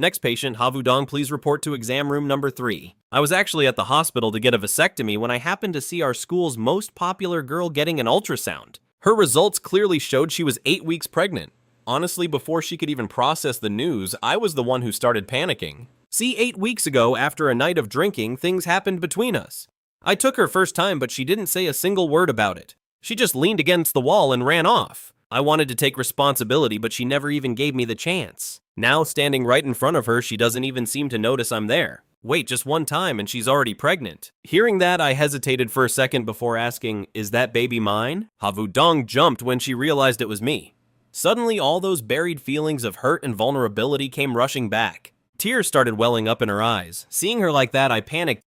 Next patient, Havudong, please report to exam room number 3. I was actually at the hospital to get a vasectomy when I happened to see our school's most popular girl getting an ultrasound. Her results clearly showed she was 8 weeks pregnant. Honestly, before she could even process the news, I was the one who started panicking. See, 8 weeks ago, after a night of drinking, things happened between us. I took her first time, but she didn't say a single word about it. She just leaned against the wall and ran off. I wanted to take responsibility, but she never even gave me the chance. Now, standing right in front of her, she doesn't even seem to notice I'm there. Wait, just one time and she's already pregnant. Hearing that, I hesitated for a second before asking, "Is that baby mine?" Havudong jumped when she realized it was me. Suddenly, all those buried feelings of hurt and vulnerability came rushing back. Tears started welling up in her eyes. Seeing her like that, I panicked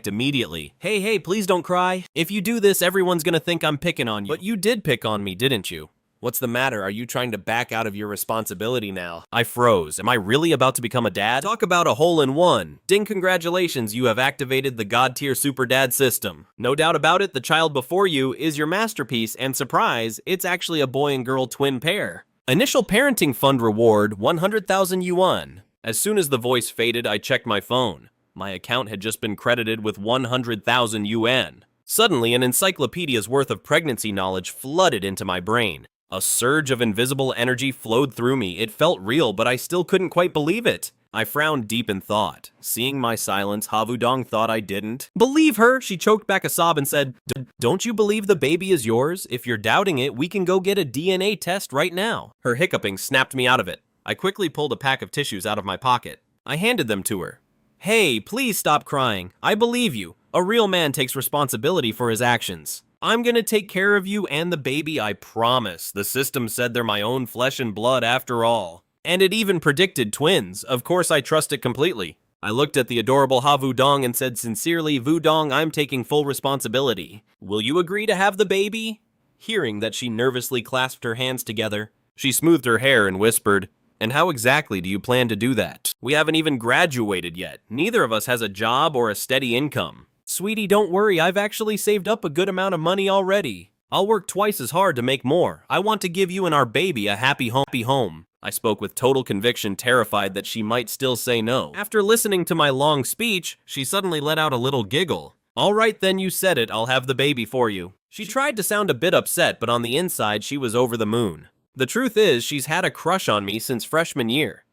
immediately. Hey, please don't cry. If you do this, everyone's gonna think I'm picking on you. But you did pick on me, didn't you? What's the matter? Are you trying to back out of your responsibility now? I froze. Am I really about to become a dad? Talk about a hole-in-one. Ding, congratulations, you have activated the God-tier super dad system. No doubt about it, the child before you is your masterpiece, and surprise, it's actually a boy and girl twin pair. Initial parenting fund reward, 100,000 yuan. As soon as the voice faded, I checked my phone. My account had just been credited with 100,000 yuan. Suddenly, an encyclopedia's worth of pregnancy knowledge flooded into my brain. A surge of invisible energy flowed through me. It felt real, but I still couldn't quite believe it. I frowned deep in thought. Seeing my silence, Havudong thought I didn't believe her. She choked back a sob and said, "Don't you believe the baby is yours? If you're doubting it, we can go get a DNA test right now." Her hiccuping snapped me out of it. I quickly pulled a pack of tissues out of my pocket. I handed them to her. "Hey, please stop crying. I believe you. A real man takes responsibility for his actions. I'm gonna take care of you and the baby, I promise. The system said they're my own flesh and blood after all. And it even predicted twins. Of course I trust it completely." I looked at the adorable Havudong and said sincerely, "Vudong, I'm taking full responsibility. Will you agree to have the baby?" Hearing that she nervously clasped her hands together, she smoothed her hair and whispered, "And how exactly do you plan to do that? We haven't even graduated yet. Neither of us has a job or a steady income." "Sweetie, don't worry, I've actually saved up a good amount of money already. I'll work twice as hard to make more. I want to give you and our baby a happy home. I spoke with total conviction, terrified that she might still say no. After listening to my long speech, she suddenly let out a little giggle. "All right then, you said it, I'll have the baby for you." She tried to sound a bit upset, but on the inside she was over the moon. The truth is, she's had a crush on me since freshman year.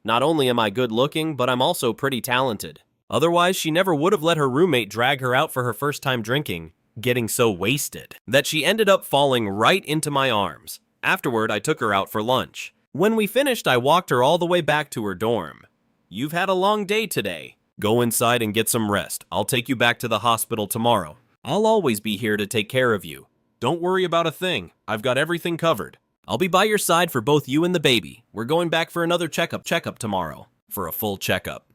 Not only am I good looking, but I'm also pretty talented. Otherwise, she never would have let her roommate drag her out for her first time drinking, getting so wasted that she ended up falling right into my arms. Afterward, I took her out for lunch. When we finished, I walked her all the way back to her dorm. "You've had a long day today. Go inside and get some rest. I'll take you back to the hospital tomorrow. I'll always be here to take care of you. Don't worry about a thing. I've got everything covered. I'll be by your side for both you and the baby. We're going back for another checkup tomorrow, for a full checkup."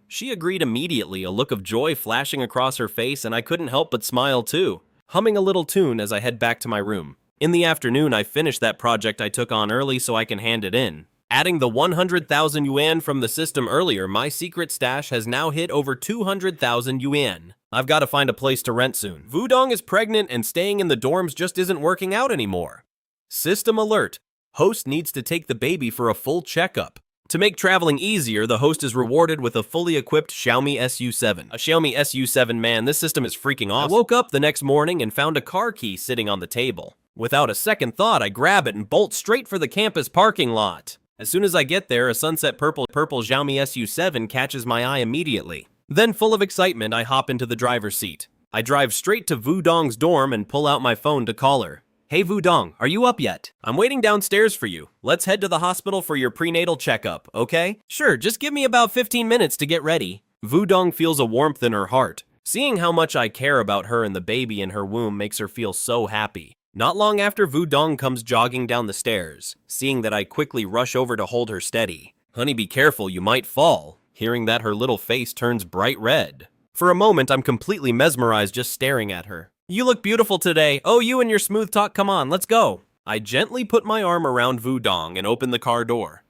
She agreed immediately, a look of joy flashing across her face, and I couldn't help but smile too, humming a little tune as I head back to my room. In the afternoon, I finished that project I took on early so I can hand it in. Adding the 100,000 yuan from the system earlier, my secret stash has now hit over 200,000 yuan. I've got to find a place to rent soon. Vudong is pregnant and staying in the dorms just isn't working out anymore. System alert. Host needs to take the baby for a full checkup. To make traveling easier, the host is rewarded with a fully equipped Xiaomi SU7. A Xiaomi SU7, man, this system is freaking awesome. I woke up the next morning and found a car key sitting on the table. Without a second thought, I grab it and bolt straight for the campus parking lot. As soon as I get there, a sunset purple Xiaomi SU7 catches my eye immediately. Then, full of excitement, I hop into the driver's seat. I drive straight to Vudong's dorm and pull out my phone to call her. "Hey Vudong, are you up yet? I'm waiting downstairs for you. Let's head to the hospital for your prenatal checkup, okay?" "Sure, just give me about 15 minutes to get ready." Vudong feels a warmth in her heart. Seeing how much I care about her and the baby in her womb makes her feel so happy. Not long after, Vudong comes jogging down the stairs. Seeing that, I quickly rush over to hold her steady. "Honey, be careful, you might fall." Hearing that, her little face turns bright red. For a moment, I'm completely mesmerized just staring at her. "You look beautiful today. Oh, you and your smooth talk, come on, let's go." I gently put my arm around Vudong and open the car door.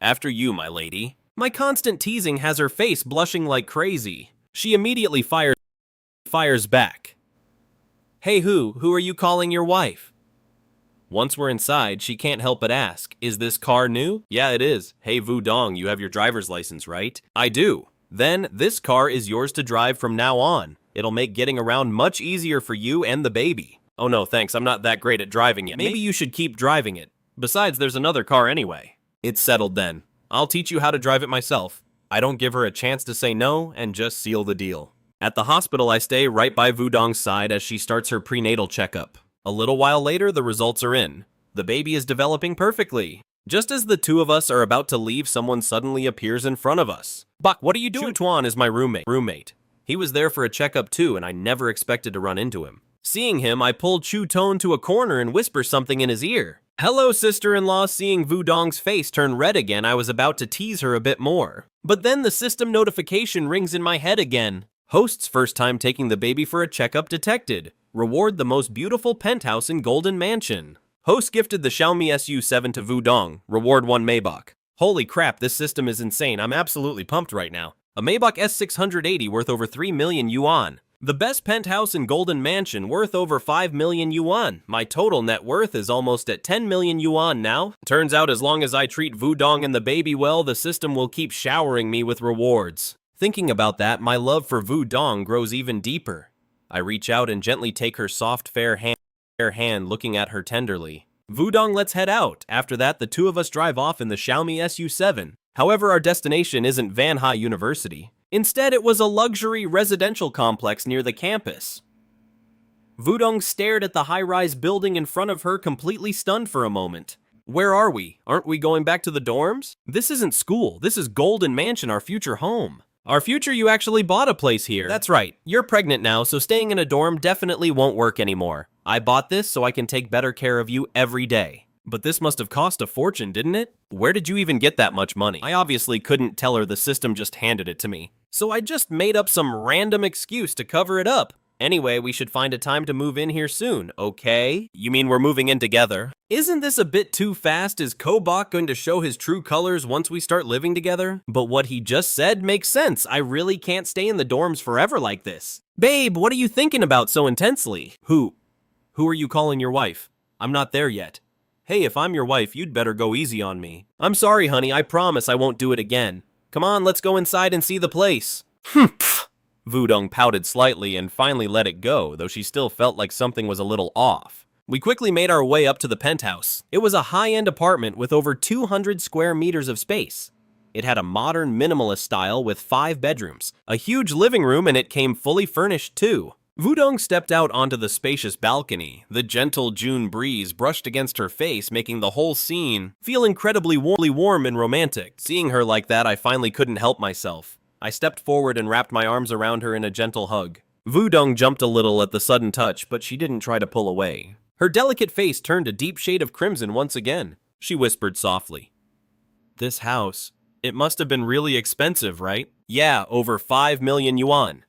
"After you, my lady." My constant teasing has her face blushing like crazy. She immediately fires back. "Hey, who are you calling your wife?" Once we're inside, she can't help but ask, "Is this car new?" "Yeah, it is." "Hey, Wudong, you have your driver's license, right?" "I do." "Then, this car is yours to drive from now on. It'll make getting around much easier for you and the baby." "Oh no, thanks, I'm not that great at driving yet." "Maybe you should keep driving it. Besides, there's another car anyway." "It's settled then. I'll teach you how to drive it myself." I don't give her a chance to say no and just seal the deal. At the hospital, I stay right by Wudong's side as she starts her prenatal checkup. A little while later, the results are in. The baby is developing perfectly. Just as the two of us are about to leave, someone suddenly appears in front of us. "Bak, what are you doing?" Tuan is my roommate. He was there for a checkup too, and I never expected to run into him. Seeing him, I pulled Chu Tone to a corner and whisper something in his ear. "Hello, sister-in-law." Seeing Wudong's face turn red again, I was about to tease her a bit more. But then the system notification rings in my head again. Host's first time taking the baby for a checkup detected. Reward the most beautiful penthouse in Golden Mansion. Host gifted the Xiaomi SU7 to Wudong. Reward 1 Maybach. Holy crap, this system is insane. I'm absolutely pumped right now. A Maybach S680 worth over 3 million yuan. The best penthouse in Golden Mansion worth over 5 million yuan. My total net worth is almost at 10 million yuan now. Turns out as long as I treat Wudong and the baby well, the system will keep showering me with rewards. Thinking about that, my love for Wudong grows even deeper. I reach out and gently take her soft, fair hand, looking at her tenderly. "Wudong, let's head out." After that, the two of us drive off in the Xiaomi SU7. However, our destination isn't Vanhai University. Instead, it was a luxury residential complex near the campus. Wudong stared at the high-rise building in front of her, completely stunned for a moment. "Where are we? Aren't we going back to the dorms? This isn't school. This is Golden Mansion, our future home." "Our future? You actually bought a place here." "That's right. You're pregnant now, so staying in a dorm definitely won't work anymore. I bought this so I can take better care of you every day." "But this must have cost a fortune, didn't it? Where did you even get that much money?" I obviously couldn't tell her the system just handed it to me. So I just made up some random excuse to cover it up. "Anyway, we should find a time to move in here soon, okay?" "You mean we're moving in together?" "Isn't this a bit too fast? Is Kobach going to show his true colors once we start living together?" But what he just said makes sense. I really can't stay in the dorms forever like this. "Babe, what are you thinking about so intensely?" Who are you calling your wife? I'm not there yet." "Hey, if I'm your wife, you'd better go easy on me." "I'm sorry, honey. I promise I won't do it again." "Come on, let's go inside and see the place." Wudong pouted slightly and finally let it go, though she still felt like something was a little off. We quickly made our way up to the penthouse. It was a high-end apartment with over 200 square meters of space. It had a modern minimalist style with 5 bedrooms, a huge living room, and it came fully furnished too. Wudong stepped out onto the spacious balcony. The gentle June breeze brushed against her face, making the whole scene feel incredibly warm and romantic. Seeing her like that, I finally couldn't help myself. I stepped forward and wrapped my arms around her in a gentle hug. Wudong jumped a little at the sudden touch, but she didn't try to pull away. Her delicate face turned a deep shade of crimson once again. She whispered softly, "This house, it must have been really expensive, right?" "Yeah, over 5 million yuan."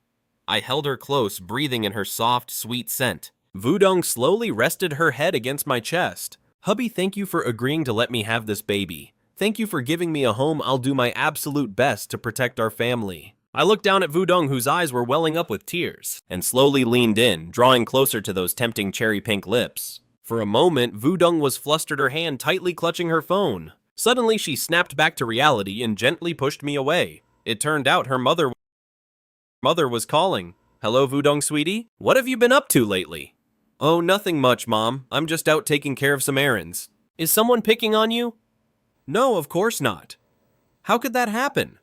I held her close, breathing in her soft, sweet scent. Wudong slowly rested her head against my chest. "Hubby, thank you for agreeing to let me have this baby. Thank you for giving me a home. I'll do my absolute best to protect our family." I looked down at Wudong, whose eyes were welling up with tears, and slowly leaned in, drawing closer to those tempting cherry-pink lips. For a moment, Wudong was flustered, her hand tightly clutching her phone. Suddenly, she snapped back to reality and gently pushed me away. It turned out her mother was calling. "Hello, Wudong, sweetie? What have you been up to lately?" "Oh, nothing much, Mom. I'm just out taking care of some errands." "Is someone picking on you?" "No, of course not." "How could that happen?"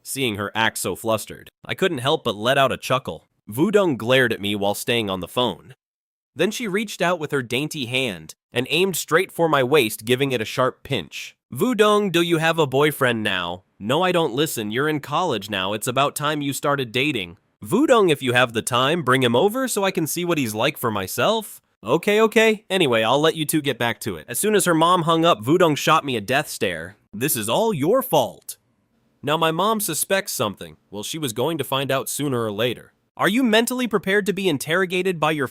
Seeing her act so flustered, I couldn't help but let out a chuckle. Wudong glared at me while staying on the phone. Then she reached out with her dainty hand and aimed straight for my waist, giving it a sharp pinch. "Wudong, do you have a boyfriend now?" "No, I don't. Listen, you're in college now. It's about time you started dating." "Wudong, if you have the time, bring him over so I can see what he's like for myself." Okay. Anyway, I'll let you two get back to it." As soon as her mom hung up, Wudong shot me a death stare. "This is all your fault." Now my mom suspects something. Well, she was going to find out sooner or later. "Are you mentally prepared to be interrogated by your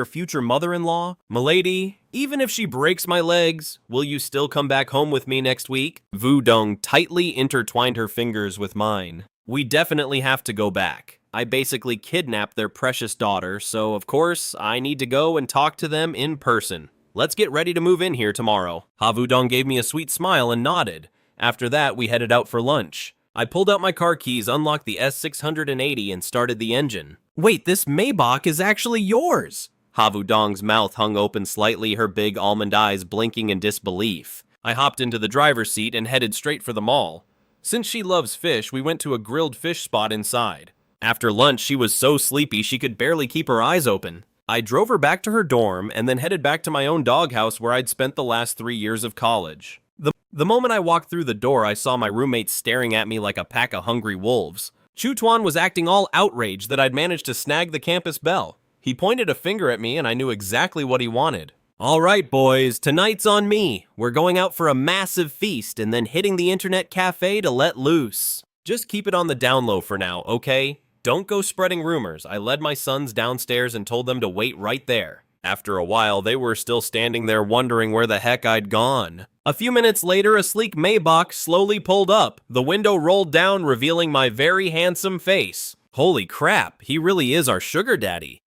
future mother-in-law? Milady, even if she breaks my legs, will you still come back home with me next week?" Wudong tightly intertwined her fingers with mine. We definitely have to go back. I basically kidnapped their precious daughter, so of course, I need to go and talk to them in person. Let's get ready to move in here tomorrow. Havudong gave me a sweet smile and nodded. After that, we headed out for lunch. I pulled out my car keys, unlocked the S680, and started the engine. Wait, this Maybach is actually yours! Havudong's mouth hung open slightly, her big almond eyes blinking in disbelief. I hopped into the driver's seat and headed straight for the mall. Since she loves fish, we went to a grilled fish spot inside. After lunch, she was so sleepy she could barely keep her eyes open. I drove her back to her dorm and then headed back to my own doghouse where I'd spent the last 3 years of college. The moment I walked through the door, I saw my roommates staring at me like a pack of hungry wolves. Chutuan was acting all outraged that I'd managed to snag the campus belle. He pointed a finger at me and I knew exactly what he wanted. All right, boys, tonight's on me. We're going out for a massive feast and then hitting the internet cafe to let loose. Just keep it on the down low for now, okay? Don't go spreading rumors. I led my sons downstairs and told them to wait right there. After a while, they were still standing there wondering where the heck I'd gone. A few minutes later, a sleek Maybach slowly pulled up. The window rolled down, revealing my very handsome face. Holy crap, he really is our sugar daddy.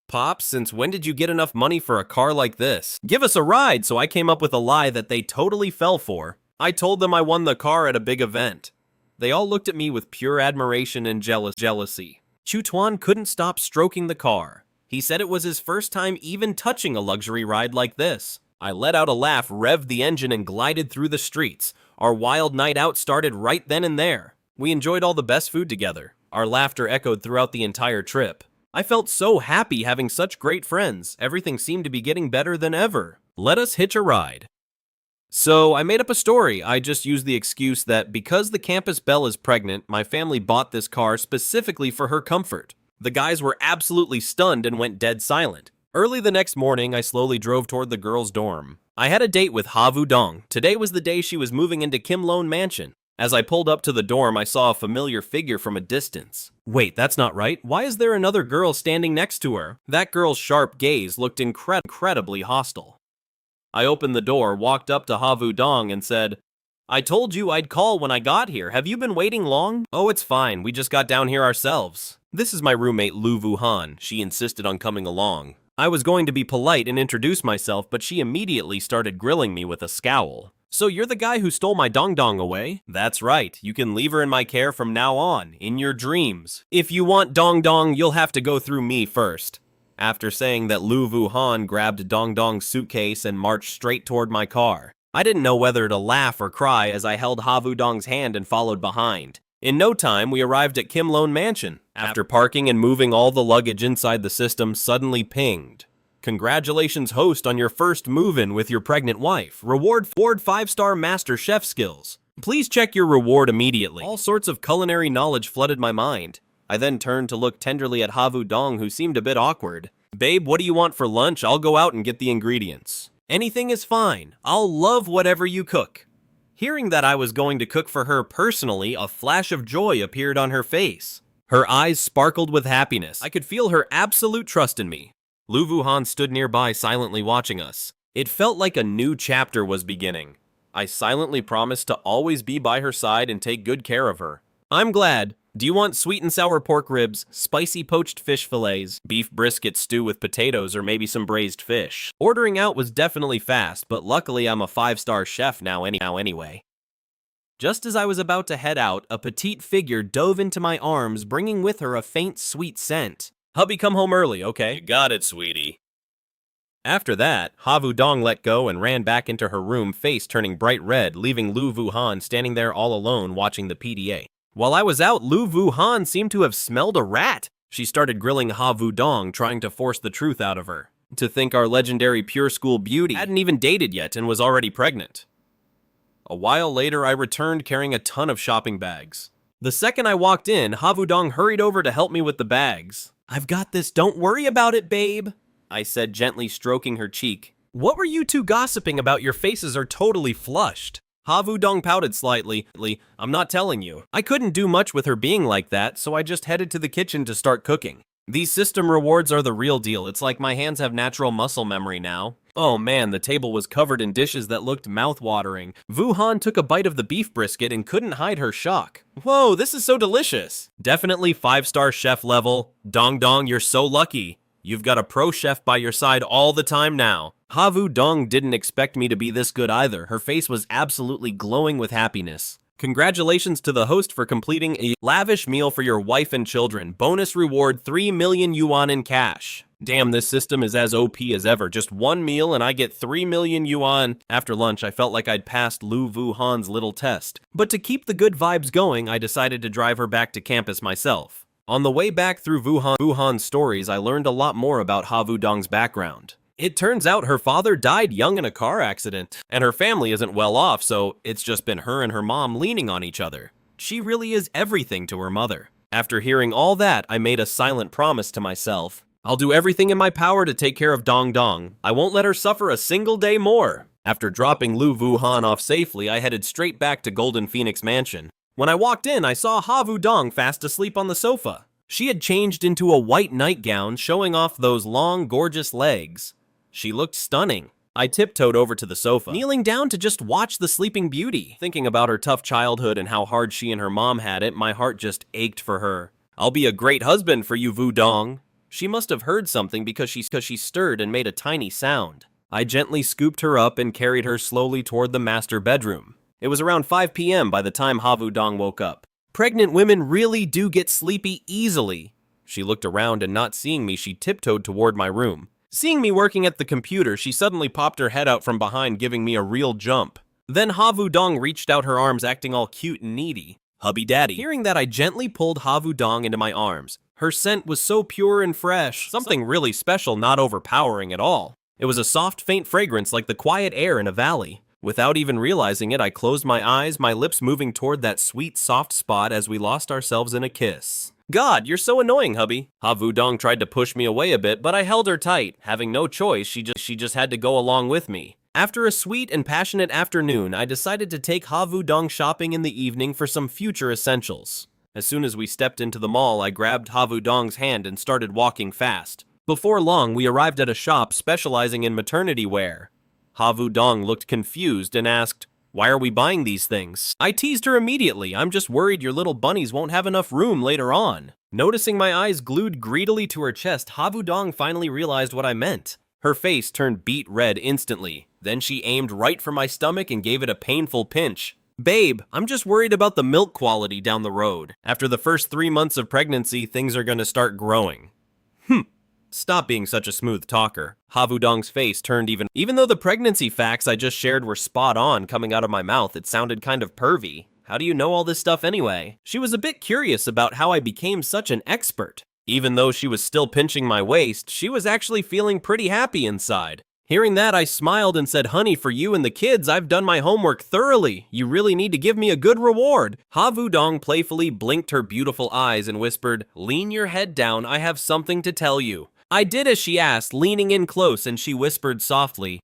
Pops, since when did you get enough money for a car like this? Give us a ride, so I came up with a lie that they totally fell for. I told them I won the car at a big event. They all looked at me with pure admiration and jealousy. Chutuan couldn't stop stroking the car. He said it was his first time even touching a luxury ride like this. I let out a laugh, revved the engine, and glided through the streets. Our wild night out started right then and there. We enjoyed all the best food together. Our laughter echoed throughout the entire trip. I felt so happy having such great friends. Everything seemed to be getting better than ever. Let us hitch a ride. So I made up a story. I just used the excuse that because the campus belle is pregnant, my family bought this car specifically for her comfort. The guys were absolutely stunned and went dead silent. Early the next morning, I slowly drove toward the girls' dorm. I had a date with Havudong. Today was the day she was moving into Kim Lone Mansion. As I pulled up to the dorm, I saw a familiar figure from a distance. Wait, that's not right. Why is there another girl standing next to her? That girl's sharp gaze looked incredibly hostile. I opened the door, walked up to Havudong, and said, I told you I'd call when I got here. Have you been waiting long? Oh, it's fine. We just got down here ourselves. This is my roommate Lu Vuhan. She insisted on coming along. I was going to be polite and introduce myself, but she immediately started grilling me with a scowl. So you're the guy who stole my dong-dong away? That's right. You can leave her in my care from now on, in your dreams. If you want dong-dong, you'll have to go through me first. After saying that, Lu Vuhan grabbed Dong-Dong's suitcase and marched straight toward my car. I didn't know whether to laugh or cry as I held Havudong's hand and followed behind. In no time, we arrived at Kim Lone Mansion. After parking and moving all the luggage inside, the system suddenly pinged. Congratulations, host, on your first move-in with your pregnant wife. Reward 5-star master chef skills. Please check your reward immediately. All sorts of culinary knowledge flooded my mind. I then turned to look tenderly at Havudong, who seemed a bit awkward. Babe, what do you want for lunch? I'll go out and get the ingredients. Anything is fine. I'll love whatever you cook. Hearing that I was going to cook for her personally, a flash of joy appeared on her face. Her eyes sparkled with happiness. I could feel her absolute trust in me. Lu Vuhan stood nearby, silently watching us. It felt like a new chapter was beginning. I silently promised to always be by her side and take good care of her. I'm glad. Do you want sweet and sour pork ribs, spicy poached fish fillets, beef brisket stew with potatoes, or maybe some braised fish? Ordering out was definitely fast, but luckily I'm a 5-star chef now anyway. Just as I was about to head out, a petite figure dove into my arms, bringing with her a faint, sweet scent. Hubby, come home early, okay? You got it, sweetie. After that, Havudong let go and ran back into her room, face turning bright red, leaving Lu Vuhan standing there all alone watching the PDA. While I was out, Lu Vuhan seemed to have smelled a rat. She started grilling Havudong, trying to force the truth out of her. To think our legendary pure school beauty hadn't even dated yet and was already pregnant. A while later, I returned carrying a ton of shopping bags. The second I walked in, Havudong hurried over to help me with the bags. I've got this, don't worry about it, babe, I said, gently stroking her cheek. What were you two gossiping about? Your faces are totally flushed. Havudong pouted slightly. I'm not telling you. I couldn't do much with her being like that, so I just headed to the kitchen to start cooking. These system rewards are the real deal. It's like my hands have natural muscle memory now. Oh man, the table was covered in dishes that looked mouth-watering. Wuhan took a bite of the beef brisket and couldn't hide her shock. Whoa, this is so delicious. Definitely 5-star chef level. Dong Dong, you're so lucky. You've got a pro chef by your side all the time now. Havu Dong didn't expect me to be this good either. Her face was absolutely glowing with happiness. Congratulations to the host for completing a lavish meal for your wife and children. Bonus reward 3 million yuan in cash. Damn, this system is as OP as ever. Just one meal and I get 3 million yuan. After lunch, I felt like I'd passed Lu Wuhan's little test. But to keep the good vibes going, I decided to drive her back to campus myself. On the way back through Wuhan's stories, I learned a lot more about Havu Dong's background. It turns out her father died young in a car accident, and her family isn't well off, so it's just been her and her mom leaning on each other. She really is everything to her mother. After hearing all that, I made a silent promise to myself. I'll do everything in my power to take care of Dong Dong. I won't let her suffer a single day more. After dropping Lu Wuhan off safely, I headed straight back to Golden Phoenix Mansion. When I walked in, I saw Havu Dong fast asleep on the sofa. She had changed into a white nightgown, showing off those long, gorgeous legs. She looked stunning. I tiptoed over to the sofa, kneeling down to just watch the sleeping beauty. Thinking about her tough childhood and how hard she and her mom had it, my heart just ached for her. I'll be a great husband for you, Vu Dong. She must have heard something because she stirred and made a tiny sound. I gently scooped her up and carried her slowly toward the master bedroom. It was around 5 p.m. by the time Havu Dong woke up. Pregnant women really do get sleepy easily. She looked around and not seeing me, she tiptoed toward my room. Seeing me working at the computer, she suddenly popped her head out from behind, giving me a real jump. Then Havu Dong reached out her arms, acting all cute and needy. Hubby daddy. Hearing that, I gently pulled Havu Dong into my arms. Her scent was so pure and fresh, something really special, not overpowering at all. It was a soft, faint fragrance like the quiet air in a valley. Without even realizing it, I closed my eyes, my lips moving toward that sweet, soft spot as we lost ourselves in a kiss. God, you're so annoying, hubby. Havu Dong tried to push me away a bit, but I held her tight. Having no choice, she just had to go along with me. After a sweet and passionate afternoon, I decided to take Havu Dong shopping in the evening for some future essentials. As soon as we stepped into the mall, I grabbed Havu Dong's hand and started walking fast. Before long, we arrived at a shop specializing in maternity wear. Havu Dong looked confused and asked, "Why are we buying these things?" I teased her immediately. "I'm just worried your little bunnies won't have enough room later on." Noticing my eyes glued greedily to her chest, Havu Dong finally realized what I meant. Her face turned beet red instantly. Then she aimed right for my stomach and gave it a painful pinch. "Babe, I'm just worried about the milk quality down the road. After the first 3 months of pregnancy, things are gonna start growing." Stop being such a smooth talker. Havu Dong's face turned even though the pregnancy facts I just shared were spot on coming out of my mouth, it sounded kind of pervy. How do you know all this stuff anyway? She was a bit curious about how I became such an expert. Even though she was still pinching my waist, she was actually feeling pretty happy inside. Hearing that, I smiled and said, "Honey, for you and the kids, I've done my homework thoroughly. You really need to give me a good reward." Havu Dong playfully blinked her beautiful eyes and whispered, "Lean your head down, I have something to tell you." I did as she asked, leaning in close, and she whispered softly,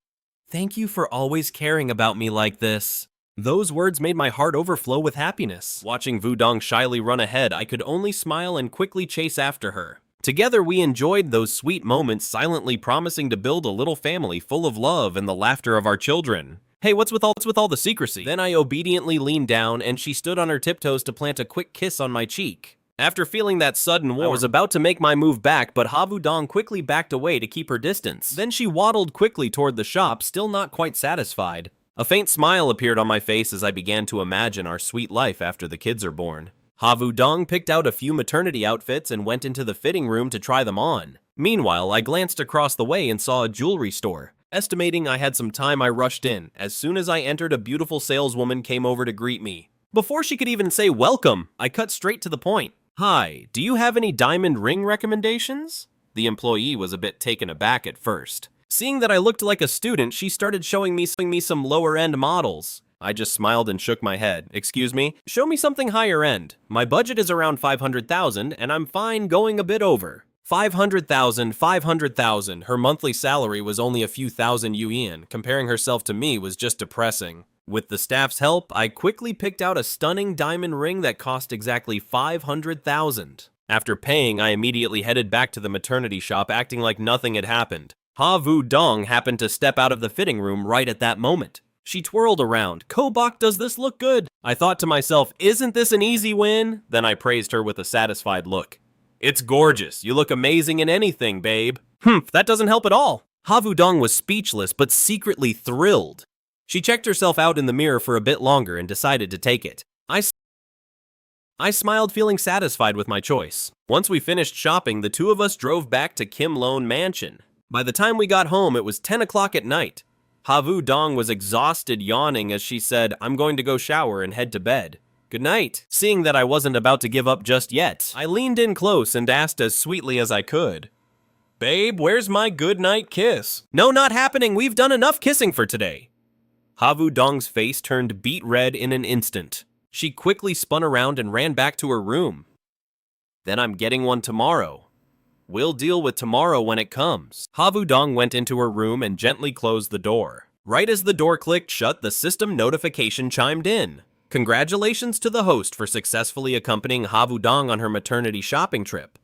"Thank you for always caring about me like this." Those words made my heart overflow with happiness. Watching Vu Dong shyly run ahead, I could only smile and quickly chase after her. Together we enjoyed those sweet moments, silently promising to build a little family full of love and the laughter of our children. Hey, what's with all the secrecy? Then I obediently leaned down and she stood on her tiptoes to plant a quick kiss on my cheek. After feeling that sudden warmth, I was about to make my move back, but Havu Dong quickly backed away to keep her distance. Then she waddled quickly toward the shop, still not quite satisfied. A faint smile appeared on my face as I began to imagine our sweet life after the kids are born. Havu Dong picked out a few maternity outfits and went into the fitting room to try them on. Meanwhile, I glanced across the way and saw a jewelry store. Estimating I had some time, I rushed in. As soon as I entered, a beautiful saleswoman came over to greet me. Before she could even say welcome, I cut straight to the point. "Hi, do you have any diamond ring recommendations?" The employee was a bit taken aback at first. Seeing that I looked like a student, she started showing me some lower-end models. I just smiled and shook my head. "Excuse me? Show me something higher-end. My budget is around 500,000, and I'm fine going a bit over." 500,000. Her monthly salary was only a few thousand yuan. Comparing herself to me was just depressing. With the staff's help, I quickly picked out a stunning diamond ring that cost exactly 500,000. After paying, I immediately headed back to the maternity shop, acting like nothing had happened. Ha Vu Dong happened to step out of the fitting room right at that moment. She twirled around. Kobak, does this look good? I thought to myself, isn't this an easy win? Then I praised her with a satisfied look. It's gorgeous. You look amazing in anything, babe. That doesn't help at all. Ha Vu Dong was speechless but secretly thrilled. She checked herself out in the mirror for a bit longer and decided to take it. I smiled, feeling satisfied with my choice. Once we finished shopping, the two of us drove back to Kim Lone Mansion. By the time we got home, it was 10 o'clock at night. Ha Vu Dong was exhausted, yawning as she said, I'm going to go shower and head to bed. Good night. Seeing that I wasn't about to give up just yet, I leaned in close and asked as sweetly as I could, Babe, where's my goodnight kiss? No, not happening. We've done enough kissing for today. Ha Vu Dong's face turned beet red in an instant. She quickly spun around and ran back to her room. Then I'm getting one tomorrow. We'll deal with tomorrow when it comes. Ha Vu Dong went into her room and gently closed the door. Right as the door clicked shut, the system notification chimed in. Congratulations to the host for successfully accompanying Ha Vu Dong on her maternity shopping trip.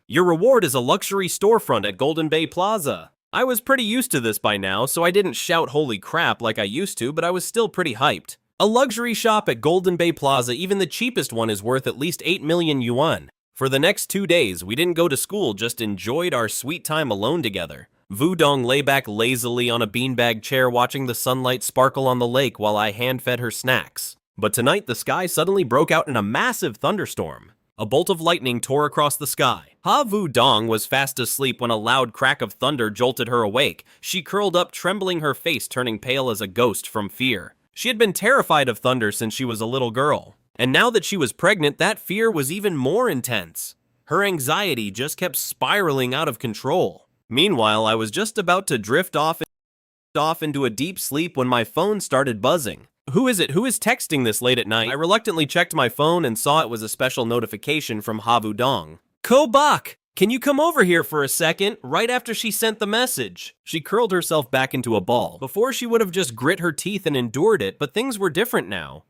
Your reward is a luxury storefront at Golden Bay Plaza. I was pretty used to this by now, so I didn't shout holy crap like I used to, but I was still pretty hyped. A luxury shop at Golden Bay Plaza, even the cheapest one, is worth at least 8 million yuan. For the next 2 days, we didn't go to school, just enjoyed our sweet time alone together. Vu Dong lay back lazily on a beanbag chair watching the sunlight sparkle on the lake while I hand-fed her snacks. But tonight, the sky suddenly broke out in a massive thunderstorm. A bolt of lightning tore across the sky. Ha Vu Dong was fast asleep when a loud crack of thunder jolted her awake. She curled up, trembling, her face turning pale as a ghost from fear. She had been terrified of thunder since she was a little girl. And now that she was pregnant, that fear was even more intense. Her anxiety just kept spiraling out of control. Meanwhile, I was just about to drift off into a deep sleep when my phone started buzzing. Who is it? Who is texting this late at night? I reluctantly checked my phone and saw it was a special notification from Ha Vu Dong. Kobak, can you come over here for a second? Right after she sent the message. She curled herself back into a ball. Before she would have just grit her teeth and endured it, but things were different now.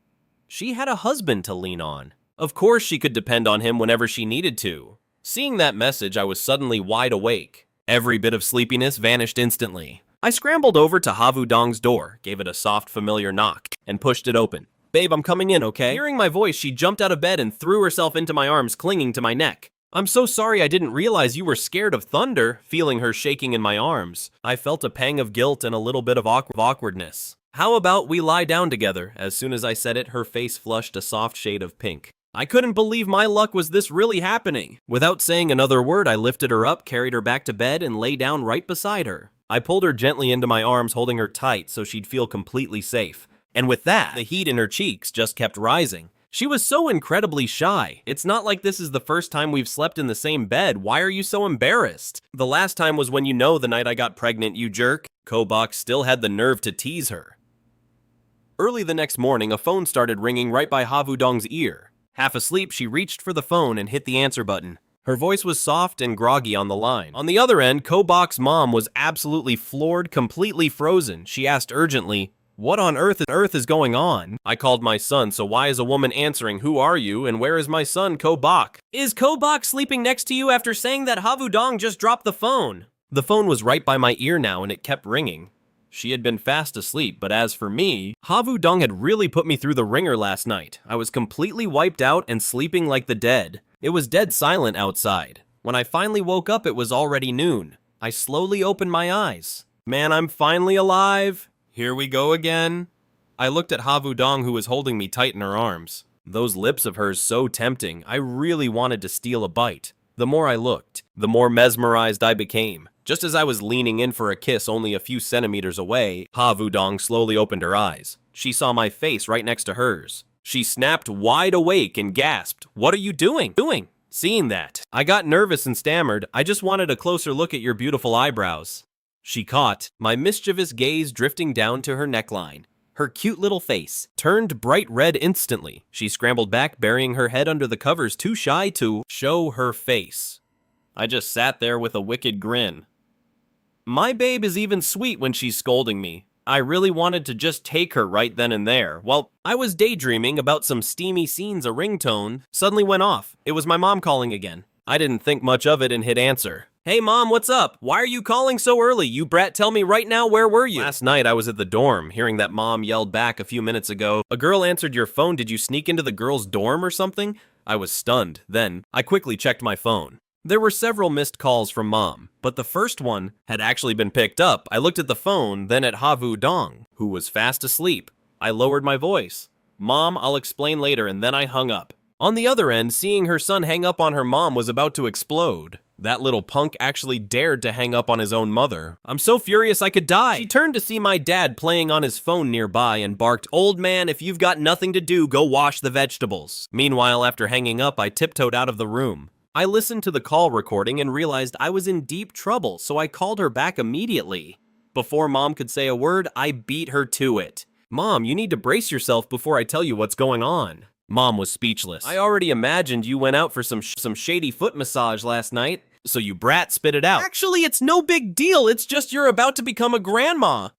She had a husband to lean on. Of course she could depend on him whenever she needed to. Seeing that message, I was suddenly wide awake. Every bit of sleepiness vanished instantly. I scrambled over to Ha Vu Dong's door, gave it a soft, familiar knock, and pushed it open. Babe, I'm coming in, okay? Hearing my voice, she jumped out of bed and threw herself into my arms, clinging to my neck. I'm so sorry, I didn't realize you were scared of thunder, feeling her shaking in my arms. I felt a pang of guilt and a little bit of awkwardness. How about we lie down together? As soon as I said it, her face flushed a soft shade of pink. I couldn't believe my luck was this really happening. Without saying another word, I lifted her up, carried her back to bed, and lay down right beside her. I pulled her gently into my arms, holding her tight so she'd feel completely safe. And with that, the heat in her cheeks just kept rising. She was so incredibly shy. It's not like this is the first time we've slept in the same bed. Why are you so embarrassed? The last time was when the night I got pregnant, you jerk. Kobak still had the nerve to tease her. Early the next morning, a phone started ringing right by Ha Vu Dong's ear. Half asleep, she reached for the phone and hit the answer button. Her voice was soft and groggy on the line. On the other end, Kobak's mom was absolutely floored, completely frozen. She asked urgently, what on earth is going on? I called my son, so why is a woman answering? Who are you, and where is my son, Kobak? Is Kobak sleeping next to you after saying that Ha Vu Dong just dropped the phone? The phone was right by my ear now, and it kept ringing. She had been fast asleep, but as for me, Ha Vu Dong had really put me through the ringer last night. I was completely wiped out and sleeping like the dead. It was dead silent outside. When I finally woke up, it was already noon. I slowly opened my eyes. Man, I'm finally alive. Here we go again. I looked at Ha Vu Dong, who was holding me tight in her arms. Those lips of hers so tempting, I really wanted to steal a bite. The more I looked, the more mesmerized I became. Just as I was leaning in for a kiss only a few centimeters away, Ha Vu Dong slowly opened her eyes. She saw my face right next to hers. She snapped wide awake and gasped, "What are you doing?" Seeing that, I got nervous and stammered, "I just wanted a closer look at your beautiful eyebrows." She caught my mischievous gaze drifting down to her neckline. Her cute little face turned bright red instantly. She scrambled back, burying her head under the covers, too shy to show her face. I just sat there with a wicked grin. My babe is even sweet when she's scolding me. I really wanted to just take her right then and there. While I was daydreaming about some steamy scenes, a ringtone suddenly went off. It was my mom calling again. I didn't think much of it and hit answer. Hey mom, what's up? Why are you calling so early? You brat, tell me right now, where were you? Last night I was at the dorm, hearing that mom yelled back a few minutes ago, "A girl answered your phone, did you sneak into the girl's dorm or something?" I was stunned. Then, I quickly checked my phone. There were several missed calls from mom, but the first one had actually been picked up. I looked at the phone, then at Havu Dong, who was fast asleep. I lowered my voice. "Mom, I'll explain later," and then I hung up. On the other end, seeing her son hang up on her mom was about to explode. That little punk actually dared to hang up on his own mother. I'm so furious I could die. She turned to see my dad playing on his phone nearby and barked, "Old man, if you've got nothing to do, go wash the vegetables." Meanwhile, after hanging up, I tiptoed out of the room. I listened to the call recording and realized I was in deep trouble, so I called her back immediately. Before mom could say a word, I beat her to it. "Mom, you need to brace yourself before I tell you what's going on." Mom was speechless. "I already imagined you went out for some shady foot massage last night, so you brat spit it out." "Actually, it's no big deal. It's just you're about to become a grandma."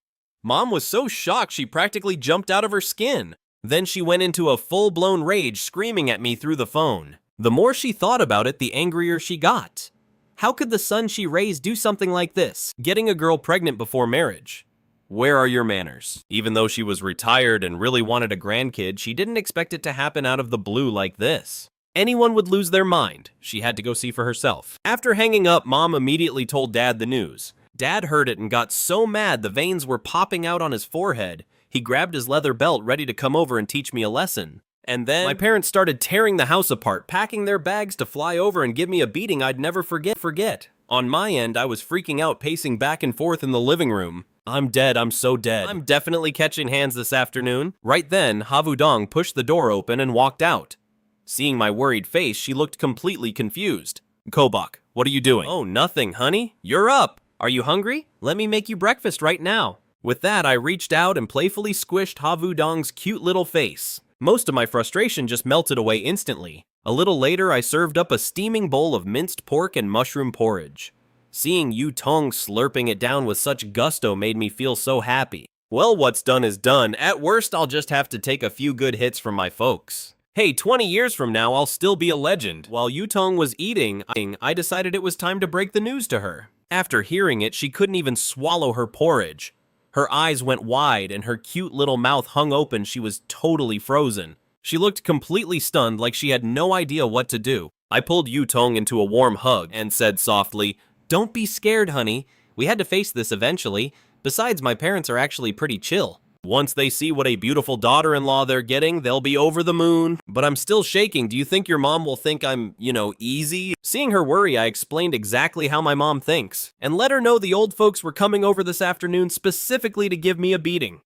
Mom was so shocked she practically jumped out of her skin. Then she went into a full-blown rage, screaming at me through the phone. The more she thought about it, the angrier she got. How could the son she raised do something like this? Getting a girl pregnant before marriage. Where are your manners? Even though she was retired and really wanted a grandkid, she didn't expect it to happen out of the blue like this. Anyone would lose their mind. She had to go see for herself. After hanging up, mom immediately told dad the news. Dad heard it and got so mad the veins were popping out on his forehead. He grabbed his leather belt ready to come over and teach me a lesson. And then my parents started tearing the house apart, packing their bags to fly over and give me a beating I'd never forget. On my end, I was freaking out, pacing back and forth in the living room. I'm dead, I'm so dead. I'm definitely catching hands this afternoon. Right then, Havu Dong pushed the door open and walked out. Seeing my worried face, she looked completely confused. "Kobak, what are you doing?" "Oh, nothing, honey. You're up. Are you hungry? Let me make you breakfast right now." With that, I reached out and playfully squished Havu Dong's cute little face. Most of my frustration just melted away instantly. A little later, I served up a steaming bowl of minced pork and mushroom porridge. Seeing Yu Tong slurping it down with such gusto made me feel so happy. Well, what's done is done. At worst, I'll just have to take a few good hits from my folks. Hey, 20 years from now, I'll still be a legend. While Yu Tong was eating, I decided it was time to break the news to her. After hearing it, she couldn't even swallow her porridge. Her eyes went wide and her cute little mouth hung open. She was totally frozen. She looked completely stunned, like she had no idea what to do. I pulled Yu Tong into a warm hug and said softly, "Don't be scared, honey. We had to face this eventually. Besides, my parents are actually pretty chill. Once they see what a beautiful daughter-in-law they're getting, they'll be over the moon." But I'm still shaking. Do you think your mom will think I'm, easy? Seeing her worry, I explained exactly how my mom thinks, and let her know the old folks were coming over this afternoon specifically to give me a beating.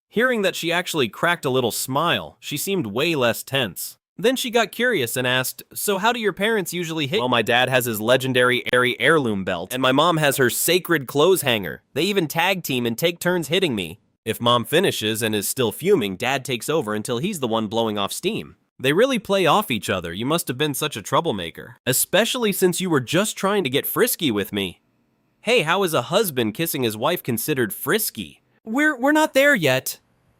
Hearing that she actually cracked a little smile, she seemed way less tense. Then she got curious and asked, "So how do your parents usually hit?" "Well, my dad has his legendary airy heirloom belt, and my mom has her sacred clothes hanger. They even tag team and take turns hitting me. If mom finishes and is still fuming, dad takes over until he's the one blowing off steam. They really play off each other. You must have been such a troublemaker. Especially since you were just trying to get frisky with me." Hey, how is a husband kissing his wife considered frisky? We're not there yet."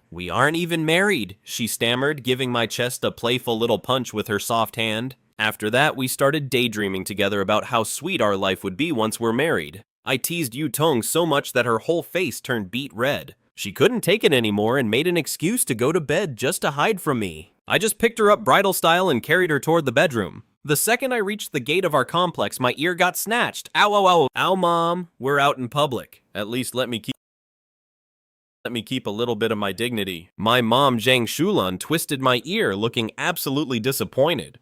"We aren't even married," she stammered, giving my chest a playful little punch with her soft hand. After that, we started daydreaming together about how sweet our life would be once we're married. I teased Yu Tong so much that her whole face turned beet red. She couldn't take it anymore and made an excuse to go to bed just to hide from me. I just picked her up bridal style and carried her toward the bedroom. The second I reached the gate of our complex, my ear got snatched. Ow, ow, ow. "Ow, mom, we're out in public. At least let me keep a little bit of my dignity." My mom, Zhang Shulan, twisted my ear, looking absolutely disappointed.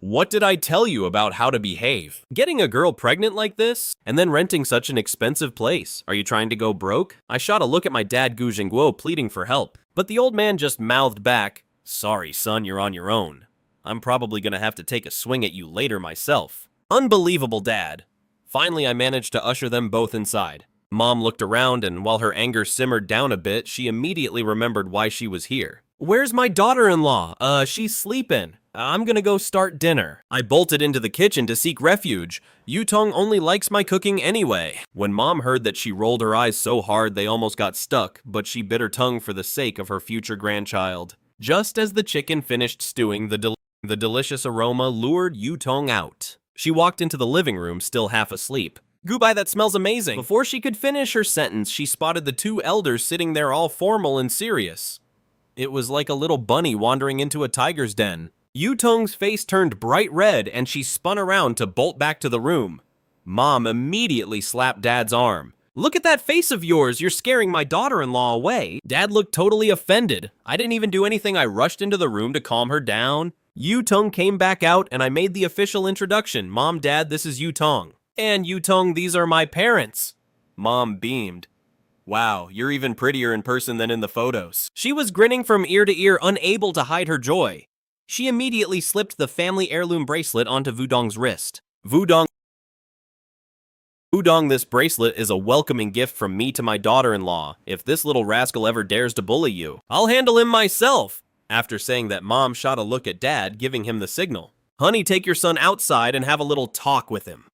"What did I tell you about how to behave? Getting a girl pregnant like this? And then renting such an expensive place? Are you trying to go broke?" I shot a look at my dad Gu Jingguo pleading for help, but the old man just mouthed back, "Sorry, son, you're on your own. I'm probably gonna have to take a swing at you later myself." Unbelievable, Dad. Finally, I managed to usher them both inside. Mom looked around, and while her anger simmered down a bit, she immediately remembered why she was here. "Where's my daughter-in-law? She's sleeping. I'm gonna go start dinner." I bolted into the kitchen to seek refuge. Yu Tong only likes my cooking anyway. When Mom heard that, she rolled her eyes so hard they almost got stuck, but she bit her tongue for the sake of her future grandchild. Just as the chicken finished stewing, the delicious aroma lured Yu Tong out. She walked into the living room, still half asleep. Goodbye, that smells amazing. Before she could finish her sentence, she spotted the two elders sitting there all formal and serious. It was like a little bunny wandering into a tiger's den. Yutong's face turned bright red and she spun around to bolt back to the room. Mom immediately slapped Dad's arm. Look at that face of yours, you're scaring my daughter-in-law away. Dad looked totally offended. I didn't even do anything, I rushed into the room to calm her down. Yutong came back out and I made the official introduction. Mom, Dad, this is Yutong. And Yutong, these are my parents. Mom beamed. Wow, you're even prettier in person than in the photos. She was grinning from ear to ear, unable to hide her joy. She immediately slipped the family heirloom bracelet onto Wudong's wrist. Wudong, this bracelet is a welcoming gift from me to my daughter-in-law. If this little rascal ever dares to bully you, I'll handle him myself. After saying that, Mom shot a look at Dad, giving him the signal. Honey, take your son outside and have a little talk with him.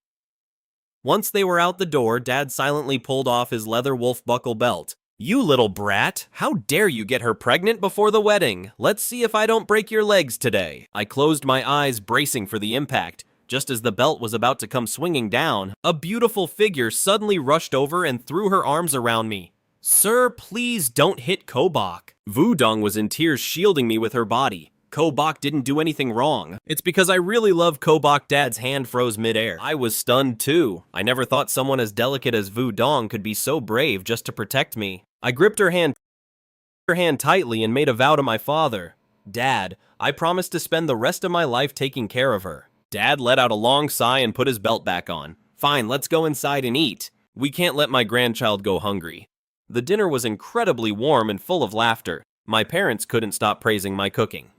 Once they were out the door, Dad silently pulled off his leather wolf buckle belt. You little brat, how dare you get her pregnant before the wedding? Let's see if I don't break your legs today. I closed my eyes, bracing for the impact. Just as the belt was about to come swinging down, a beautiful figure suddenly rushed over and threw her arms around me. Sir, please don't hit Kobak. Wudong was in tears, shielding me with her body. Kobak didn't do anything wrong. It's because I really love Kobak. Dad's hand froze midair. I was stunned too. I never thought someone as delicate as Wudong could be so brave just to protect me. I gripped her hand tightly and made a vow to my father. Dad, I promise to spend the rest of my life taking care of her. Dad let out a long sigh and put his belt back on. Fine, let's go inside and eat. We can't let my grandchild go hungry. The dinner was incredibly warm and full of laughter. My parents couldn't stop praising my cooking.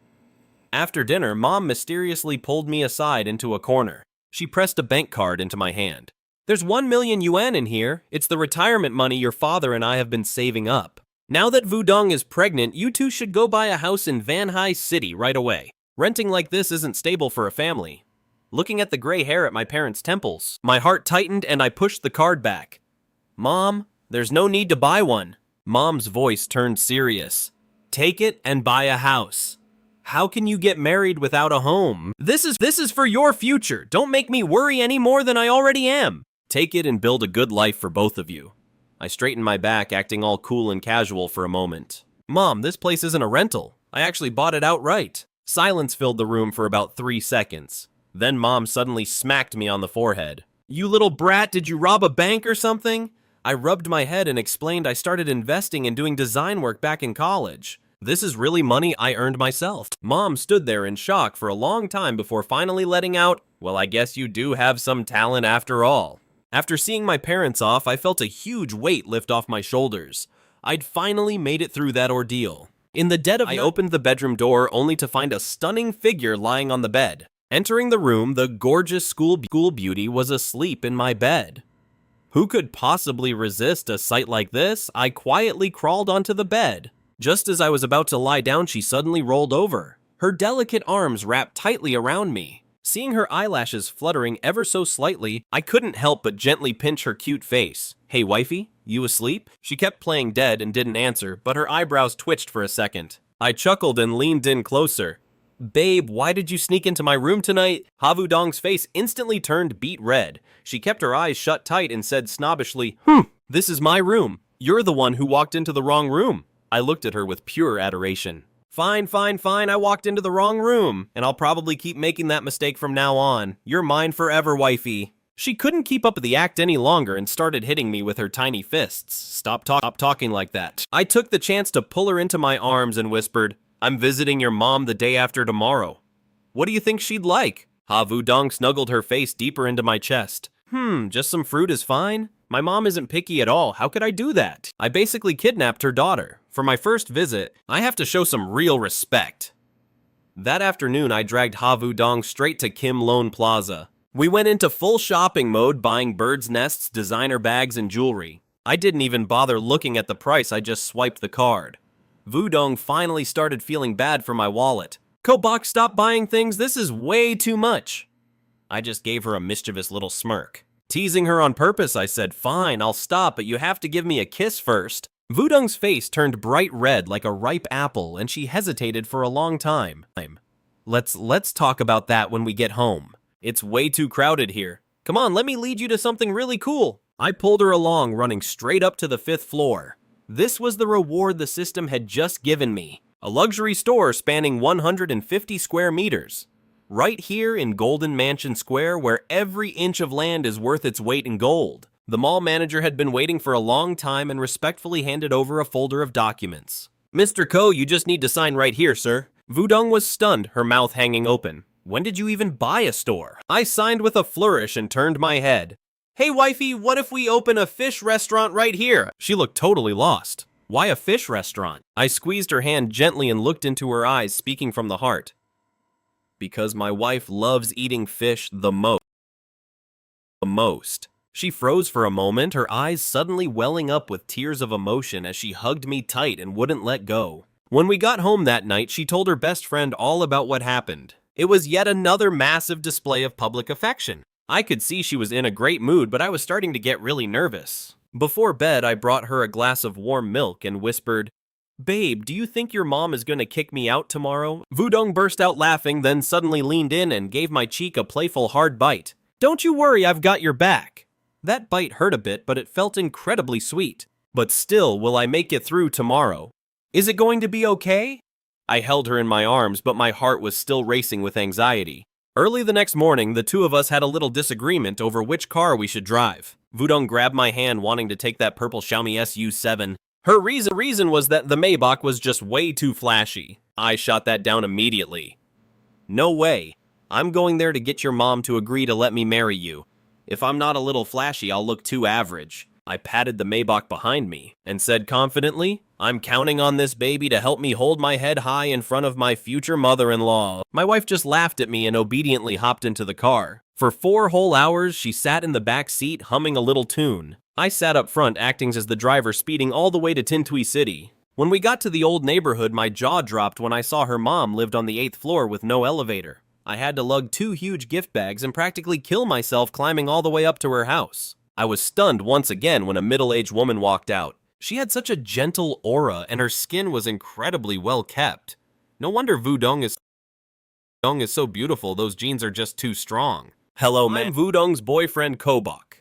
After dinner, Mom mysteriously pulled me aside into a corner. She pressed a bank card into my hand. There's 1 million yuan in here. It's the retirement money your father and I have been saving up. Now that Wudong is pregnant, you two should go buy a house in Vanhai City right away. Renting like this isn't stable for a family. Looking at the gray hair at my parents' temples, my heart tightened and I pushed the card back. Mom, there's no need to buy one. Mom's voice turned serious. Take it and buy a house. How can you get married without a home? This is for your future. Don't make me worry any more than I already am. Take it and build a good life for both of you. I straightened my back, acting all cool and casual for a moment. Mom, this place isn't a rental. I actually bought it outright. Silence filled the room for about 3 seconds. Then Mom suddenly smacked me on the forehead. You little brat, did you rob a bank or something? I rubbed my head and explained I started investing and doing design work back in college. This is really money I earned myself. Mom stood there in shock for a long time before finally letting out, well, I guess you do have some talent after all. After seeing my parents off, I felt a huge weight lift off my shoulders. I'd finally made it through that ordeal. In the dead of night, I opened the bedroom door only to find a stunning figure lying on the bed. Entering the room, the gorgeous school beauty was asleep in my bed. Who could possibly resist a sight like this? I quietly crawled onto the bed. Just as I was about to lie down, she suddenly rolled over. Her delicate arms wrapped tightly around me. Seeing her eyelashes fluttering ever so slightly, I couldn't help but gently pinch her cute face. Hey wifey, you asleep? She kept playing dead and didn't answer, but her eyebrows twitched for a second. I chuckled and leaned in closer. Babe, why did you sneak into my room tonight? Wudong's face instantly turned beet red. She kept her eyes shut tight and said snobbishly, This is my room. You're the one who walked into the wrong room. I looked at her with pure adoration. Fine, I walked into the wrong room, and I'll probably keep making that mistake from now on. You're mine forever, wifey. She couldn't keep up the act any longer and started hitting me with her tiny fists. Stop talking like that. I took the chance to pull her into my arms and whispered, I'm visiting your mom the day after tomorrow. What do you think she'd like? Wudong snuggled her face deeper into my chest. Just some fruit is fine. My mom isn't picky at all. How could I do that? I basically kidnapped her daughter. For my first visit, I have to show some real respect. That afternoon, I dragged Wudong straight to Kim Lone Plaza. We went into full shopping mode, buying birds' nests, designer bags, and jewelry. I didn't even bother looking at the price, I just swiped the card. Wudong finally started feeling bad for my wallet. Kobak, stop buying things, this is way too much. I just gave her a mischievous little smirk. Teasing her on purpose, I said, fine, I'll stop, but you have to give me a kiss first. Wudong's face turned bright red like a ripe apple, and she hesitated for a long time. Let's talk about that when we get home. It's way too crowded here. Come on, let me lead you to something really cool. I pulled her along, running straight up to the 5th floor. This was the reward the system had just given me. A luxury store spanning 150 square meters. Right here in Golden Mansion Square, where every inch of land is worth its weight in gold. The mall manager had been waiting for a long time and respectfully handed over a folder of documents. Mr. Ko, you just need to sign right here, sir. Wudong was stunned, her mouth hanging open. When did you even buy a store? I signed with a flourish and turned my head. Hey wifey, what if we open a fish restaurant right here? She looked totally lost. Why a fish restaurant? I squeezed her hand gently and looked into her eyes, speaking from the heart. Because my wife loves eating fish the most. She froze for a moment, her eyes suddenly welling up with tears of emotion as she hugged me tight and wouldn't let go. When we got home that night, she told her best friend all about what happened. It was yet another massive display of public affection. I could see she was in a great mood, but I was starting to get really nervous. Before bed, I brought her a glass of warm milk and whispered, "Babe, do you think your mom is gonna kick me out tomorrow?" Wudong burst out laughing, then suddenly leaned in and gave my cheek a playful hard bite. "Don't you worry, I've got your back." That bite hurt a bit, but it felt incredibly sweet. But still, will I make it through tomorrow? Is it going to be okay? I held her in my arms, but my heart was still racing with anxiety. Early the next morning, the two of us had a little disagreement over which car we should drive. Wudong grabbed my hand, wanting to take that purple Xiaomi SU7. Her reason was that the Maybach was just way too flashy. I shot that down immediately. No way. I'm going there to get your mom to agree to let me marry you. If I'm not a little flashy, I'll look too average. I patted the Maybach behind me and said confidently, "I'm counting on this baby to help me hold my head high in front of my future mother-in-law." My wife just laughed at me and obediently hopped into the car. For 4 whole hours, she sat in the back seat humming a little tune. I sat up front acting as the driver, speeding all the way to Tintui City. When we got to the old neighborhood, my jaw dropped when I saw her mom lived on the 8th floor with no elevator. I had to lug 2 huge gift bags and practically kill myself climbing all the way up to her house. I was stunned once again when a middle-aged woman walked out. She had such a gentle aura and her skin was incredibly well kept. No wonder Wudong is so beautiful, those genes are just too strong. "Hello, ma'am. I'm Wudong's boyfriend Kobok."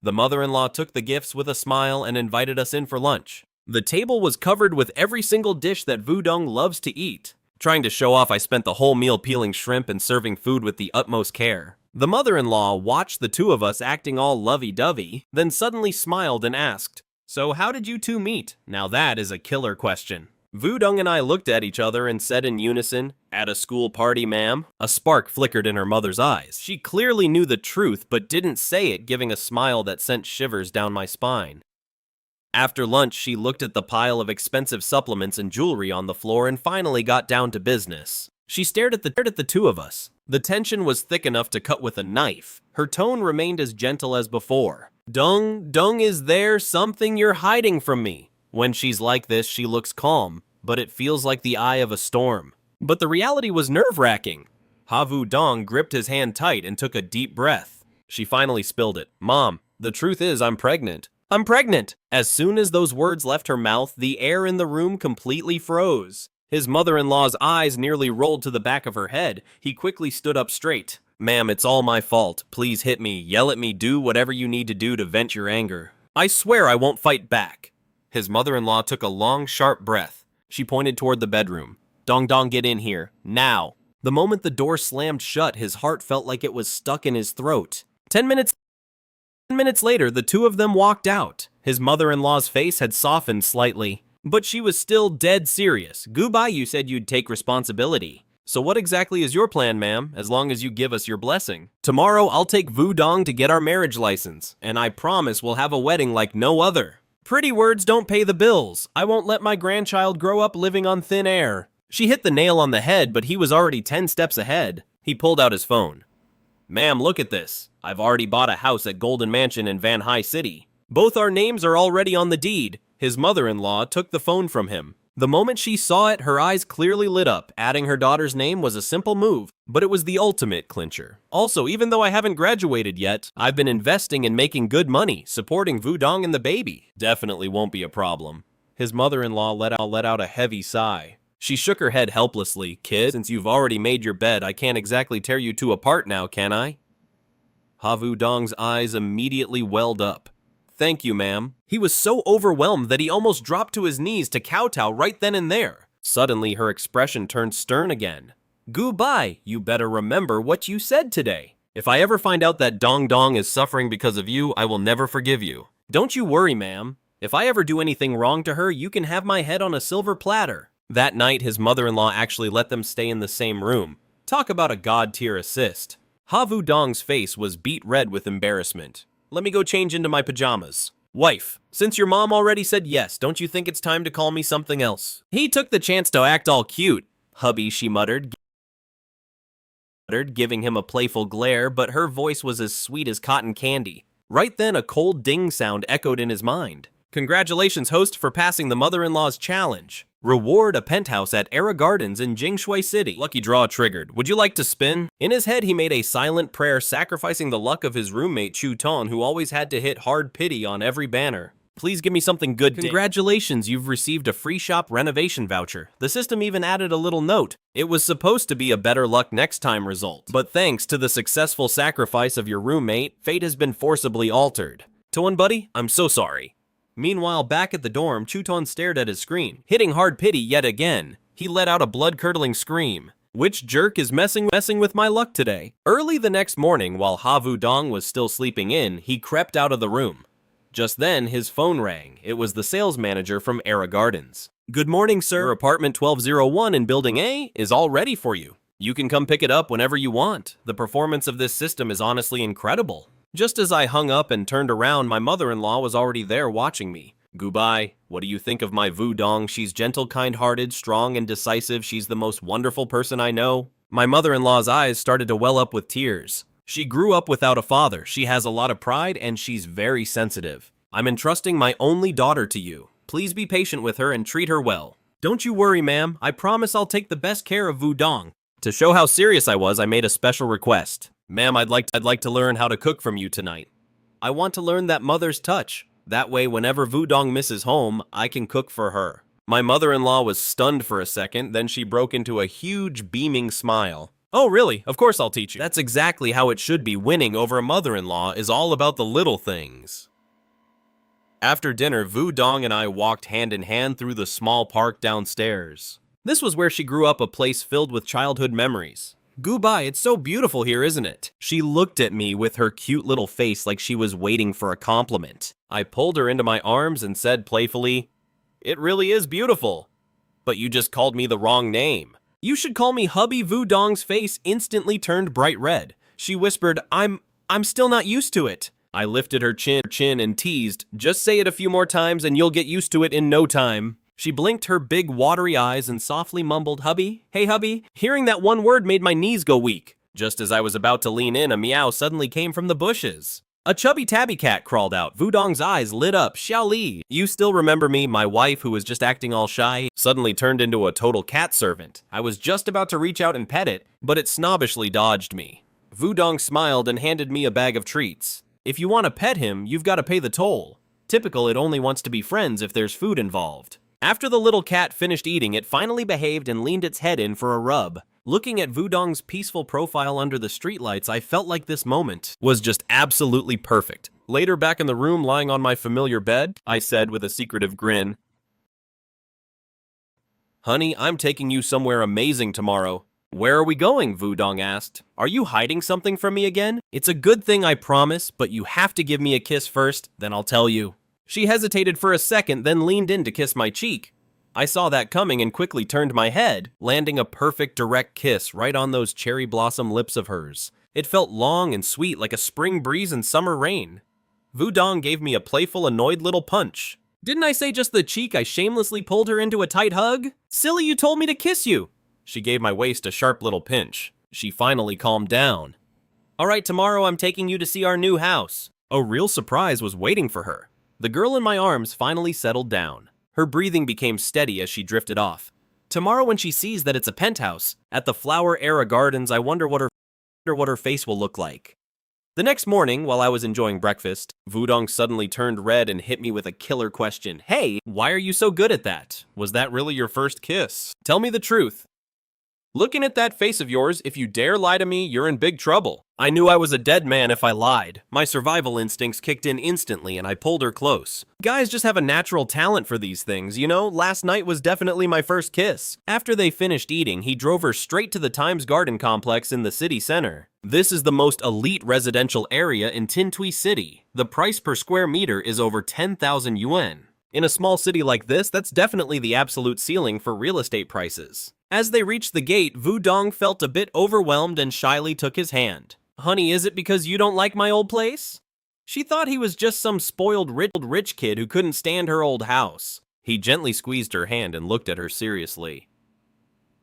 The mother-in-law took the gifts with a smile and invited us in for lunch. The table was covered with every single dish that Wudong loves to eat. Trying to show off, I spent the whole meal peeling shrimp and serving food with the utmost care. The mother-in-law watched the two of us acting all lovey-dovey, then suddenly smiled and asked, "So how did you two meet?" Now that is a killer question. Wudong and I looked at each other and said in unison, "At a school party, ma'am." A spark flickered in her mother's eyes. She clearly knew the truth, but didn't say it, giving a smile that sent shivers down my spine. After lunch, she looked at the pile of expensive supplements and jewelry on the floor and finally got down to business. She stared at the two of us. The tension was thick enough to cut with a knife. Her tone remained as gentle as before. Dung, is there something you're hiding from me?" When she's like this, she looks calm, but it feels like the eye of a storm. But the reality was nerve-wracking. Wudong gripped his hand tight and took a deep breath. She finally spilled it. "Mom, the truth is I'm pregnant." "I'm pregnant!" As soon as those words left her mouth, the air in the room completely froze. His mother-in-law's eyes nearly rolled to the back of her head. He quickly stood up straight. "Ma'am, it's all my fault. Please hit me, yell at me, do whatever you need to do to vent your anger. I swear I won't fight back." His mother-in-law took a long, sharp breath. She pointed toward the bedroom. "Dong, get in here, now." The moment the door slammed shut, his heart felt like it was stuck in his throat. 10 minutes later, the two of them walked out. His mother-in-law's face had softened slightly, but she was still dead serious. "Goodbye, you said you'd take responsibility. So what exactly is your plan, ma'am, as long as you give us your blessing?" "Tomorrow, I'll take Wudong to get our marriage license, and I promise we'll have a wedding like no other." "Pretty words don't pay the bills. I won't let my grandchild grow up living on thin air." She hit the nail on the head, but he was already 10 steps ahead. He pulled out his phone. "Ma'am, look at this. I've already bought a house at Golden Mansion in Van High City. Both our names are already on the deed." His mother-in-law took the phone from him. The moment she saw it, her eyes clearly lit up. Adding her daughter's name was a simple move, but it was the ultimate clincher. Also, even though I haven't graduated yet, I've been investing and making good money, supporting Wudong and the baby. Definitely won't be a problem. His mother-in-law let out a heavy sigh. She shook her head helplessly. Kid, since you've already made your bed, I can't exactly tear you two apart now, can I? Havu Dong's eyes immediately welled up. Thank you, ma'am. He was so overwhelmed that he almost dropped to his knees to kowtow right then and there. Suddenly, her expression turned stern again. Goodbye, you better remember what you said today. If I ever find out that Dong Dong is suffering because of you, I will never forgive you. Don't you worry, ma'am. If I ever do anything wrong to her, you can have my head on a silver platter. That night, his mother-in-law actually let them stay in the same room. Talk about a god-tier assist. Havu Dong's face was beet red with embarrassment. Let me go change into my pajamas. Wife, since your mom already said yes, don't you think it's time to call me something else? He took the chance to act all cute. Hubby, she muttered, giving him a playful glare, but her voice was as sweet as cotton candy. Right then, a cold ding sound echoed in his mind. Congratulations, host, for passing the mother-in-law's challenge. Reward a penthouse at Era Gardens in Jingshui City. Lucky draw triggered. Would you like to spin? In his head, he made a silent prayer sacrificing the luck of his roommate Chu Ton, who always had to hit hard pity on every banner. Please give me something good. Congratulations, you've received a free shop renovation voucher. The system even added a little note. It was supposed to be a better luck next time result, but thanks to the successful sacrifice of your roommate, fate has been forcibly altered. Toan buddy, I'm so sorry. Meanwhile, back at the dorm, Chuton stared at his screen, hitting hard pity yet again. He let out a blood-curdling scream. Which jerk is messing with my luck today? Early the next morning, while Havu Dong was still sleeping in, he crept out of the room. Just then, his phone rang. It was the sales manager from Era Gardens. Good morning, sir. Your apartment 1201 in Building A is all ready for you. You can come pick it up whenever you want. The performance of this system is honestly incredible. Just as I hung up and turned around, my mother-in-law was already there watching me. Goodbye. What do you think of my Vu Dong? She's gentle, kind-hearted, strong, and decisive. She's the most wonderful person I know. My mother-in-law's eyes started to well up with tears. She grew up without a father. She has a lot of pride, and she's very sensitive. I'm entrusting my only daughter to you. Please be patient with her and treat her well. Don't you worry, ma'am. I promise I'll take the best care of Vu Dong. To show how serious I was, I made a special request. Ma'am, I'd like to learn how to cook from you tonight. I want to learn that mother's touch. That way, whenever Vu Dong misses home, I can cook for her. My mother-in-law was stunned for a second, then she broke into a huge, beaming smile. Oh, really? Of course I'll teach you. That's exactly how it should be. Winning over a mother-in-law is all about the little things. After dinner, Vu Dong and I walked hand in hand through the small park downstairs. This was where she grew up, a place filled with childhood memories. Goodbye, it's so beautiful here, isn't it? She looked at me with her cute little face like she was waiting for a compliment. I pulled her into my arms and said playfully, It really is beautiful. But you just called me the wrong name. You should call me hubby. Vu Dong's face instantly turned bright red. She whispered, I'm still not used to it. I lifted her chin and teased, just say it a few more times and you'll get used to it in no time. She blinked her big watery eyes and softly mumbled, Hubby? Hey, hubby. Hearing that one word made my knees go weak. Just as I was about to lean in, a meow suddenly came from the bushes. A chubby tabby cat crawled out. Vu Dong's eyes lit up. Xiao Li, you still remember me? My wife, who was just acting all shy, suddenly turned into a total cat servant. I was just about to reach out and pet it, but it snobbishly dodged me. Vu Dong smiled and handed me a bag of treats. If you want to pet him, you've got to pay the toll. Typical, it only wants to be friends if there's food involved. After the little cat finished eating, it finally behaved and leaned its head in for a rub. Looking at Vu Dong's peaceful profile under the streetlights, I felt like this moment was just absolutely perfect. Later, back in the room, lying on my familiar bed, I said with a secretive grin, Honey, I'm taking you somewhere amazing tomorrow. Where are we going? Vu Dong asked. Are you hiding something from me again? It's a good thing, I promise, but you have to give me a kiss first, then I'll tell you. She hesitated for a second, then leaned in to kiss my cheek. I saw that coming and quickly turned my head, landing a perfect direct kiss right on those cherry blossom lips of hers. It felt long and sweet like a spring breeze and summer rain. Vu Dong gave me a playful, annoyed little punch. Didn't I say just the cheek? I shamelessly pulled her into a tight hug. Silly, you told me to kiss you. She gave my waist a sharp little pinch. She finally calmed down. All right, tomorrow I'm taking you to see our new house. A real surprise was waiting for her. The girl in my arms finally settled down. Her breathing became steady as she drifted off. Tomorrow when she sees that it's a penthouse at the Flower Era Gardens, I wonder what her face will look like. The next morning, while I was enjoying breakfast, Wudong suddenly turned red and hit me with a killer question. Hey, why are you so good at that? Was that really your first kiss? Tell me the truth. Looking at that face of yours, if you dare lie to me, you're in big trouble. I knew I was a dead man if I lied. My survival instincts kicked in instantly and I pulled her close. Guys just have a natural talent for these things, you know? Last night was definitely my first kiss. After they finished eating, he drove her straight to the Times Garden complex in the city center. This is the most elite residential area in Tintui City. The price per square meter is over 10,000 yuan. In a small city like this, that's definitely the absolute ceiling for real estate prices. As they reached the gate, Wudong felt a bit overwhelmed and shyly took his hand. Honey, is it because you don't like my old place? She thought he was just some spoiled rich kid who couldn't stand her old house. He gently squeezed her hand and looked at her seriously.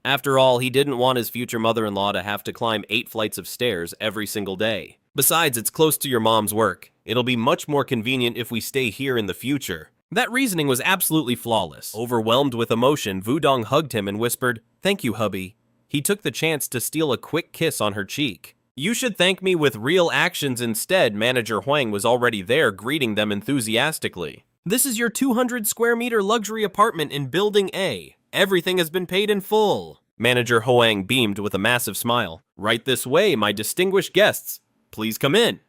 After all, he didn't want his future mother-in-law to have to climb 8 flights of stairs every single day. Besides, it's close to your mom's work. It'll be much more convenient if we stay here in the future. That reasoning was absolutely flawless. Overwhelmed with emotion, Wudong hugged him and whispered, "Thank you, hubby." He took the chance to steal a quick kiss on her cheek. You should thank me with real actions instead. Manager Huang was already there, greeting them enthusiastically. This is your 200 square meter luxury apartment in Building A. Everything has been paid in full. Manager Huang beamed with a massive smile. Right this way, my distinguished guests. Please come in.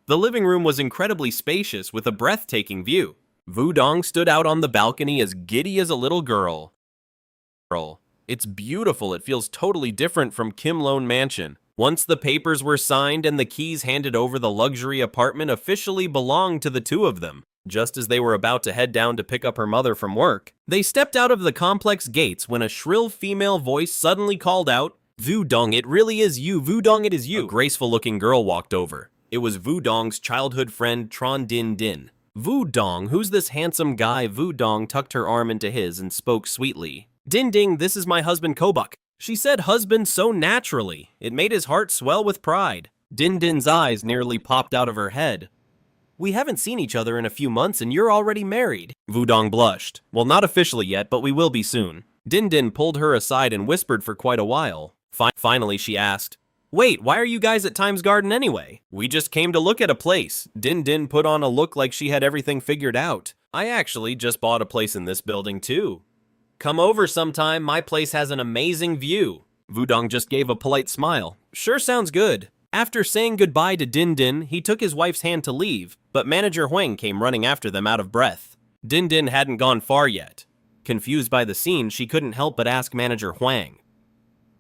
The living room was incredibly spacious with a breathtaking view. Wudong stood out on the balcony as giddy as a little girl. It's beautiful. It feels totally different from Kim Lone Mansion. Once the papers were signed and the keys handed over, the luxury apartment officially belonged to the two of them. Just as they were about to head down to pick up her mother from work, they stepped out of the complex gates when a shrill female voice suddenly called out, "Wudong, it really is you. Wudong, it is you." A graceful-looking girl walked over. It was Wudong's childhood friend, Tron Din Din. Wudong, who's this handsome guy? Wudong tucked her arm into his and spoke sweetly. Din Ding, this is my husband Kobuk. She said husband so naturally. It made his heart swell with pride. Din Din's eyes nearly popped out of her head. We haven't seen each other in a few months and you're already married. Wudong blushed. Well, not officially yet, but we will be soon. Din Din pulled her aside and whispered for quite a while. Finally, she asked, Wait, why are you guys at Times Garden anyway? We just came to look at a place. Din Din put on a look like she had everything figured out. I actually just bought a place in this building too. Come over sometime, my place has an amazing view. Wudong just gave a polite smile. Sure sounds good. After saying goodbye to Din Din, he took his wife's hand to leave, but Manager Huang came running after them out of breath. Din Din hadn't gone far yet. Confused by the scene, she couldn't help but ask Manager Huang,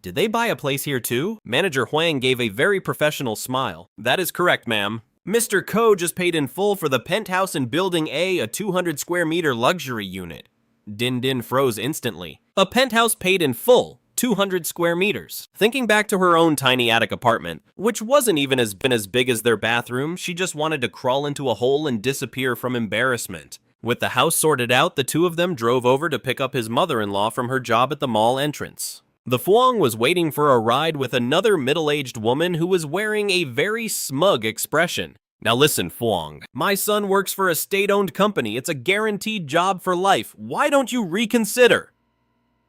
Did they buy a place here too? Manager Huang gave a very professional smile. That is correct, ma'am. Mr. Ko just paid in full for the penthouse in Building A 200 square meter luxury unit. Din Din froze instantly. A penthouse paid in full, 200 square meters. Thinking back to her own tiny attic apartment, which wasn't even as big as their bathroom, she just wanted to crawl into a hole and disappear from embarrassment. With the house sorted out, the two of them drove over to pick up his mother-in-law from her job at the mall entrance. The Fuang was waiting for a ride with another middle-aged woman who was wearing a very smug expression. Now listen, Fuang, my son works for a state-owned company. It's a guaranteed job for life. Why don't you reconsider?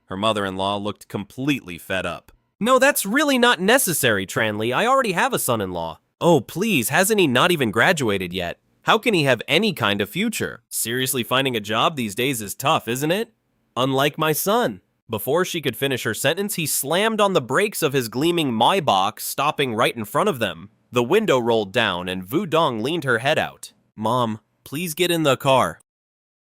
Her mother-in-law looked completely fed up. No, that's really not necessary, Tranli. I already have a son-in-law. Oh, please, hasn't he not even graduated yet? How can he have any kind of future? Seriously, finding a job these days is tough, isn't it? Unlike my son. Before she could finish her sentence, he slammed on the brakes of his gleaming Maybach, stopping right in front of them. The window rolled down and Wudong leaned her head out. Mom, please get in the car.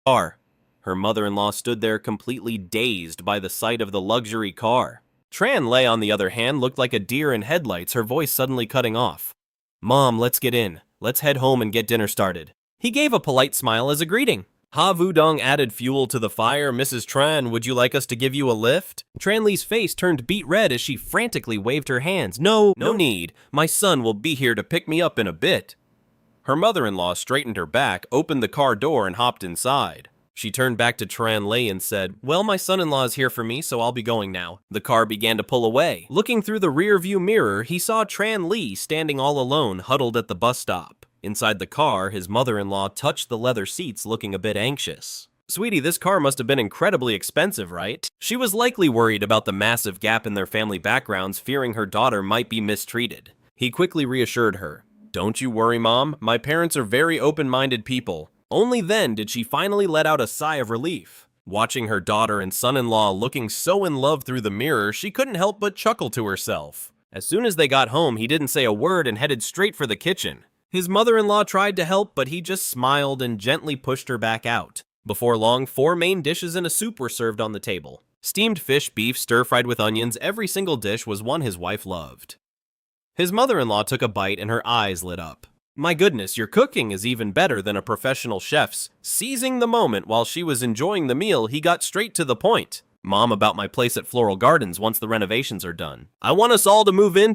Her mother-in-law stood there completely dazed by the sight of the luxury car. Tran Lei, on the other hand, looked like a deer in headlights, her voice suddenly cutting off. Mom, let's get in. Let's head home and get dinner started. He gave a polite smile as a greeting. Ha Wudong added fuel to the fire. Mrs. Tran, would you like us to give you a lift? Tran Li's face turned beet red as she frantically waved her hands. No need. My son will be here to pick me up in a bit. Her mother-in-law straightened her back, opened the car door, and hopped inside. She turned back to Tran Lei and said, Well, my son-in-law is here for me, so I'll be going now. The car began to pull away. Looking through the rear-view mirror, he saw Tran Li standing all alone, huddled at the bus stop. Inside the car, his mother-in-law touched the leather seats, looking a bit anxious. Sweetie, this car must have been incredibly expensive, right? She was likely worried about the massive gap in their family backgrounds, fearing her daughter might be mistreated. He quickly reassured her. Don't you worry, Mom. My parents are very open-minded people. Only then did she finally let out a sigh of relief. Watching her daughter and son-in-law looking so in love through the mirror, she couldn't help but chuckle to herself. As soon as they got home, he didn't say a word and headed straight for the kitchen. His mother-in-law tried to help, but he just smiled and gently pushed her back out. Before long, 4 main dishes and a soup were served on the table. Steamed fish, beef, stir-fried with onions, every single dish was one his wife loved. His mother-in-law took a bite and her eyes lit up. My goodness, your cooking is even better than a professional chef's. Seizing the moment while she was enjoying the meal, he got straight to the point. Mom, about my place at Floral Gardens once the renovations are done. I want us all to move in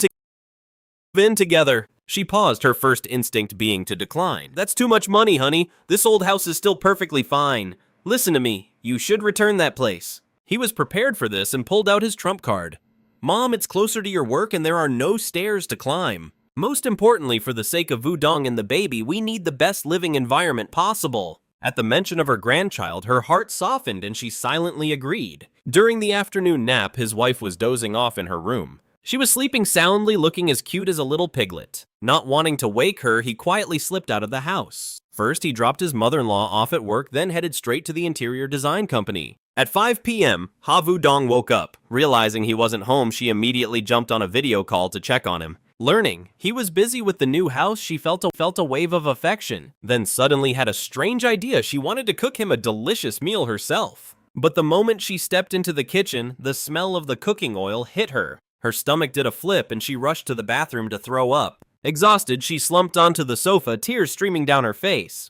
together. She paused, her first instinct being to decline. That's too much money, honey. This old house is still perfectly fine. Listen to me. You should return that place. He was prepared for this and pulled out his trump card. Mom, it's closer to your work and there are no stairs to climb. Most importantly, for the sake of Wudong and the baby, we need the best living environment possible. At the mention of her grandchild, her heart softened and she silently agreed. During the afternoon nap, his wife was dozing off in her room. She was sleeping soundly, looking as cute as a little piglet. Not wanting to wake her, he quietly slipped out of the house. First, he dropped his mother-in-law off at work, then headed straight to the interior design company. At 5 p.m., Ha Wudong woke up. Realizing he wasn't home, she immediately jumped on a video call to check on him. Learning he was busy with the new house, she felt a wave of affection, then suddenly had a strange idea. She wanted to cook him a delicious meal herself. But the moment she stepped into the kitchen, the smell of the cooking oil hit her. Her stomach did a flip and she rushed to the bathroom to throw up. Exhausted, she slumped onto the sofa, tears streaming down her face.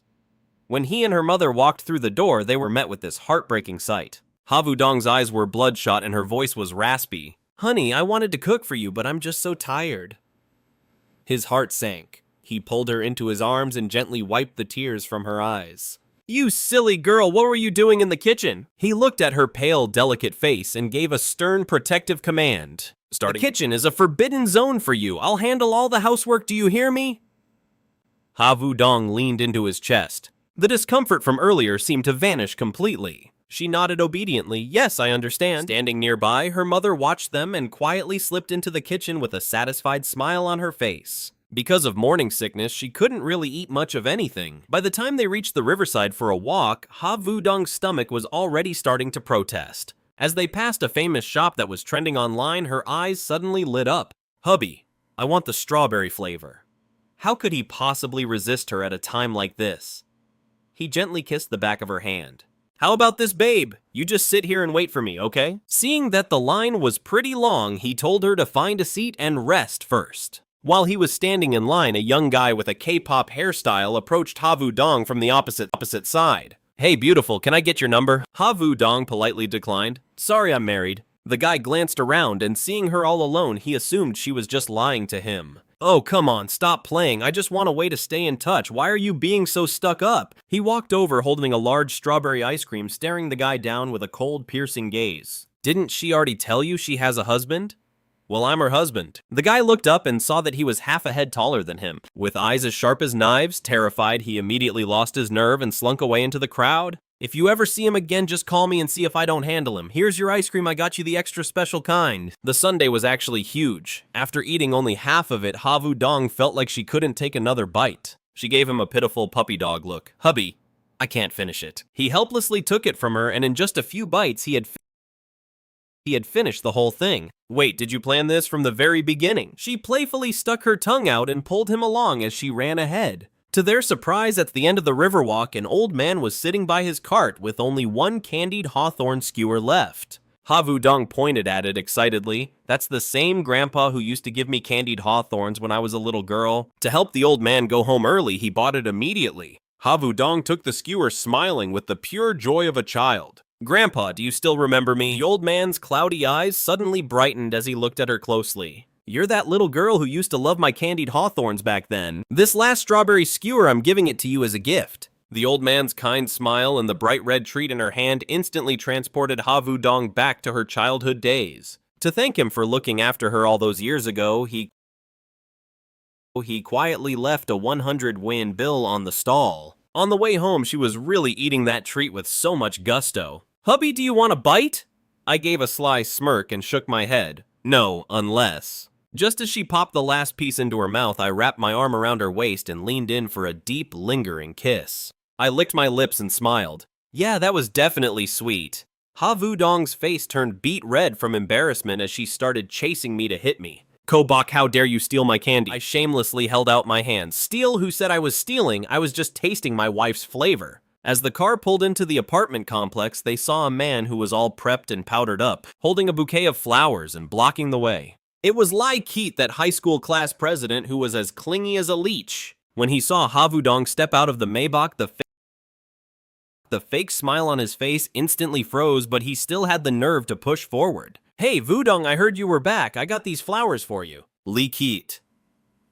When he and her mother walked through the door, they were met with this heartbreaking sight. Ha Wudong's eyes were bloodshot and her voice was raspy. Honey, I wanted to cook for you, but I'm just so tired. His heart sank. He pulled her into his arms and gently wiped the tears from her eyes. You silly girl, what were you doing in the kitchen? He looked at her pale, delicate face and gave a stern, protective command. The kitchen is a forbidden zone for you. I'll handle all the housework, do you hear me? Ha Wudong leaned into his chest. The discomfort from earlier seemed to vanish completely. She nodded obediently. Yes, I understand. Standing nearby, her mother watched them and quietly slipped into the kitchen with a satisfied smile on her face. Because of morning sickness, she couldn't really eat much of anything. By the time they reached the riverside for a walk, Ha Wudong's stomach was already starting to protest. As they passed a famous shop that was trending online, her eyes suddenly lit up. Hubby, I want the strawberry flavor. How could he possibly resist her at a time like this? He gently kissed the back of her hand. How about this, babe? You just sit here and wait for me, okay? Seeing that the line was pretty long, he told her to find a seat and rest first. While he was standing in line, a young guy with a K-pop hairstyle approached Ha Wudong from the opposite side. Hey, beautiful, can I get your number? Ha Wudong politely declined. Sorry, I'm married. The guy glanced around and seeing her all alone, he assumed she was just lying to him. Oh, come on, stop playing. I just want a way to stay in touch. Why are you being so stuck up? He walked over holding a large strawberry ice cream, staring the guy down with a cold, piercing gaze. Didn't she already tell you she has a husband? Well, I'm her husband. The guy looked up and saw that he was half a head taller than him. With eyes as sharp as knives, terrified, he immediately lost his nerve and slunk away into the crowd. If you ever see him again, just call me and see if I don't handle him. Here's your ice cream, I got you the extra special kind. The sundae was actually huge. After eating only half of it, Ha Wudong felt like she couldn't take another bite. She gave him a pitiful puppy dog look. Hubby, I can't finish it. He helplessly took it from her, and in just a few bites, he had finished the whole thing. Wait, did you plan this from the very beginning? She playfully stuck her tongue out and pulled him along as she ran ahead. To their surprise, at the end of the riverwalk, an old man was sitting by his cart with only one candied hawthorn skewer left. Ha Wudong pointed at it excitedly. That's the same grandpa who used to give me candied hawthorns when I was a little girl. To help the old man go home early, he bought it immediately. Ha Wudong took the skewer smiling with the pure joy of a child. Grandpa, do you still remember me? The old man's cloudy eyes suddenly brightened as he looked at her closely. You're that little girl who used to love my candied hawthorns back then. This last strawberry skewer, I'm giving it to you as a gift. The old man's kind smile and the bright red treat in her hand instantly transported Ha Wudong back to her childhood days. To thank him for looking after her all those years ago, he quietly left a 100 bill on the stall. On the way home, she was really eating that treat with so much gusto. Hubby, do you want a bite? I gave a sly smirk and shook my head. No, unless... Just as she popped the last piece into her mouth, I wrapped my arm around her waist and leaned in for a deep, lingering kiss. I licked my lips and smiled. Yeah, that was definitely sweet. Ha Vu Dong's face turned beet red from embarrassment as she started chasing me to hit me. Kobok, how dare you steal my candy? I shamelessly held out my hand. Steal? Who said I was stealing? I was just tasting my wife's flavor. As the car pulled into the apartment complex, they saw a man who was all prepped and powdered up, holding a bouquet of flowers and blocking the way. It was Lai Keat, that high school class president who was as clingy as a leech. When he saw Ha Vu Dong step out of the Maybach, the fake smile on his face instantly froze, but he still had the nerve to push forward. Hey, Vu Dong, I heard you were back. I got these flowers for you. Li Keat.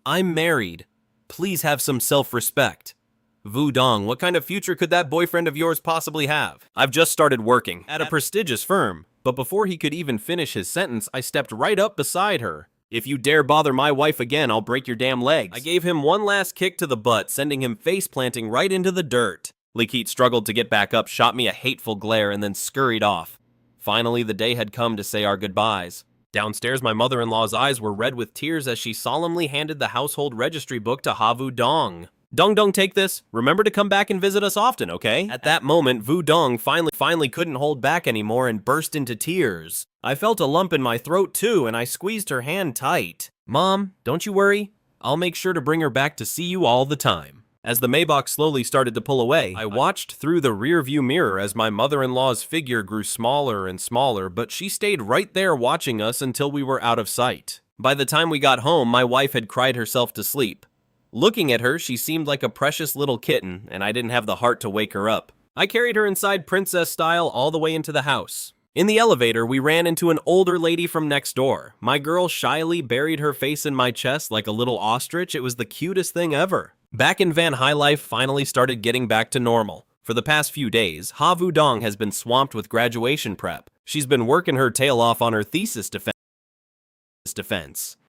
I'm married. Please have some self-respect. Vu Dong, what kind of future could that boyfriend of yours possibly have? I've just started working at a prestigious firm. But before he could even finish his sentence, I stepped right up beside her. If you dare bother my wife again, I'll break your damn legs. I gave him one last kick to the butt, sending him face-planting right into the dirt. Li Keat struggled to get back up, shot me a hateful glare, and then scurried off. Finally, the day had come to say our goodbyes. Downstairs, my mother-in-law's eyes were red with tears as she solemnly handed the household registry book to Ha Vu Dong. Dong, take this. Remember to come back and visit us often, okay? At that moment, Vu Dong finally couldn't hold back anymore and burst into tears. I felt a lump in my throat too, and I squeezed her hand tight. Mom, don't you worry. I'll make sure to bring her back to see you all the time. As the Maybach slowly started to pull away, I watched through the rearview mirror as my mother-in-law's figure grew smaller and smaller, but she stayed right there watching us until we were out of sight. By the time we got home, my wife had cried herself to sleep. Looking at her, she seemed like a precious little kitten, and I didn't have the heart to wake her up. I carried her inside princess style all the way into the house. In the elevator, we ran into an older lady from next door. My girl shyly buried her face in my chest like a little ostrich. It was the cutest thing ever. Back in Van High life finally started getting back to normal. For the past few days, Ha Vu Dong has been swamped with graduation prep. She's been working her tail off on her thesis defense.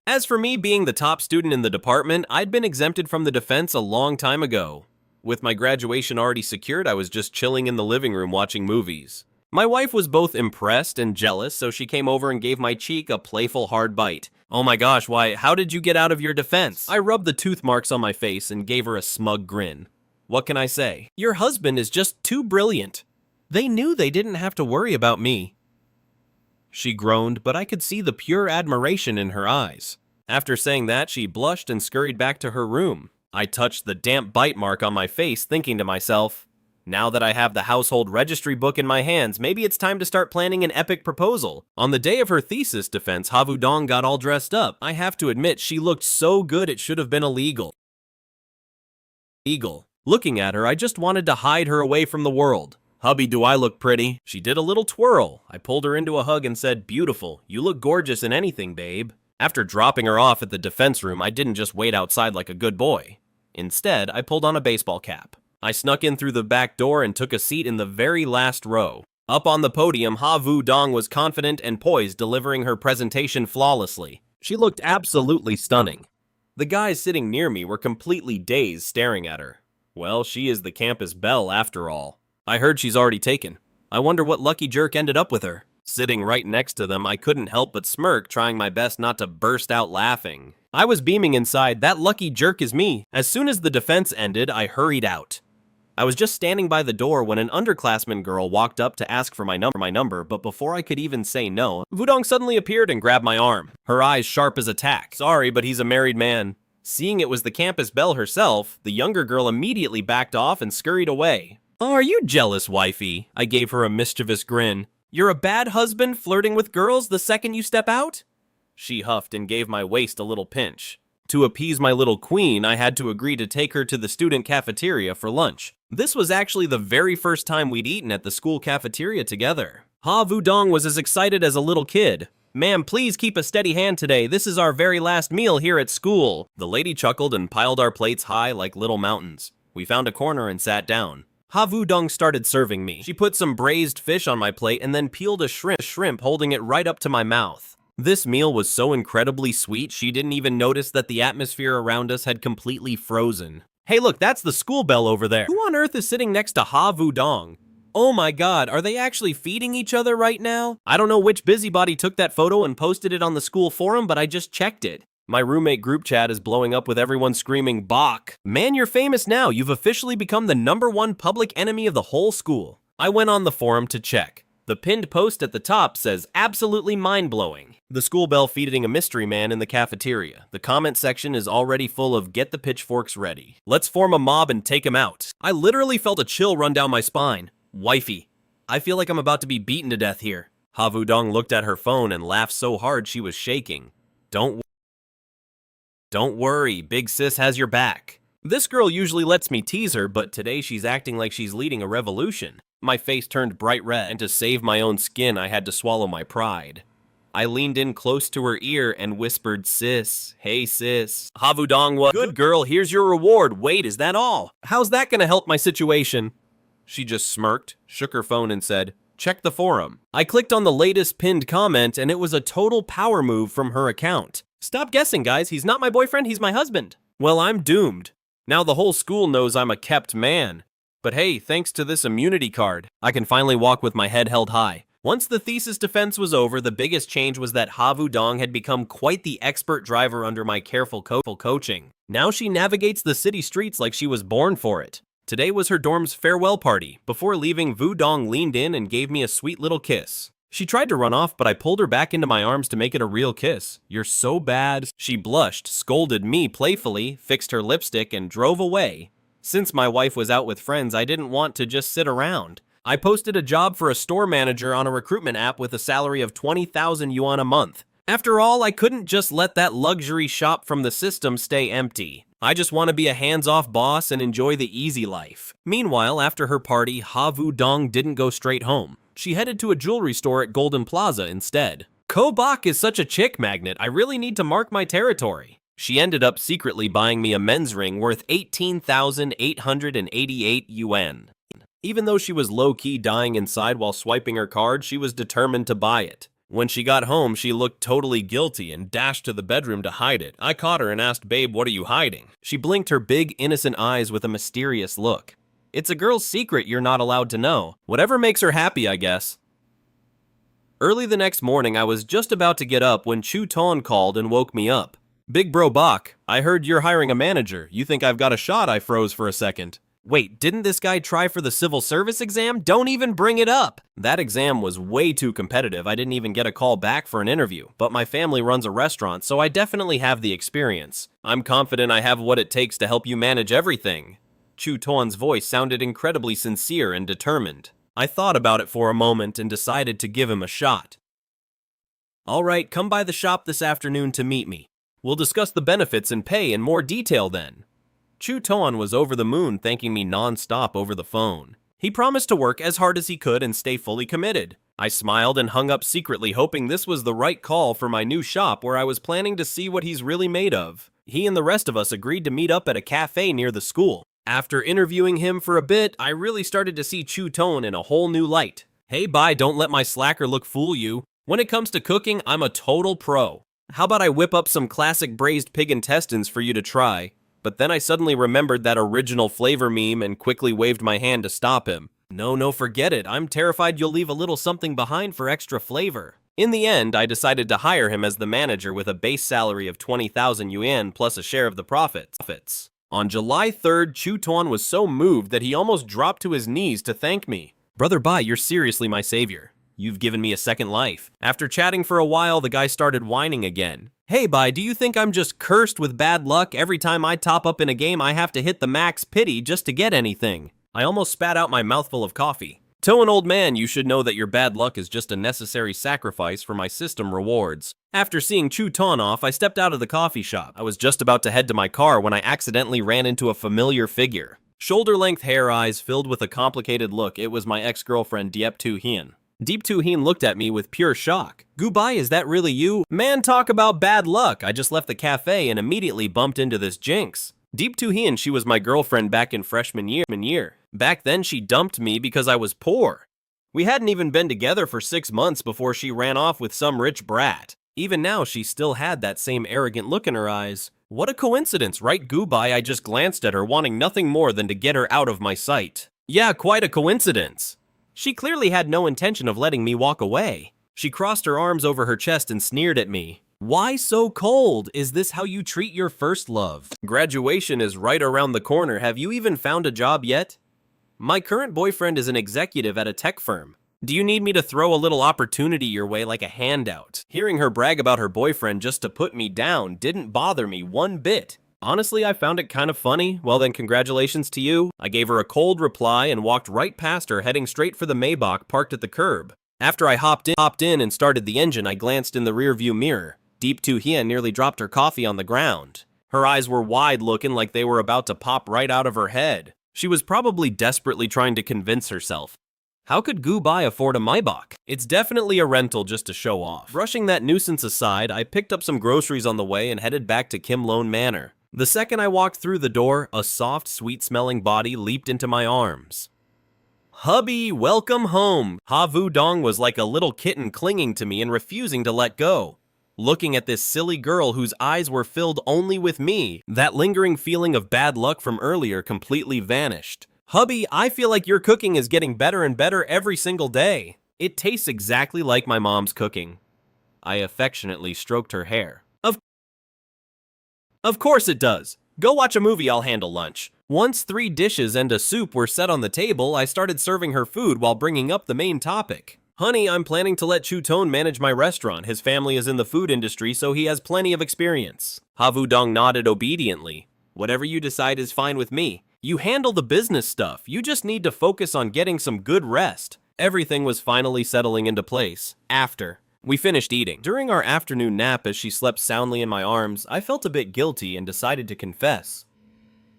As for me being the top student in the department, I'd been exempted from the defense a long time ago. With my graduation already secured, I was just chilling in the living room watching movies. My wife was both impressed and jealous, so she came over and gave my cheek a playful hard bite. Oh my gosh, why, how did you get out of your defense? I rubbed the tooth marks on my face and gave her a smug grin. What can I say? Your husband is just too brilliant. They knew they didn't have to worry about me. She groaned, but I could see the pure admiration in her eyes. After saying that, she blushed and scurried back to her room. I touched the damp bite mark on my face, thinking to myself, now that I have the household registry book in my hands, maybe it's time to start planning an epic proposal. On the day of her thesis defense, Ha Vu Dong got all dressed up. I have to admit, she looked so good it should have been illegal. Looking at her, I just wanted to hide her away from the world. Hubby, do I look pretty? She did a little twirl. I pulled her into a hug and said, beautiful. You look gorgeous in anything, babe. After dropping her off at the defense room, I didn't just wait outside like a good boy. Instead, I pulled on a baseball cap. I snuck in through the back door and took a seat in the very last row. Up on the podium, Ha Vu Dong was confident and poised, delivering her presentation flawlessly. She looked absolutely stunning. The guys sitting near me were completely dazed, staring at her. Well, she is the campus belle after all. I heard she's already taken. I wonder what lucky jerk ended up with her. Sitting right next to them, I couldn't help but smirk, trying my best not to burst out laughing. I was beaming inside. That lucky jerk is me. As soon as the defense ended, I hurried out. I was just standing by the door when an underclassman girl walked up to ask for my number, but before I could even say no, Vu Dong suddenly appeared and grabbed my arm, her eyes sharp as a tack. Sorry, but he's a married man. Seeing it was the campus belle herself, the younger girl immediately backed off and scurried away. Oh, are you jealous, wifey? I gave her a mischievous grin. You're a bad husband flirting with girls the second you step out? She huffed and gave my waist a little pinch. To appease my little queen, I had to agree to take her to the student cafeteria for lunch. This was actually the very first time we'd eaten at the school cafeteria together. Ha Vu Dong was as excited as a little kid. Ma'am, please keep a steady hand today. This is our very last meal here at school. The lady chuckled and piled our plates high like little mountains. We found a corner and sat down. Ha Vu Dong started serving me. She put some braised fish on my plate and then peeled a shrimp, holding it right up to my mouth. This meal was so incredibly sweet, she didn't even notice that the atmosphere around us had completely frozen. Hey look, that's the school bell over there. Who on earth is sitting next to Ha Vu Dong? Oh my god, are they actually feeding each other right now? I don't know which busybody took that photo and posted it on the school forum, but I just checked it. My roommate group chat is blowing up with everyone screaming, "Bach! Man, you're famous now. You've officially become the #1 public enemy of the whole school." I went on the forum to check. The pinned post at the top says, "Absolutely mind-blowing. The school bell feeding a mystery man in the cafeteria. The comment section is already full of 'Get the pitchforks ready. Let's form a mob and take him out.'" I literally felt a chill run down my spine. Wifey, I feel like I'm about to be beaten to death here. Havudong looked at her phone and laughed so hard she was shaking. Don't worry, big sis has your back. This girl usually lets me tease her, but today she's acting like she's leading a revolution. My face turned bright red, and to save my own skin, I had to swallow my pride. I leaned in close to her ear and whispered, "Sis, hey sis." Havudong was, "Good girl, here's your reward. Wait, is that all? How's that gonna help my situation?" She just smirked, shook her phone and said, "Check the forum." I clicked on the latest pinned comment and it was a total power move from her account. "Stop guessing, guys. He's not my boyfriend, he's my husband." Well, I'm doomed. Now the whole school knows I'm a kept man. But hey, thanks to this immunity card, I can finally walk with my head held high. Once the thesis defense was over, the biggest change was that Havudong had become quite the expert driver under my careful coaching. Now she navigates the city streets like she was born for it. Today was her dorm's farewell party. Before leaving, Vudong leaned in and gave me a sweet little kiss. She tried to run off, but I pulled her back into my arms to make it a real kiss. "You're so bad." She blushed, scolded me playfully, fixed her lipstick, and drove away. Since my wife was out with friends, I didn't want to just sit around. I posted a job for a store manager on a recruitment app with a salary of 20,000 yuan a month. After all, I couldn't just let that luxury shop from the system stay empty. I just want to be a hands-off boss and enjoy the easy life. Meanwhile, after her party, Havudong didn't go straight home. She headed to a jewelry store at Golden Plaza instead. Ko-bak is such a chick magnet, I really need to mark my territory. She ended up secretly buying me a men's ring worth 18,888 yuan. Even though she was low-key dying inside while swiping her card, she was determined to buy it. When she got home, she looked totally guilty and dashed to the bedroom to hide it. I caught her and asked, "Babe, what are you hiding?" She blinked her big, innocent eyes with a mysterious look. "It's a girl's secret you're not allowed to know. Whatever makes her happy, I guess." Early the next morning, I was just about to get up when Chu Ton called and woke me up. "Big bro Bach, I heard you're hiring a manager. You think I've got a shot?" I froze for a second. Wait, didn't this guy try for the civil service exam? Don't even bring it up! That exam was way too competitive. I didn't even get a call back for an interview, but my family runs a restaurant, so I definitely have the experience. I'm confident I have what it takes to help you manage everything. Chu Ton's voice sounded incredibly sincere and determined. I thought about it for a moment and decided to give him a shot. "Alright, come by the shop this afternoon to meet me. We'll discuss the benefits and pay in more detail then." Chu Ton was over the moon, thanking me non-stop over the phone. He promised to work as hard as he could and stay fully committed. I smiled and hung up secretly, hoping this was the right call for my new shop where I was planning to see what he's really made of. He and the rest of us agreed to meet up at a cafe near the school. After interviewing him for a bit, I really started to see Chu Ton in a whole new light. Hey, bye, don't let my slacker look fool you. When it comes to cooking, I'm a total pro. How about I whip up some classic braised pig intestines for you to try? But then I suddenly remembered that original flavor meme and quickly waved my hand to stop him. No, forget it. I'm terrified you'll leave a little something behind for extra flavor. In the end, I decided to hire him as the manager with a base salary of 20,000 yuan plus a share of the profits. On July 3rd, Chu Ton was so moved that he almost dropped to his knees to thank me. "Brother Bai, you're seriously my savior. You've given me a second life." After chatting for a while, the guy started whining again. "Hey, Bai, do you think I'm just cursed with bad luck? Every time I top up in a game, I have to hit the max pity just to get anything." I almost spat out my mouthful of coffee. "Toan, old man, you should know that your bad luck is just a necessary sacrifice for my system rewards." After seeing Chu Ton off, I stepped out of the coffee shop. I was just about to head to my car when I accidentally ran into a familiar figure. Shoulder-length hair, eyes filled with a complicated look, it was my ex-girlfriend Deep Tu Hien. Deep Tu Hien looked at me with pure shock. "Gubai, is that really you?" "Man, talk about bad luck. I just left the cafe and immediately bumped into this jinx." Deep Tu Hien, she was my girlfriend back in freshman year. Back then, she dumped me because I was poor. We hadn't even been together for 6 months before she ran off with some rich brat. Even now, she still had that same arrogant look in her eyes. What a coincidence, right, Gubai? I just glanced at her, wanting nothing more than to get her out of my sight. Yeah, quite a coincidence. She clearly had no intention of letting me walk away. She crossed her arms over her chest and sneered at me. Why so cold? Is this how you treat your first love? Graduation is right around the corner. Have you even found a job yet? My current boyfriend is an executive at a tech firm. Do you need me to throw a little opportunity your way like a handout? Hearing her brag about her boyfriend just to put me down didn't bother me one bit. Honestly, I found it kind of funny. Well then, congratulations to you. I gave her a cold reply and walked right past her, heading straight for the Maybach parked at the curb. After I hopped in and started the engine, I glanced in the rearview mirror. Deep Tu Hien nearly dropped her coffee on the ground. Her eyes were wide, looking like they were about to pop right out of her head. She was probably desperately trying to convince herself. How could Gu Bai afford a Maybach? It's definitely a rental just to show off. Brushing that nuisance aside, I picked up some groceries on the way and headed back to Kim Lone Manor. The second I walked through the door, a soft, sweet-smelling body leaped into my arms. Hubby, welcome home! Ha Vu Dong was like a little kitten clinging to me and refusing to let go. Looking at this silly girl whose eyes were filled only with me, that lingering feeling of bad luck from earlier completely vanished. Hubby, I feel like your cooking is getting better and better every single day. It tastes exactly like my mom's cooking. I affectionately stroked her hair. Of course it does. Go watch a movie, I'll handle lunch. Once 3 dishes and a soup were set on the table, I started serving her food while bringing up the main topic. Honey, I'm planning to let Chu Tone manage my restaurant. His family is in the food industry, so he has plenty of experience. Ha Vu Dong nodded obediently. Whatever you decide is fine with me. You handle the business stuff. You just need to focus on getting some good rest. Everything was finally settling into place. After we finished eating. During our afternoon nap as she slept soundly in my arms, I felt a bit guilty and decided to confess.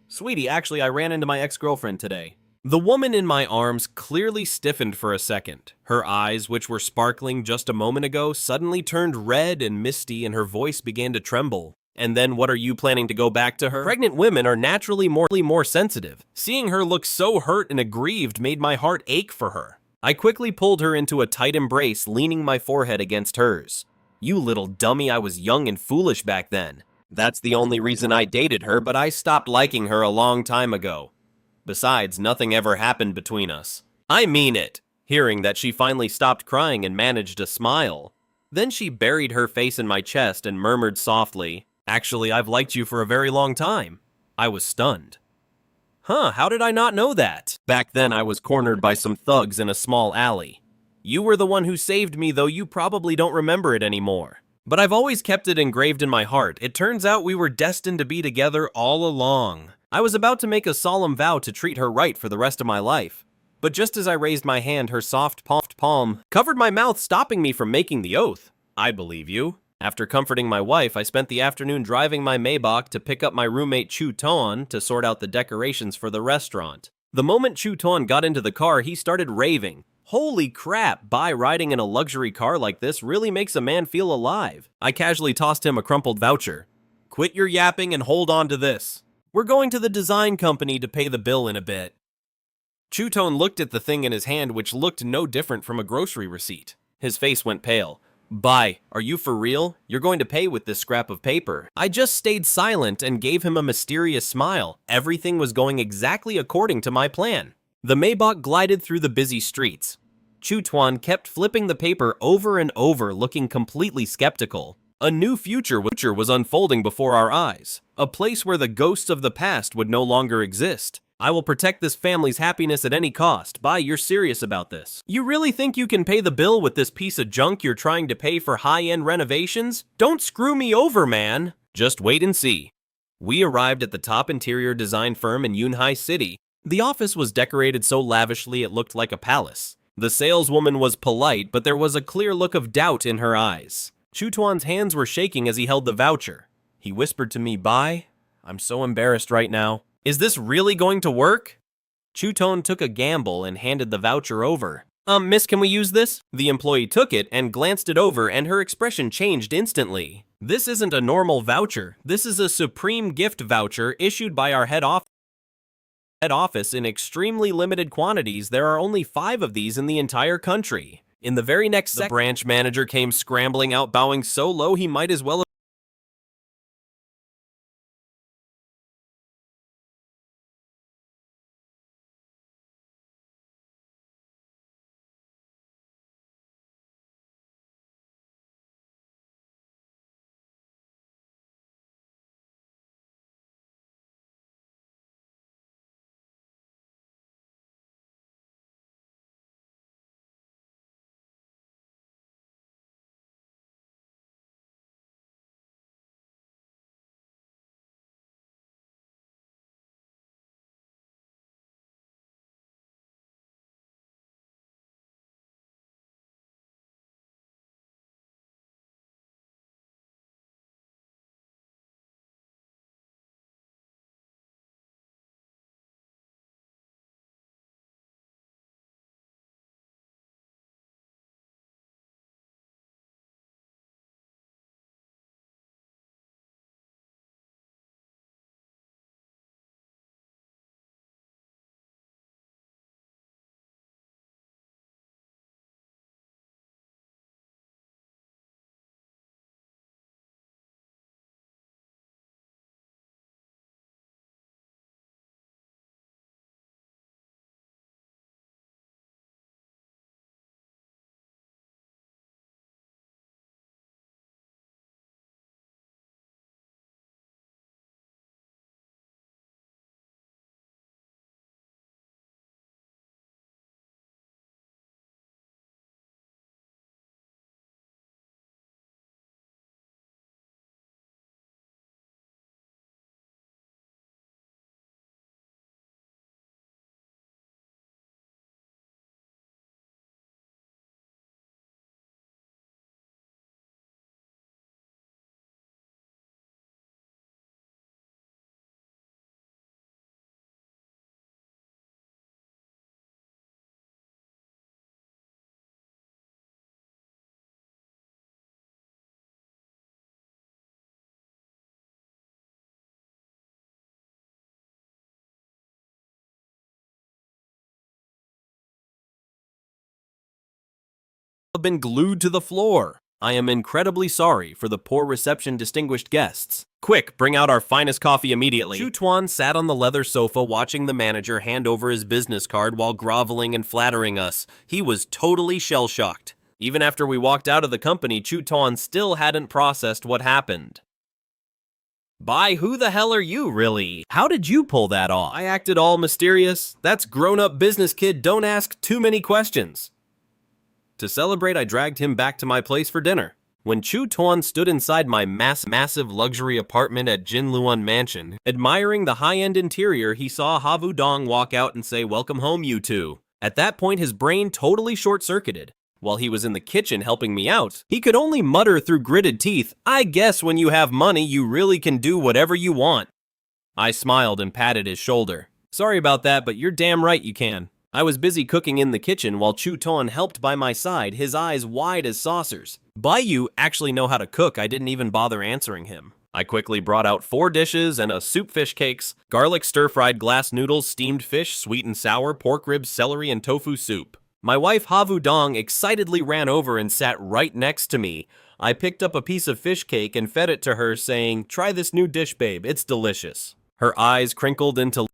Sweetie, actually, I ran into my ex-girlfriend today. The woman in my arms clearly stiffened for a second. Her eyes, which were sparkling just a moment ago, suddenly turned red and misty and her voice began to tremble. And then what are you planning to go back to her? Pregnant women are naturally more sensitive. Seeing her look so hurt and aggrieved made my heart ache for her. I quickly pulled her into a tight embrace, leaning my forehead against hers. You little dummy, I was young and foolish back then. That's the only reason I dated her, but I stopped liking her a long time ago. Besides, nothing ever happened between us. I mean it. Hearing that, she finally stopped crying and managed a smile. Then she buried her face in my chest and murmured softly, "Actually, I've liked you for a very long time." I was stunned. Huh, how did I not know that? Back then, I was cornered by some thugs in a small alley. You were the one who saved me, though you probably don't remember it anymore. But I've always kept it engraved in my heart. It turns out we were destined to be together all along. I was about to make a solemn vow to treat her right for the rest of my life. But just as I raised my hand, her soft palm covered my mouth, stopping me from making the oath. I believe you. After comforting my wife, I spent the afternoon driving my Maybach to pick up my roommate Chu Ton to sort out the decorations for the restaurant. The moment Chu Ton got into the car, he started raving. Holy crap, riding in a luxury car like this really makes a man feel alive. I casually tossed him a crumpled voucher. Quit your yapping and hold on to this. We're going to the design company to pay the bill in a bit. Chu Ton looked at the thing in his hand, which looked no different from a grocery receipt. His face went pale. Bye, are you for real? You're going to pay with this scrap of paper. I just stayed silent and gave him a mysterious smile. Everything was going exactly according to my plan. The Maybach glided through the busy streets. Chu Tuan kept flipping the paper over and over, looking completely skeptical. A new future was unfolding before our eyes. A place where the ghosts of the past would no longer exist. I will protect this family's happiness at any cost. Bye, you're serious about this. You really think you can pay the bill with this piece of junk you're trying to pay for high-end renovations? Don't screw me over, man. Just wait and see. We arrived at the top interior design firm in Yunhai City. The office was decorated so lavishly it looked like a palace. The saleswoman was polite, but there was a clear look of doubt in her eyes. Chu Tuan's hands were shaking as he held the voucher. He whispered to me, "Bye. I'm so embarrassed right now. Is this really going to work?" Chu Tuan took a gamble and handed the voucher over. Miss, can we use this?" The employee took it and glanced it over, and her expression changed instantly. This isn't a normal voucher. This is a supreme gift voucher issued by our head office in extremely limited quantities. There are only 5 of these in the entire country. In the very next second, the branch manager came scrambling out, bowing so low he might as well have been glued to the floor. I am incredibly sorry for the poor reception, distinguished guests. Quick, bring out our finest coffee immediately. Chu Tuan sat on the leather sofa watching the manager hand over his business card while groveling and flattering us. He was totally shell-shocked. Even after we walked out of the company, Chu Tuan still hadn't processed what happened. By who the hell are you, really? How did you pull that off? I acted all mysterious. That's grown-up business, kid. Don't ask too many questions. To celebrate, I dragged him back to my place for dinner. When Chu Tuan stood inside my massive luxury apartment at Jinluan Mansion, admiring the high-end interior, he saw Havu Dong walk out and say, "Welcome home, you two." At that point, his brain totally short-circuited. While he was in the kitchen helping me out, he could only mutter through gritted teeth, "I guess when you have money, you really can do whatever you want." I smiled and patted his shoulder. "Sorry about that, but you're damn right you can." I was busy cooking in the kitchen while Chu Tuan helped by my side, his eyes wide as saucers. By you actually know how to cook, I didn't even bother answering him. I quickly brought out 4 dishes and a soup fish cakes, garlic stir-fried glass noodles, steamed fish, sweet and sour, pork ribs, celery, and tofu soup. My wife Havu Dong excitedly ran over and sat right next to me. I picked up a piece of fish cake and fed it to her, saying, "Try this new dish, babe, it's delicious." Her eyes crinkled into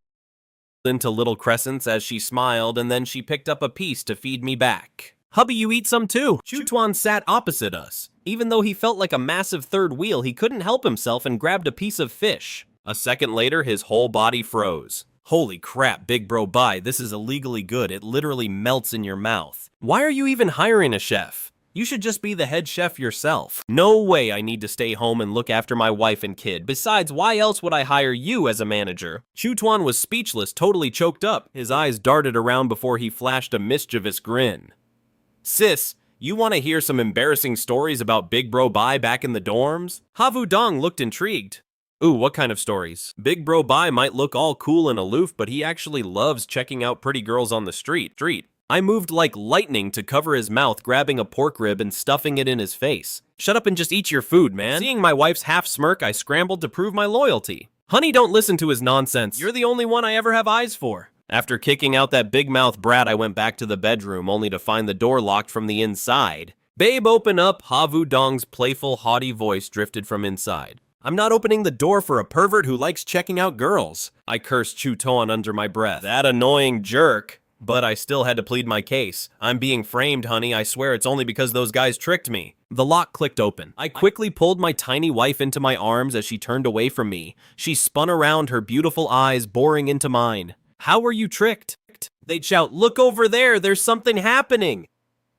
little crescents as she smiled, and then she picked up a piece to feed me back. "Hubby, you eat some too." Chu Tuan sat opposite us. Even though he felt like a massive third wheel, he couldn't help himself and grabbed a piece of fish. A second later, his whole body froze. Holy crap, big bro, bye. This is illegally good. It literally melts in your mouth. Why are you even hiring a chef? You should just be the head chef yourself. No way I need to stay home and look after my wife and kid. Besides, why else would I hire you as a manager? Chu Tuan was speechless, totally choked up. His eyes darted around before he flashed a mischievous grin. "Sis, you want to hear some embarrassing stories about Big Bro Bai back in the dorms?" Havu Dong looked intrigued. "Ooh, what kind of stories?" "Big Bro Bai might look all cool and aloof, but he actually loves checking out pretty girls on the street. I moved like lightning to cover his mouth, grabbing a pork rib and stuffing it in his face. "Shut up and just eat your food, man." Seeing my wife's half smirk, I scrambled to prove my loyalty. "Honey, don't listen to his nonsense. You're the only one I ever have eyes for." After kicking out that big mouth brat, I went back to the bedroom, only to find the door locked from the inside. "Babe, open up." Havu Dong's playful, haughty voice drifted from inside. "I'm not opening the door for a pervert who likes checking out girls." I cursed Chu Tuan under my breath. "That annoying jerk." But I still had to plead my case. "I'm being framed, honey. I swear it's only because those guys tricked me." The lock clicked open. I quickly pulled my tiny wife into my arms as she turned away from me. She spun around, her beautiful eyes boring into mine. "How were you tricked?" They'd shout, "Look over there, there's something happening."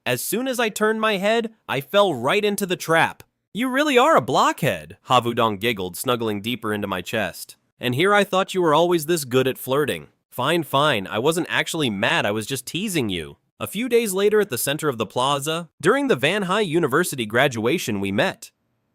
As soon as I turned my head, I fell right into the trap. "You really are a blockhead," Havu Dong giggled, snuggling deeper into my chest. "And here I thought you were always this good at flirting." Fine. I wasn't actually mad, I was just teasing you." A few days later at the center of the plaza, during the Van High University graduation, we met.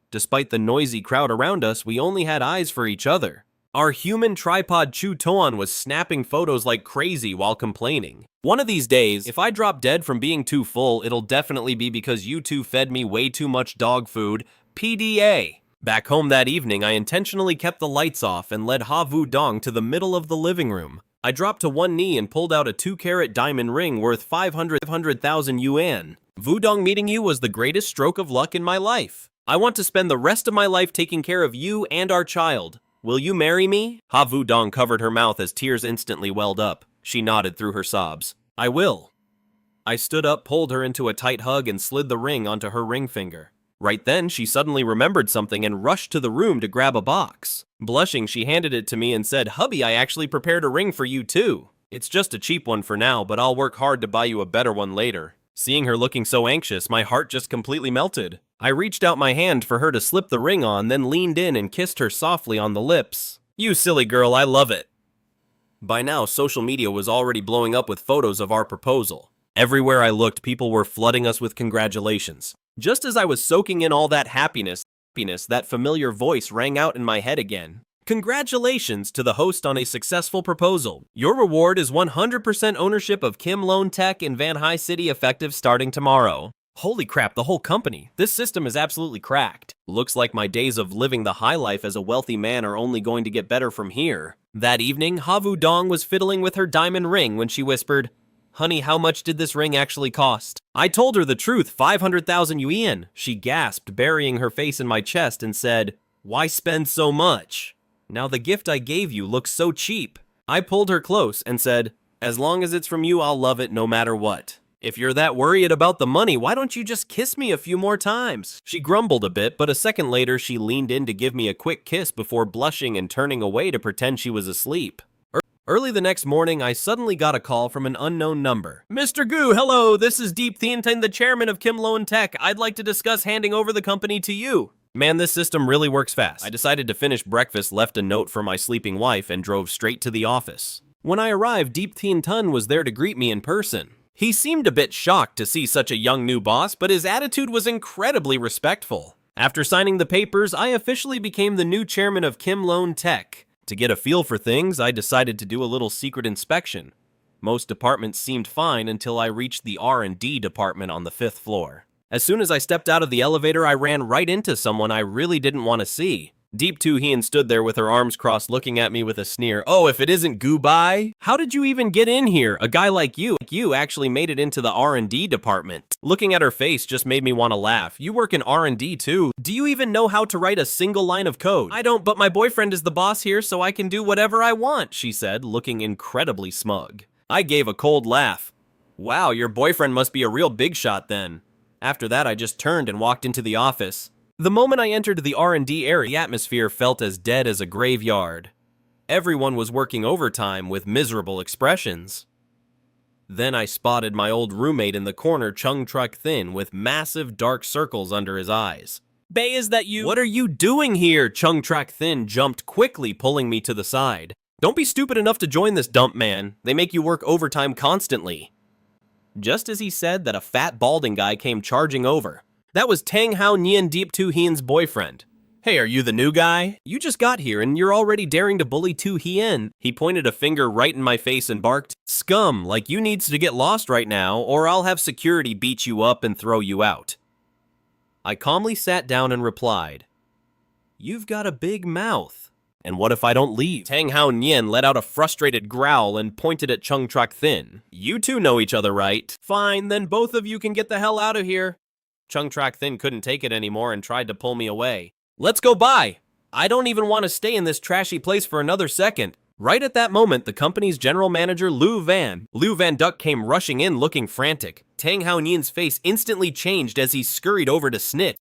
Despite the noisy crowd around us, we only had eyes for each other. Our human tripod Chu Tuan was snapping photos like crazy while complaining. "One of these days, if I drop dead from being too full, it'll definitely be because you two fed me way too much dog food. PDA. Back home that evening, I intentionally kept the lights off and led Havu Dong to the middle of the living room. I dropped to one knee and pulled out a 2-carat diamond ring worth 500,000 yuan. "Vudong, meeting you was the greatest stroke of luck in my life. I want to spend the rest of my life taking care of you and our child. Will you marry me?" Havu Dong covered her mouth as tears instantly welled up. She nodded through her sobs. "I will." I stood up, pulled her into a tight hug, and slid the ring onto her ring finger. Right then, she suddenly remembered something and rushed to the room to grab a box. Blushing, she handed it to me and said, "Hubby, I actually prepared a ring for you too. It's just a cheap one for now, but I'll work hard to buy you a better one later." Seeing her looking so anxious, my heart just completely melted. I reached out my hand for her to slip the ring on, then leaned in and kissed her softly on the lips. "You silly girl, I love it." By now, social media was already blowing up with photos of our proposal. Everywhere I looked, people were flooding us with congratulations. Just as I was soaking in all that happiness, that familiar voice rang out in my head again. "Congratulations to the host on a successful proposal. Your reward is 100% ownership of Kim Loan Tech in Van High City effective starting tomorrow." Holy crap, the whole company. This system is absolutely cracked. Looks like my days of living the high life as a wealthy man are only going to get better from here. That evening, Havu Dong was fiddling with her diamond ring when she whispered, Honey, how much did this ring actually cost? I told her the truth, 500,000 yuan. She gasped, burying her face in my chest, and said, why spend so much? Now the gift I gave you looks so cheap. I pulled her close and said, as long as it's from you, I'll love it no matter what. If you're that worried about the money, why don't you just kiss me a few more times? She grumbled a bit, but a second later she leaned in to give me a quick kiss before blushing and turning away to pretend she was asleep. Early the next morning, I suddenly got a call from an unknown number. Mr. Gu, hello, this is Deepening, the chairman of Kim Loan Tech. I'd like to discuss handing over the company to you. Man, this system really works fast. I decided to finish breakfast, left a note for my sleeping wife, and drove straight to the office. When I arrived, Deepening was there to greet me in person. He seemed a bit shocked to see such a young new boss, but his attitude was incredibly respectful. After signing the papers, I officially became the new chairman of Kim Loan Tech. To get a feel for things, I decided to do a little secret inspection. Most departments seemed fine until I reached the R&D department on the 5th floor. As soon as I stepped out of the elevator, I ran right into someone I really didn't want to see. Deep Too-Hien stood there with her arms crossed looking at me with a sneer. Oh, if it isn't Gu-Bai? How did you even get in here? A guy like you actually made it into the R&D department. Looking at her face just made me want to laugh. You work in R&D too. Do you even know how to write a single line of code? I don't, but my boyfriend is the boss here, so I can do whatever I want, she said, looking incredibly smug. I gave a cold laugh. Wow, your boyfriend must be a real big shot then. After that, I just turned and walked into the office. The moment I entered the R&D area, the atmosphere felt as dead as a graveyard. Everyone was working overtime with miserable expressions. Then I spotted my old roommate in the corner, Chung Truck Thin, with massive dark circles under his eyes. Bae, is that you? What are you doing here? Chung Truck Thin jumped quickly, pulling me to the side. Don't be stupid enough to join this dump, man. They make you work overtime constantly. Just as he said that, a fat balding guy came charging over. That was Tang Hao Nian, Deep Too-Hien's boyfriend. Hey, are you the new guy? You just got here and you're already daring to bully Too-Hien. He pointed a finger right in my face and barked, scum, like you needs to get lost right now or I'll have security beat you up and throw you out. I calmly sat down and replied, you've got a big mouth. And what if I don't leave? Tang Hao Nian let out a frustrated growl and pointed at Chung Truck Thin. You two know each other, right? Fine, then both of you can get the hell out of here. Chung Truck Thin couldn't take it anymore and tried to pull me away. Let's go by! I don't even want to stay in this trashy place for another second. Right at that moment, the company's general manager, Lu Van Duck came rushing in looking frantic. Tang Hao Nian's face instantly changed as he scurried over to snitch.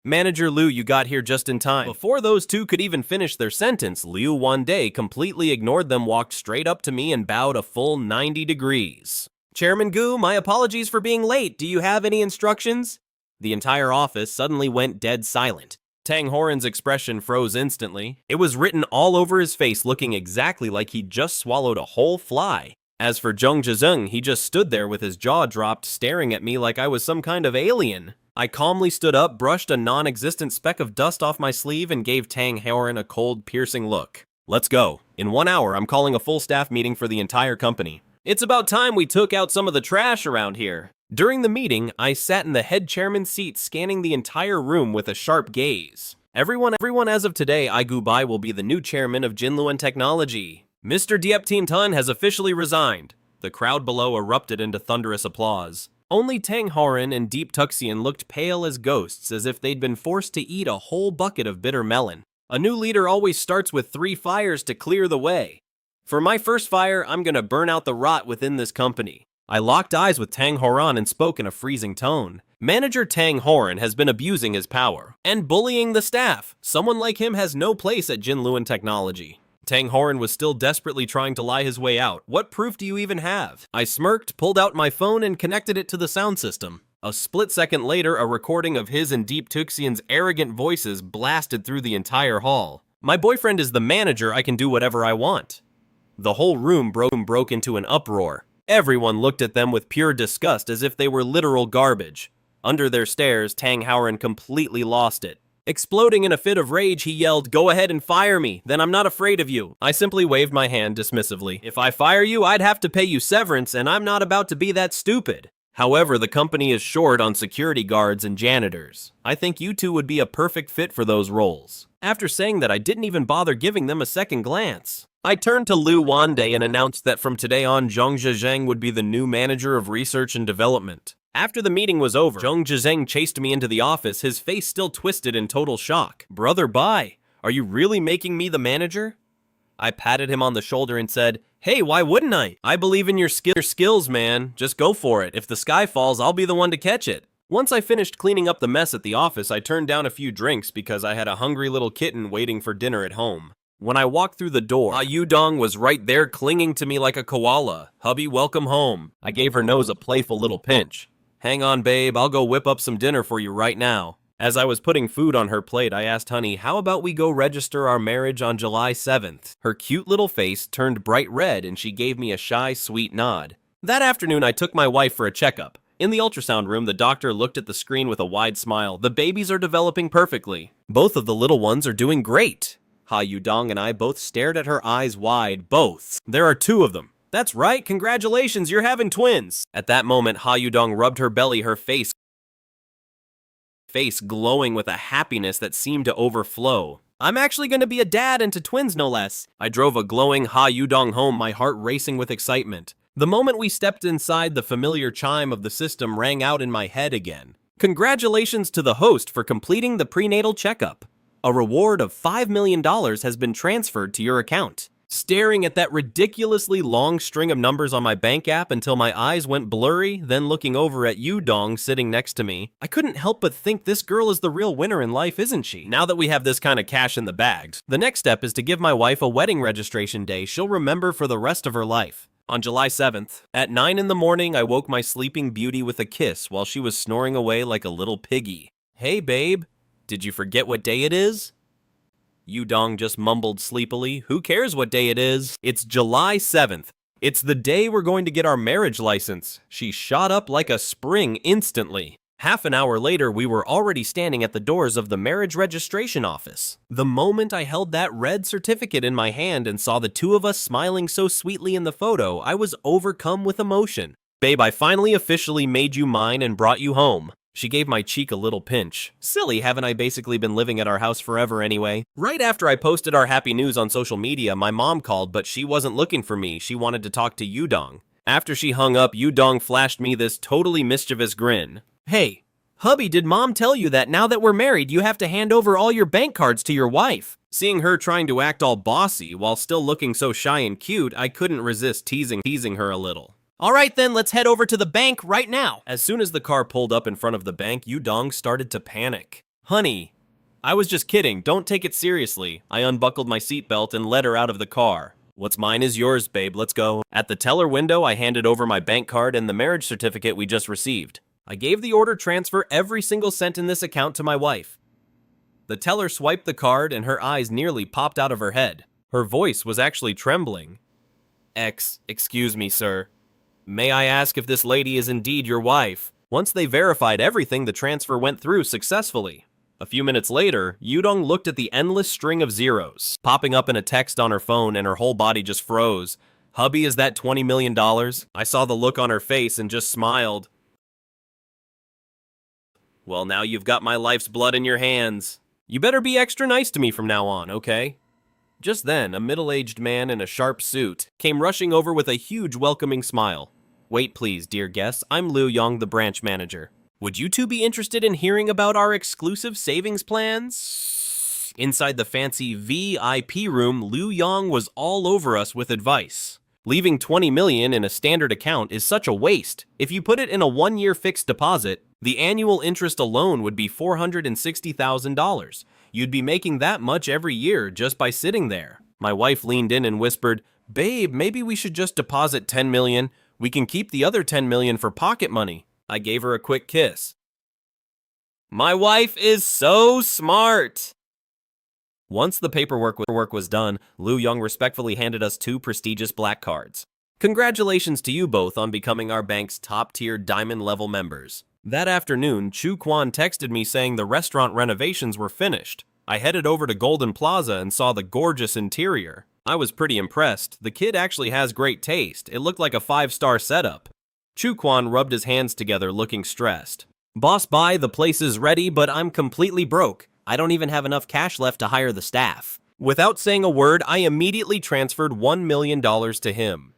Manager Liu, you got here just in time. Before those two could even finish their sentence, Liu one day completely ignored them, walked straight up to me and bowed a full 90 degrees. Chairman Gu, my apologies for being late. Do you have any instructions? The entire office suddenly went dead silent. Tang Horan's expression froze instantly. It was written all over his face, looking exactly like he'd just swallowed a whole fly. As for Zheng Zhezeng, he just stood there with his jaw dropped, staring at me like I was some kind of alien. I calmly stood up, brushed a non-existent speck of dust off my sleeve, and gave Tang Horan a cold, piercing look. Let's go. In 1 hour, I'm calling a full staff meeting for the entire company. It's about time we took out some of the trash around here. During the meeting, I sat in the head chairman's seat, scanning the entire room with a sharp gaze. Everyone as of today, Gu-Bai will be the new chairman of Jinluan Technology. Mr. Deepening has officially resigned. The crowd below erupted into thunderous applause. Only Tang Horan and Deep Tuxian looked pale as ghosts, as if they'd been forced to eat a whole bucket of bitter melon. A new leader always starts with 3 fires to clear the way. For my first fire, I'm gonna burn out the rot within this company. I locked eyes with Tang Horan and spoke in a freezing tone. Manager Tang Horan has been abusing his power and bullying the staff. Someone like him has no place at Jinluan Technology. Tang Horan was still desperately trying to lie his way out. What proof do you even have? I smirked, pulled out my phone, and connected it to the sound system. A split second later, a recording of his and Deep Tuxian's arrogant voices blasted through the entire hall. My boyfriend is the manager, I can do whatever I want. The whole room broke into an uproar. Everyone looked at them with pure disgust, as if they were literal garbage. Under their stares, Tang Horan completely lost it. Exploding in a fit of rage, he yelled, "Go ahead and fire me, then I'm not afraid of you." I simply waved my hand dismissively. If I fire you, I'd have to pay you severance, and I'm not about to be that stupid. However, the company is short on security guards and janitors. I think you two would be a perfect fit for those roles. After saying that, I didn't even bother giving them a second glance. I turned to Liu Wande and announced that from today on, Zhang Zhezheng would be the new manager of research and development. After the meeting was over, Zhang Zhezheng chased me into the office, his face still twisted in total shock. Brother Bai, are you really making me the manager? I patted him on the shoulder and said, hey, why wouldn't I? I believe in your skills, man. Just go for it. If the sky falls, I'll be the one to catch it. Once I finished cleaning up the mess at the office, I turned down a few drinks because I had a hungry little kitten waiting for dinner at home. When I walked through the door, Yudong was right there clinging to me like a koala. Hubby, welcome home. I gave her nose a playful little pinch. Hang on, babe, I'll go whip up some dinner for you right now. As I was putting food on her plate, I asked Honey, how about we go register our marriage on July 7th? Her cute little face turned bright red and she gave me a shy, sweet nod. That afternoon, I took my wife for a checkup. In the ultrasound room, the doctor looked at the screen with a wide smile. The babies are developing perfectly. Both of the little ones are doing great. Ha Yudong and I both stared at her eyes wide. Both. There are 2 of them. That's right, congratulations, you're having twins. At that moment, Ha Yudong rubbed her belly, her face glowing with a happiness that seemed to overflow. I'm actually going to be a dad and to twins no less. I drove a glowing Ha Yudong home, my heart racing with excitement. The moment we stepped inside, the familiar chime of the system rang out in my head again. Congratulations to the host for completing the prenatal checkup. A reward of $5 million has been transferred to your account. Staring at that ridiculously long string of numbers on my bank app until my eyes went blurry, then looking over at Yudong sitting next to me, I couldn't help but think this girl is the real winner in life, isn't she? Now that we have this kind of cash in the bag, the next step is to give my wife a wedding registration day she'll remember for the rest of her life. On July 7th, at 9 in the morning, I woke my sleeping beauty with a kiss while she was snoring away like a little piggy. Hey babe, did you forget what day it is? Yudong just mumbled sleepily. Who cares what day it is? It's July 7th. It's the day we're going to get our marriage license. She shot up like a spring instantly. Half an hour later, we were already standing at the doors of the marriage registration office. The moment I held that red certificate in my hand and saw the 2 of us smiling so sweetly in the photo, I was overcome with emotion. Babe, I finally officially made you mine and brought you home. She gave my cheek a little pinch. Silly, haven't I basically been living at our house forever anyway? Right after I posted our happy news on social media, my mom called, but she wasn't looking for me. She wanted to talk to Yudong. After she hung up, Yudong flashed me this totally mischievous grin. Hey, hubby, did mom tell you that now that we're married, you have to hand over all your bank cards to your wife? Seeing her trying to act all bossy while still looking so shy and cute, I couldn't resist teasing her a little. All right then, let's head over to the bank right now. As soon as the car pulled up in front of the bank, Yudong started to panic. Honey, I was just kidding, don't take it seriously. I unbuckled my seatbelt and led her out of the car. What's mine is yours, babe, let's go. At the teller window, I handed over my bank card and the marriage certificate we just received. I gave the order transfer every single cent in this account to my wife. The teller swiped the card and her eyes nearly popped out of her head. Her voice was actually trembling. Excuse me, sir. May I ask if this lady is indeed your wife? Once they verified everything, the transfer went through successfully. A few minutes later, Yudong looked at the endless string of zeros, popping up in a text on her phone, and her whole body just froze. Hubby, is that $20 million? I saw the look on her face and just smiled. Well, now you've got my life's blood in your hands. You better be extra nice to me from now on, okay? Just then, a middle-aged man in a sharp suit came rushing over with a huge welcoming smile. Wait please, dear guests, I'm Liu Yang, the branch manager. Would you two be interested in hearing about our exclusive savings plans? Inside the fancy VIP room, Liu Yang was all over us with advice. Leaving $20 million in a standard account is such a waste. If you put it in a 1-year fixed deposit, the annual interest alone would be $460,000. You'd be making that much every year just by sitting there. My wife leaned in and whispered, Babe, maybe we should just deposit $10 million. We can keep the other $10 million for pocket money. I gave her a quick kiss. My wife is so smart. Once the paperwork was done, Liu Yang respectfully handed us 2 prestigious black cards. Congratulations to you both on becoming our bank's top-tier diamond-level members. That afternoon, Chu Quan texted me saying the restaurant renovations were finished. I headed over to Golden Plaza and saw the gorgeous interior. I was pretty impressed. The kid actually has great taste. It looked like a 5-star setup. Chuquan rubbed his hands together looking stressed. Boss Bai, the place is ready, but I'm completely broke. I don't even have enough cash left to hire the staff. Without saying a word, I immediately transferred $1 million to him.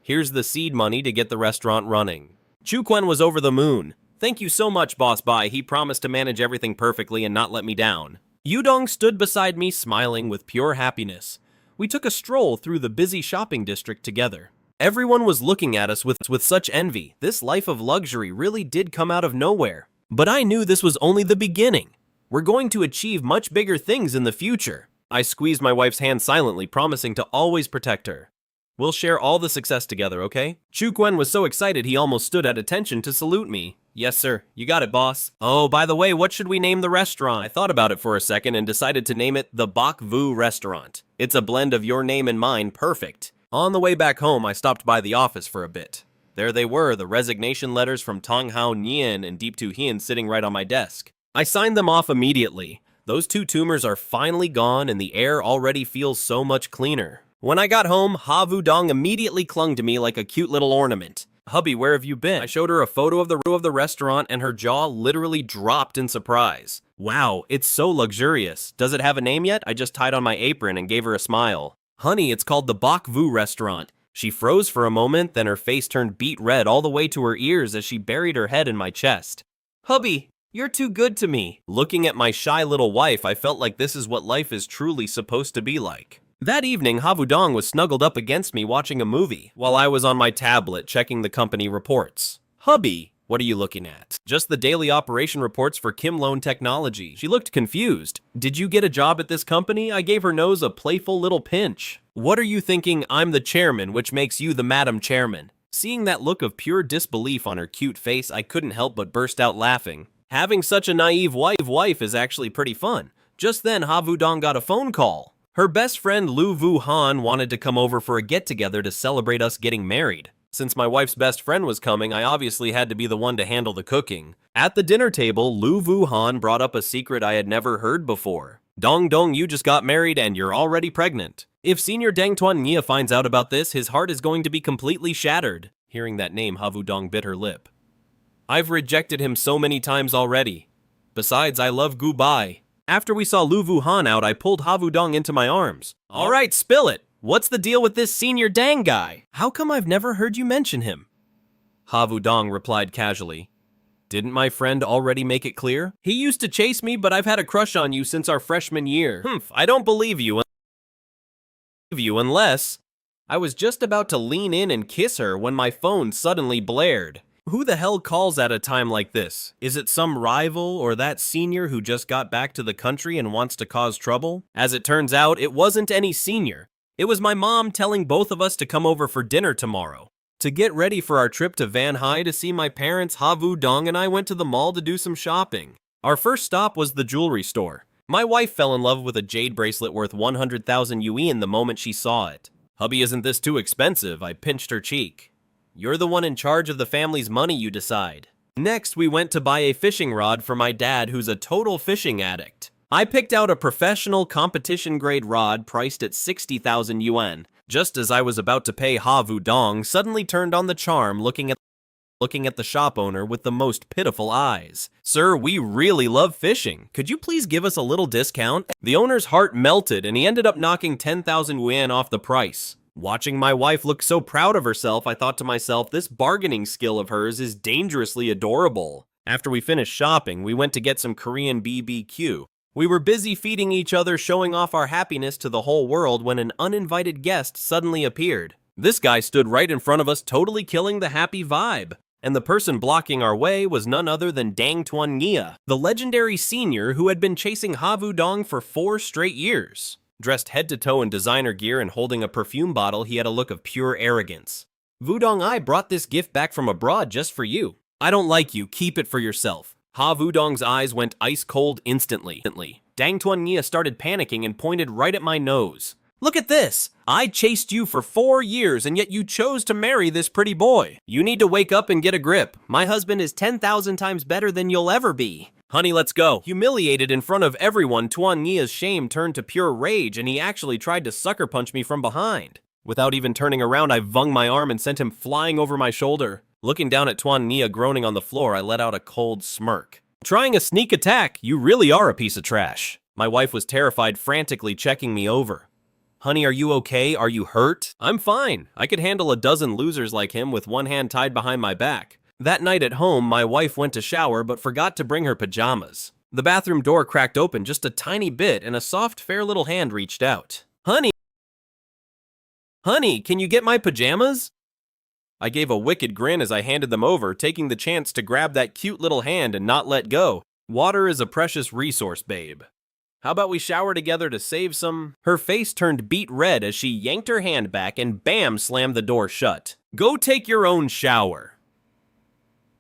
Here's the seed money to get the restaurant running. Chuquan was over the moon. Thank you so much, Boss Bai. He promised to manage everything perfectly and not let me down. Yudong stood beside me, smiling with pure happiness. We took a stroll through the busy shopping district together. Everyone was looking at us with such envy. This life of luxury really did come out of nowhere. But I knew this was only the beginning. We're going to achieve much bigger things in the future. I squeezed my wife's hand silently, promising to always protect her. We'll share all the success together, okay? Chuquan was so excited he almost stood at attention to salute me. Yes, sir. You got it, boss. Oh, by the way, what should we name the restaurant? I thought about it for a second and decided to name it the Bok Vu Restaurant. It's a blend of your name and mine, perfect. On the way back home, I stopped by the office for a bit. There they were, the resignation letters from Tong Hao Nian and Deep Tu Hien sitting right on my desk. I signed them off immediately. Those two tumors are finally gone and the air already feels so much cleaner. When I got home, Ha Vu-dong immediately clung to me like a cute little ornament. Hubby, where have you been? I showed her a photo of the restaurant and her jaw literally dropped in surprise. Wow, it's so luxurious. Does it have a name yet? I just tied on my apron and gave her a smile. Honey, it's called the Bok Vu Restaurant. She froze for a moment, then her face turned beet red all the way to her ears as she buried her head in my chest. Hubby, you're too good to me. Looking at my shy little wife, I felt like this is what life is truly supposed to be like. That evening, Ha Vu-dong was snuggled up against me watching a movie, while I was on my tablet checking the company reports. Hubby, what are you looking at? Just the daily operation reports for Kim Loan Technology. She looked confused. Did you get a job at this company? I gave her nose a playful little pinch. What are you thinking? I'm the chairman, which makes you the Madam Chairman. Seeing that look of pure disbelief on her cute face, I couldn't help but burst out laughing. Having such a naive wife is actually pretty fun. Just then, Ha Vu-dong got a phone call. Her best friend Lu Vu-han wanted to come over for a get-together to celebrate us getting married. Since my wife's best friend was coming, I obviously had to be the one to handle the cooking. At the dinner table, Lu Vu-han brought up a secret I had never heard before. Dong Dong, you just got married and you're already pregnant. If Senior Dang Tuan Nia finds out about this, his heart is going to be completely shattered. Hearing that name, Ha Vu-dong bit her lip. I've rejected him so many times already. Besides, I love Gu Bai. After we saw Lu Vu-han out, I pulled Ha Vu-dong into my arms. Alright, spill it! What's the deal with this Senior Dang guy? How come I've never heard you mention him? Ha Vu-dong replied casually. Didn't my friend already make it clear? He used to chase me, but I've had a crush on you since our freshman year. I don't believe you unless... I was just about to lean in and kiss her when my phone suddenly blared. Who the hell calls at a time like this? Is it some rival or that senior who just got back to the country and wants to cause trouble? As it turns out, it wasn't any senior. It was my mom telling both of us to come over for dinner tomorrow. To get ready for our trip to Van Hai to see my parents, Ha Vu-dong and I went to the mall to do some shopping. Our first stop was the jewelry store. My wife fell in love with a jade bracelet worth 100,000 yuan the moment she saw it. Hubby, isn't this too expensive? I pinched her cheek. You're the one in charge of the family's money, you decide. Next, we went to buy a fishing rod for my dad, who's a total fishing addict. I picked out a professional competition-grade rod priced at 60,000 yuan. Just as I was about to pay, Ha Vu-dong suddenly turned on the charm, looking at the shop owner with the most pitiful eyes. Sir, we really love fishing. Could you please give us a little discount? The owner's heart melted and he ended up knocking 10,000 yuan off the price. Watching my wife look so proud of herself, I thought to myself, this bargaining skill of hers is dangerously adorable. After we finished shopping, we went to get some Korean BBQ. We were busy feeding each other, showing off our happiness to the whole world when an uninvited guest suddenly appeared. This guy stood right in front of us, totally killing the happy vibe. And the person blocking our way was none other than Dang Tuan Nia, the legendary senior who had been chasing Ha Vu-dong for 4 straight years. Dressed head to toe in designer gear and holding a perfume bottle, he had a look of pure arrogance. Vu-dong, I brought this gift back from abroad just for you. I don't like you, keep it for yourself. Ha Vu-dong's eyes went ice cold instantly. Dang Tuan Nia started panicking and pointed right at my nose. Look at this! I chased you for 4 years and yet you chose to marry this pretty boy. You need to wake up and get a grip. My husband is 10,000 times better than you'll ever be. Honey, let's go. Humiliated in front of everyone, Tuan Nia's shame turned to pure rage and he actually tried to sucker punch me from behind. Without even turning around, I wrung my arm and sent him flying over my shoulder. Looking down at Tuan Nia groaning on the floor, I let out a cold smirk. Trying a sneak attack, you really are a piece of trash. My wife was terrified, frantically checking me over. Honey, are you okay? Are you hurt? I'm fine. I could handle a dozen losers like him with one hand tied behind my back. That night at home, my wife went to shower but forgot to bring her pajamas. The bathroom door cracked open just a tiny bit and a soft, fair little hand reached out. Honey, can you get my pajamas? I gave a wicked grin as I handed them over, taking the chance to grab that cute little hand and not let go. Water is a precious resource, babe. How about we shower together to save some? Her face turned beet red as she yanked her hand back and bam, slammed the door shut. Go take your own shower.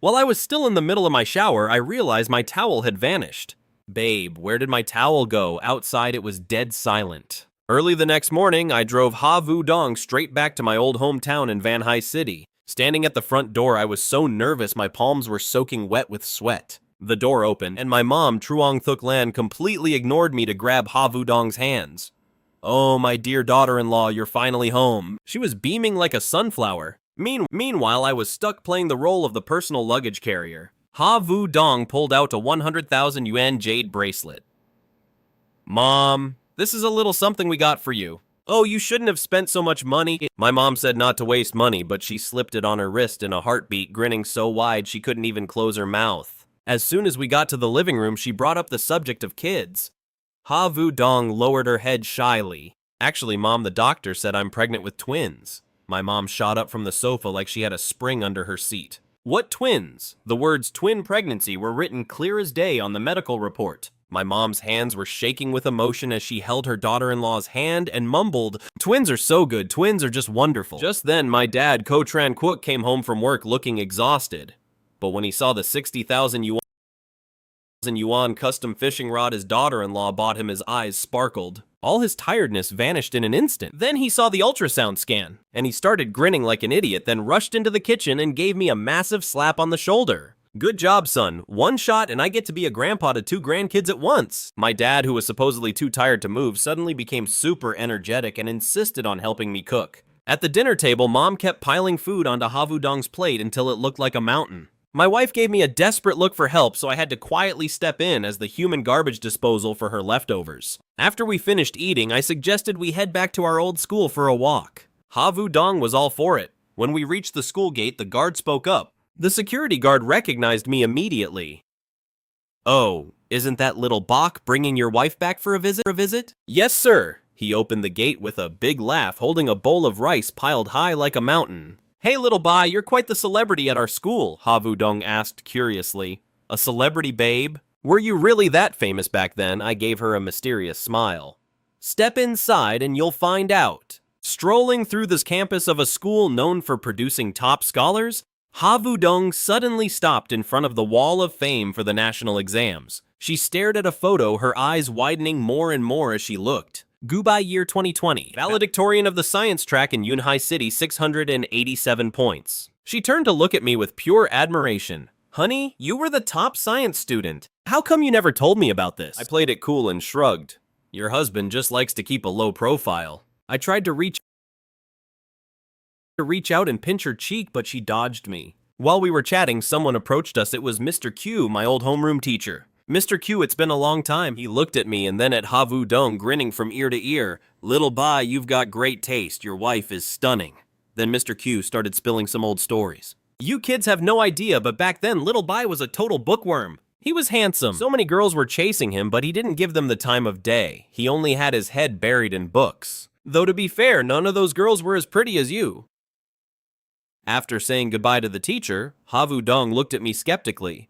While I was still in the middle of my shower, I realized my towel had vanished. Babe, where did my towel go? Outside, it was dead silent. Early the next morning, I drove Ha Vu Dong straight back to my old hometown in Van Hai City. Standing at the front door, I was so nervous my palms were soaking wet with sweat. The door opened, and my mom, Truong Thuk Lan, completely ignored me to grab Ha Vu Dong's hands. Oh, my dear daughter-in-law, you're finally home. She was beaming like a sunflower. Meanwhile, I was stuck playing the role of the personal luggage carrier. Ha Vu Dong pulled out a 100,000 yuan jade bracelet. Mom, this is a little something we got for you. Oh, you shouldn't have spent so much money. My mom said not to waste money, but she slipped it on her wrist in a heartbeat, grinning so wide she couldn't even close her mouth. As soon as we got to the living room, she brought up the subject of kids. Ha Vu Dong lowered her head shyly. Actually, Mom, the doctor said I'm pregnant with twins. My mom shot up from the sofa like she had a spring under her seat. What twins? The words twin pregnancy were written clear as day on the medical report. My mom's hands were shaking with emotion as she held her daughter-in-law's hand and mumbled, "Twins are so good, twins are just wonderful." Just then, my dad, Ko Tran Quok, came home from work looking exhausted. But when he saw the 60,000 yuan custom fishing rod his daughter-in-law bought him, his eyes sparkled. All his tiredness vanished in an instant. Then he saw the ultrasound scan, and he started grinning like an idiot, then rushed into the kitchen and gave me a massive slap on the shoulder. Good job, son. One shot and I get to be a grandpa to 2 grandkids at once. My dad, who was supposedly too tired to move, suddenly became super energetic and insisted on helping me cook. At the dinner table, Mom kept piling food onto Ha Vu Dong's plate until it looked like a mountain. My wife gave me a desperate look for help, so I had to quietly step in as the human garbage disposal for her leftovers. After we finished eating, I suggested we head back to our old school for a walk. Ha Vu Dong was all for it. When we reached the school gate, the guard spoke up. The security guard recognized me immediately. Oh, isn't that little Bok bringing your wife back for a visit? Yes, sir. He opened the gate with a big laugh, holding a bowl of rice piled high like a mountain. Hey, little Bai, you're quite the celebrity at our school, Ha Vu Dong asked curiously. A celebrity, babe? Were you really that famous back then? I gave her a mysterious smile. Step inside and you'll find out. Strolling through this campus of a school known for producing top scholars, Ha Vu Dong suddenly stopped in front of the wall of fame for the national exams. She stared at a photo, her eyes widening more and more as she looked. Gubai year 2020, valedictorian of the science track in Yunhai City, 687 points. She turned to look at me with pure admiration. Honey, you were the top science student. How come you never told me about this? I played it cool and shrugged. Your husband just likes to keep a low profile. I tried to reach out and pinch her cheek, but she dodged me. While we were chatting, someone approached us. It was Mr. Q, my old homeroom teacher. Mr. Q, it's been a long time. He looked at me and then at Ha Vu Dong, grinning from ear to ear. Little Bai, you've got great taste. Your wife is stunning. Then Mr. Q started spilling some old stories. You kids have no idea, but back then, Little Bai was a total bookworm. He was handsome. So many girls were chasing him, but he didn't give them the time of day. He only had his head buried in books. Though to be fair, none of those girls were as pretty as you. After saying goodbye to the teacher, Ha Vu Dong looked at me skeptically.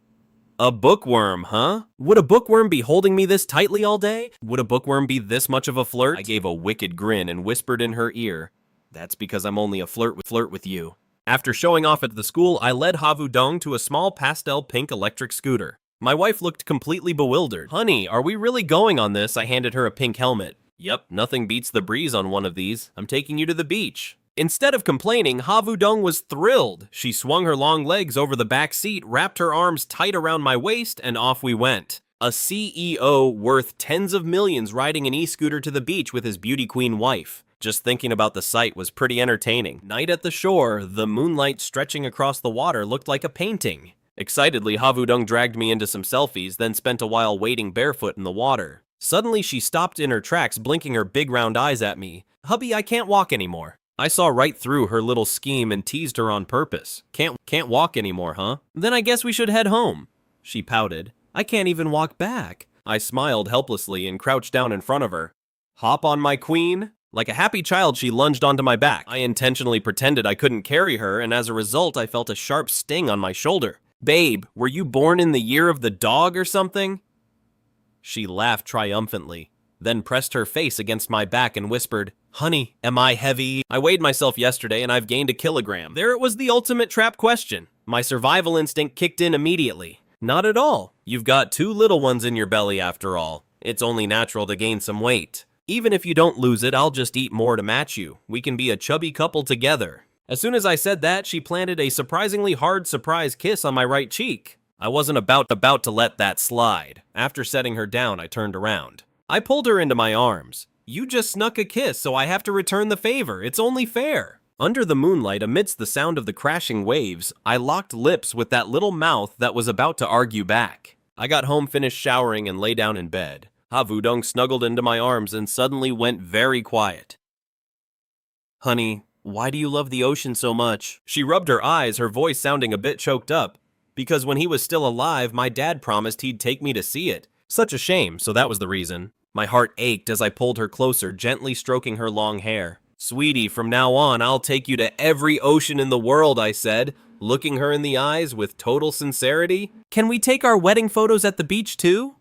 A bookworm, huh? Would a bookworm be holding me this tightly all day? Would a bookworm be this much of a flirt? I gave a wicked grin and whispered in her ear, that's because I'm only a flirt with you. After showing off at the school, I led Ha Vu Dong to a small pastel pink electric scooter. My wife looked completely bewildered. Honey, are we really going on this? I handed her a pink helmet. Yep, nothing beats the breeze on one of these. I'm taking you to the beach. Instead of complaining, Ha Vu Dong was thrilled. She swung her long legs over the back seat, wrapped her arms tight around my waist, and off we went. A CEO worth tens of millions riding an e-scooter to the beach with his beauty queen wife. Just thinking about the sight was pretty entertaining. Night at the shore, the moonlight stretching across the water looked like a painting. Excitedly, Havudong dragged me into some selfies, then spent a while wading barefoot in the water. Suddenly, she stopped in her tracks, blinking her big round eyes at me. "Hubby, I can't walk anymore." I saw right through her little scheme and teased her on purpose. Can't walk anymore, huh? Then I guess we should head home. She pouted. "I can't even walk back." I smiled helplessly and crouched down in front of her. "Hop on my queen?" Like a happy child, she lunged onto my back. I intentionally pretended I couldn't carry her, and as a result, I felt a sharp sting on my shoulder. "Babe, were you born in the year of the dog or something?" She laughed triumphantly, then pressed her face against my back and whispered, "Honey, am I heavy?" I weighed myself yesterday and I've gained a kilogram. There it was, the ultimate trap question. My survival instinct kicked in immediately. Not at all. You've got 2 little ones in your belly after all. It's only natural to gain some weight. Even if you don't lose it, I'll just eat more to match you. We can be a chubby couple together. As soon as I said that, she planted a surprisingly hard surprise kiss on my right cheek. I wasn't about to let that slide. After setting her down, I turned around. I pulled her into my arms. "You just snuck a kiss, so I have to return the favor. It's only fair." Under the moonlight, amidst the sound of the crashing waves, I locked lips with that little mouth that was about to argue back. I got home, finished showering, and lay down in bed. Havudong snuggled into my arms and suddenly went very quiet. "Honey, why do you love the ocean so much?" She rubbed her eyes, her voice sounding a bit choked up. "Because when he was still alive, my dad promised he'd take me to see it. Such a shame, so that was the reason." My heart ached as I pulled her closer, gently stroking her long hair. "Sweetie, from now on, I'll take you to every ocean in the world," I said, looking her in the eyes with total sincerity. "Can we take our wedding photos at the beach too?"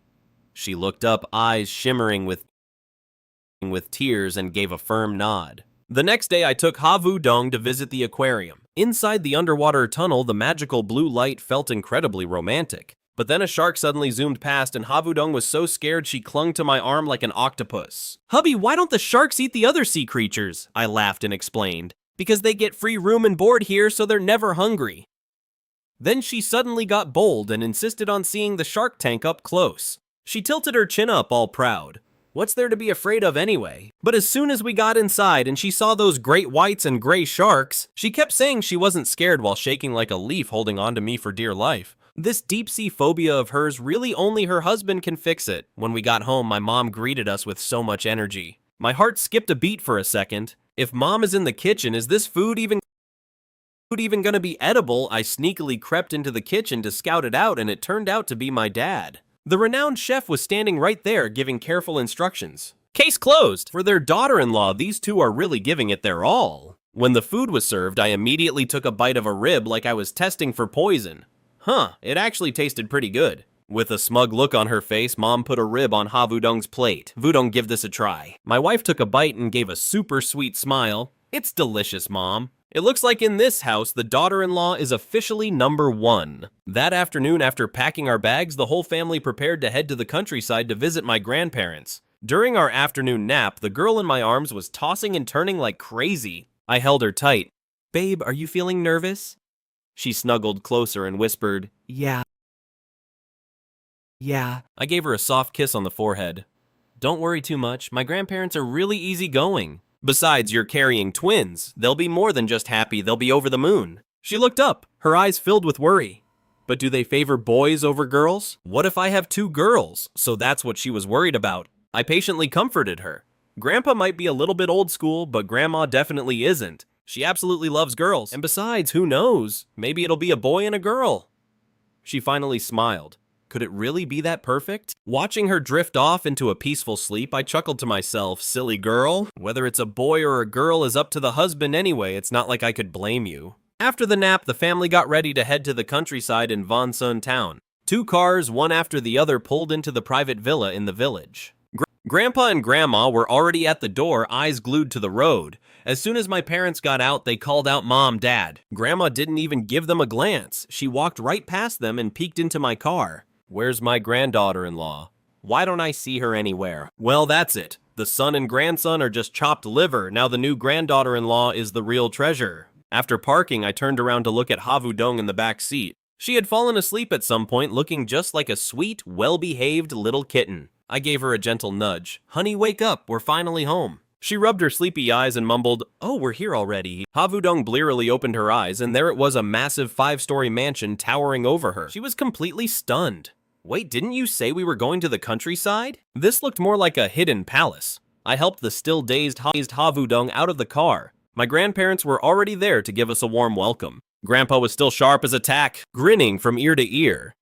She looked up, eyes shimmering with tears, and gave a firm nod. The next day, I took Havudong to visit the aquarium. Inside the underwater tunnel, the magical blue light felt incredibly romantic. But then a shark suddenly zoomed past, and Havudong was so scared she clung to my arm like an octopus. "Hubby, why don't the sharks eat the other sea creatures?" I laughed and explained. "Because they get free room and board here, so they're never hungry." Then she suddenly got bold and insisted on seeing the shark tank up close. She tilted her chin up, all proud. What's there to be afraid of anyway? But as soon as we got inside and she saw those great whites and gray sharks, she kept saying she wasn't scared while shaking like a leaf, holding on to me for dear life. This deep-sea phobia of hers, really only her husband can fix it. When we got home, my mom greeted us with so much energy. My heart skipped a beat for a second. If mom is in the kitchen, is this food even gonna be edible? I sneakily crept into the kitchen to scout it out, and it turned out to be my dad. The renowned chef was standing right there, giving careful instructions. Case closed! For their daughter-in-law, these two are really giving it their all. When the food was served, I immediately took a bite of a rib like I was testing for poison. It actually tasted pretty good. With a smug look on her face, Mom put a rib on Havudong's plate. "Vudong, give this a try." My wife took a bite and gave a super sweet smile. "It's delicious, Mom." It looks like in this house, the daughter-in-law is officially number 1. That afternoon, after packing our bags, the whole family prepared to head to the countryside to visit my grandparents. During our afternoon nap, the girl in my arms was tossing and turning like crazy. I held her tight. "Babe, are you feeling nervous?" She snuggled closer and whispered, Yeah. I gave her a soft kiss on the forehead. "Don't worry too much. My grandparents are really easygoing. Besides, you're carrying twins. They'll be more than just happy, they'll be over the moon." She looked up, her eyes filled with worry. "But do they favor boys over girls? What if I have 2 girls?" So that's what she was worried about. I patiently comforted her. Grandpa might be a little bit old school, but Grandma definitely isn't. She absolutely loves girls. And besides, who knows? Maybe it'll be a boy and a girl. She finally smiled. Could it really be that perfect? Watching her drift off into a peaceful sleep, I chuckled to myself, "Silly girl. Whether it's a boy or a girl is up to the husband anyway. It's not like I could blame you." After the nap, the family got ready to head to the countryside in Vonsun town. 2 cars, one after the other, pulled into the private villa in the village. Grandpa and Grandma were already at the door, eyes glued to the road. As soon as my parents got out, they called out Mom, Dad. Grandma didn't even give them a glance. She walked right past them and peeked into my car. Where's my granddaughter-in-law? Why don't I see her anywhere? Well, that's it. The son and grandson are just chopped liver. Now the new granddaughter-in-law is the real treasure. After parking, I turned around to look at Havudong in the back seat. She had fallen asleep at some point looking just like a sweet, well-behaved little kitten. I gave her a gentle nudge. Honey, wake up, we're finally home. She rubbed her sleepy eyes and mumbled, oh, we're here already. Havudong blearily opened her eyes, and there it was, a massive 5-story mansion towering over her. She was completely stunned. Wait, didn't you say we were going to the countryside? This looked more like a hidden palace. I helped the still dazed Havudong out of the car. My grandparents were already there to give us a warm welcome. Grandpa was still sharp as a tack, grinning from ear to ear.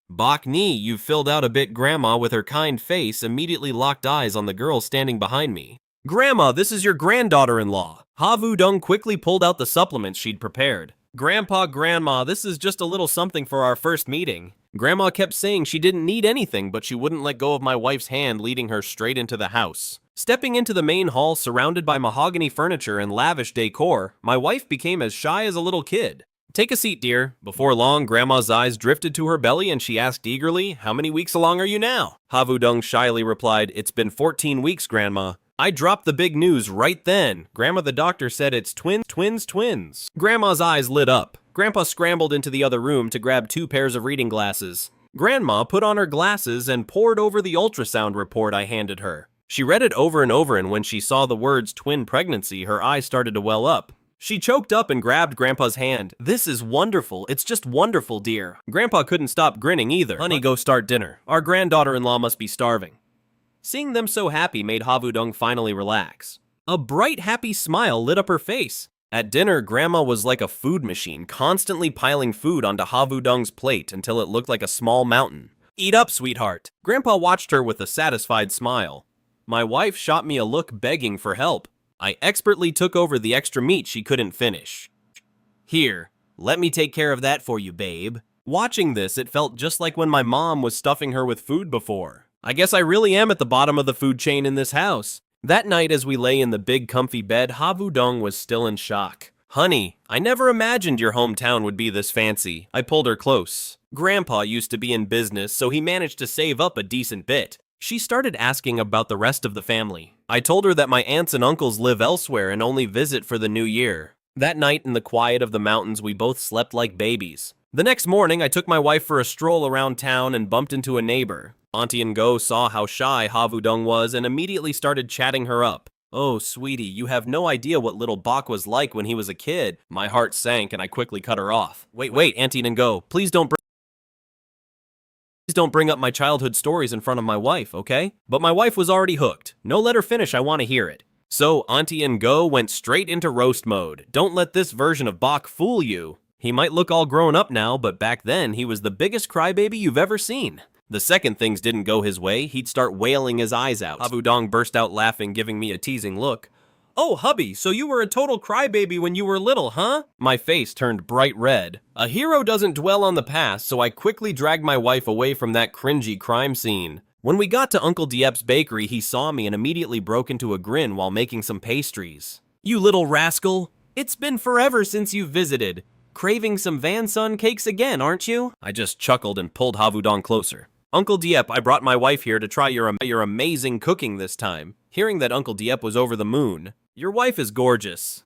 Bok Ni, you've filled out a bit. Grandma, with her kind face, immediately locked eyes on the girl standing behind me. Grandma, this is your granddaughter-in-law. Havudong quickly pulled out the supplements she'd prepared. Grandma, this is just a little something for our first meeting. Grandma kept saying she didn't need anything, but she wouldn't let go of my wife's hand, leading her straight into the house. Stepping into the main hall surrounded by mahogany furniture and lavish decor, my wife became as shy as a little kid. Take a seat, dear. Before long, Grandma's eyes drifted to her belly and she asked eagerly, how many weeks along are you now? Havudong shyly replied, it's been 14 weeks, Grandma. I dropped the big news right then. Grandma, the doctor said it's twins. Grandma's eyes lit up. Grandpa scrambled into the other room to grab 2 pairs of reading glasses. Grandma put on her glasses and pored over the ultrasound report I handed her. She read it over and over, and when she saw the words twin pregnancy, her eyes started to well up. She choked up and grabbed Grandpa's hand. This is wonderful. It's just wonderful, dear. Grandpa couldn't stop grinning either. Honey, go start dinner. Our granddaughter-in-law must be starving. Seeing them so happy made Havudong finally relax. A bright, happy smile lit up her face. At dinner, Grandma was like a food machine, constantly piling food onto Havudong's plate until it looked like a small mountain. Eat up, sweetheart. Grandpa watched her with a satisfied smile. My wife shot me a look begging for help. I expertly took over the extra meat she couldn't finish. Here, let me take care of that for you, babe. Watching this, it felt just like when my mom was stuffing her with food before. I guess I really am at the bottom of the food chain in this house. That night, as we lay in the big comfy bed, Havudong was still in shock. Honey, I never imagined your hometown would be this fancy. I pulled her close. Grandpa used to be in business, so he managed to save up a decent bit. She started asking about the rest of the family. I told her that my aunts and uncles live elsewhere and only visit for the new year. That night, in the quiet of the mountains, we both slept like babies. The next morning, I took my wife for a stroll around town and bumped into a neighbor. Auntie Ngo saw how shy Havudong was and immediately started chatting her up. Oh, sweetie, you have no idea what little Bok was like when he was a kid. My heart sank and I quickly cut her off. Wait, Auntie Ngo, please don't bring up my childhood stories in front of my wife, okay? But my wife was already hooked. No, let her finish, I want to hear it. So Auntie Ngo went straight into roast mode. Don't let this version of Bok fool you. He might look all grown up now, but back then he was the biggest crybaby you've ever seen. The second things didn't go his way, he'd start wailing his eyes out. Havudong burst out laughing, giving me a teasing look. Oh, hubby, so you were a total crybaby when you were little, huh? My face turned bright red. A hero doesn't dwell on the past, so I quickly dragged my wife away from that cringy crime scene. When we got to Uncle Diep's bakery, he saw me and immediately broke into a grin while making some pastries. You little rascal! It's been forever since you've visited. Craving some Van Son cakes again, aren't you? I just chuckled and pulled Havudong closer. Uncle Diep, I brought my wife here to try your amazing cooking this time. Hearing that Uncle Diep was over the moon. Your wife is gorgeous.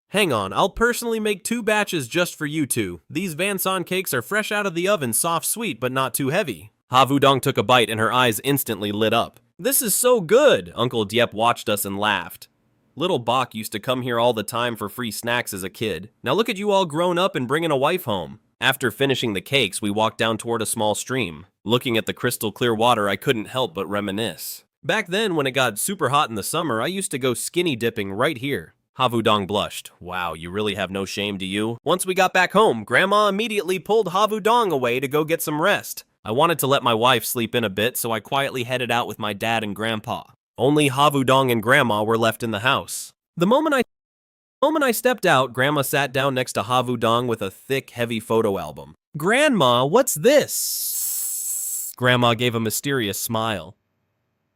Hang on, I'll personally make 2 batches just for you two. These Van Son cakes are fresh out of the oven, soft, sweet, but not too heavy. Havudong took a bite and her eyes instantly lit up. This is so good! Uncle Diep watched us and laughed. Little Bok used to come here all the time for free snacks as a kid. Now look at you all grown up and bringing a wife home. After finishing the cakes, we walked down toward a small stream. Looking at the crystal clear water, I couldn't help but reminisce. Back then, when it got super hot in the summer, I used to go skinny dipping right here. Havudong blushed. Wow, you really have no shame, do you? Once we got back home, Grandma immediately pulled Havudong away to go get some rest. I wanted to let my wife sleep in a bit, so I quietly headed out with my dad and Grandpa. Only Havudong and Grandma were left in the house. The moment I stepped out, Grandma sat down next to Havudong with a thick, heavy photo album. Grandma, what's this? Grandma gave a mysterious smile.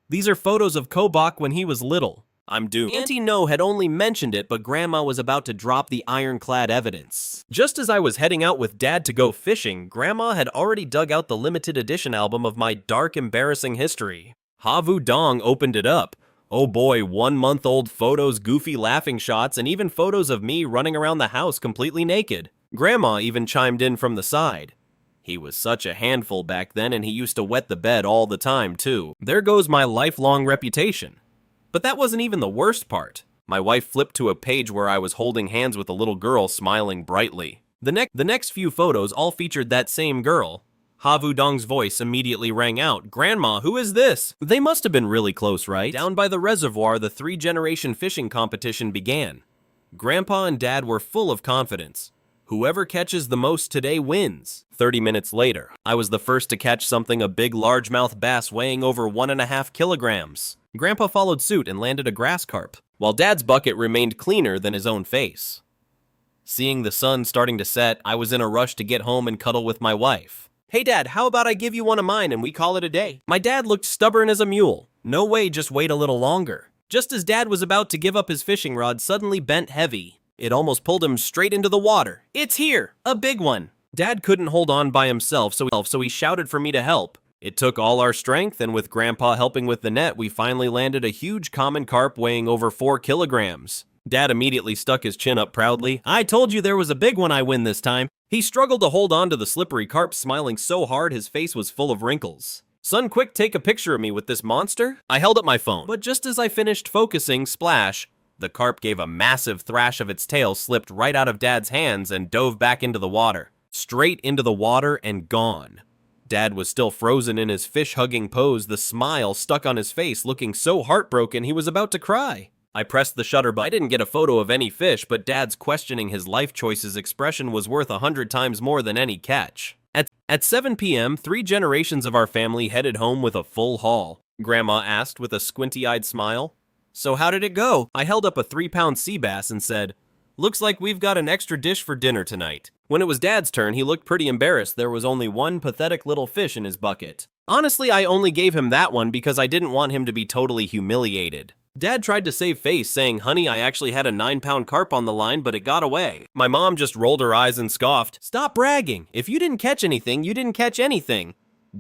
These are photos of Kobok when he was little. I'm doomed. Auntie No had only mentioned it, but Grandma was about to drop the ironclad evidence. Just as I was heading out with Dad to go fishing, Grandma had already dug out the limited edition album of my dark, embarrassing history. Havudong opened it up. Oh boy, 1-month-old photos, goofy laughing shots, and even photos of me running around the house completely naked. Grandma even chimed in from the side. He was such a handful back then, and he used to wet the bed all the time, too. There goes my lifelong reputation. But that wasn't even the worst part. My wife flipped to a page where I was holding hands with a little girl smiling brightly. The next few photos all featured that same girl. Havu Dong's voice immediately rang out. "Grandma, who is this?" They must have been really close, right? Down by the reservoir, the 3-generation fishing competition began. Grandpa and Dad were full of confidence. Whoever catches the most today wins. 30 minutes later, I was the first to catch something, a big largemouth bass weighing over 1.5 kilograms. Grandpa followed suit and landed a grass carp, while Dad's bucket remained cleaner than his own face. Seeing the sun starting to set, I was in a rush to get home and cuddle with my wife. "Hey Dad, how about I give you one of mine and we call it a day?" My dad looked stubborn as a mule. "No way, just wait a little longer." Just as Dad was about to give up his fishing rod, suddenly bent heavy. It almost pulled him straight into the water. "It's here, a big one." Dad couldn't hold on by himself, so he shouted for me to help. It took all our strength, and with Grandpa helping with the net, we finally landed a huge common carp weighing over 4 kilograms. Dad immediately stuck his chin up proudly. "I told you there was a big one I win this time." He struggled to hold on to the slippery carp, smiling so hard his face was full of wrinkles. "Son, quick, take a picture of me with this monster." I held up my phone, but just as I finished focusing, splash, the carp gave a massive thrash of its tail, slipped right out of Dad's hands, and dove back into the water. Straight into the water and gone. Dad was still frozen in his fish-hugging pose, the smile stuck on his face, looking so heartbroken he was about to cry. I pressed the shutter button. I didn't get a photo of any fish, but Dad's questioning his life choices expression was worth 100 times more than any catch. At 7 p.m., 3 generations of our family headed home with a full haul. Grandma asked with a squinty-eyed smile. "So how did it go?" I held up a 3-pound sea bass and said, "Looks like we've got an extra dish for dinner tonight." When it was Dad's turn, he looked pretty embarrassed. There was only one pathetic little fish in his bucket. Honestly, I only gave him that one because I didn't want him to be totally humiliated. Dad tried to save face, saying, "Honey, I actually had a 9-pound carp on the line, but it got away." My mom just rolled her eyes and scoffed. "Stop bragging. If you didn't catch anything, you didn't catch anything."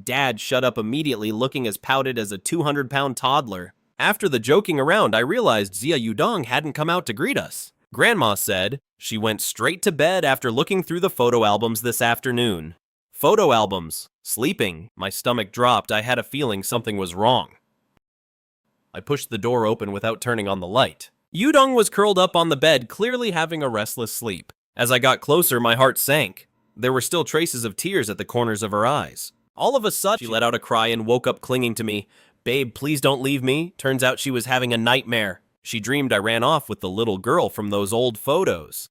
Dad shut up immediately, looking as pouted as a 200-pound toddler. After the joking around, I realized Zia Yudong hadn't come out to greet us. Grandma said she went straight to bed after looking through the photo albums this afternoon. Photo albums. Sleeping. My stomach dropped. I had a feeling something was wrong. I pushed the door open without turning on the light. Yudong was curled up on the bed, clearly having a restless sleep. As I got closer, my heart sank. There were still traces of tears at the corners of her eyes. All of a sudden, she let out a cry and woke up clinging to me. "Babe, please don't leave me." Turns out she was having a nightmare. She dreamed I ran off with the little girl from those old photos.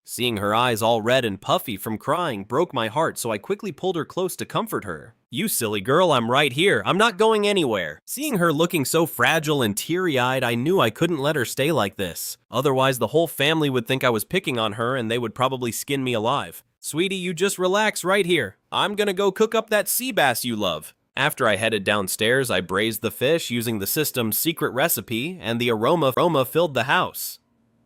Seeing her eyes all red and puffy from crying broke my heart, so I quickly pulled her close to comfort her. "You silly girl, I'm right here. I'm not going anywhere." Seeing her looking so fragile and teary-eyed, I knew I couldn't let her stay like this. Otherwise, the whole family would think I was picking on her and they would probably skin me alive. "Sweetie, you just relax right here. I'm gonna go cook up that sea bass you love." After I headed downstairs, I braised the fish using the system's secret recipe, and the aroma filled the house.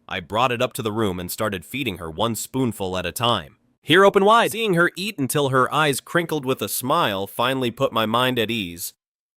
I brought it up to the room and started feeding her one spoonful at a time. Here, open wide. Seeing her eat until her eyes crinkled with a smile finally put my mind at ease.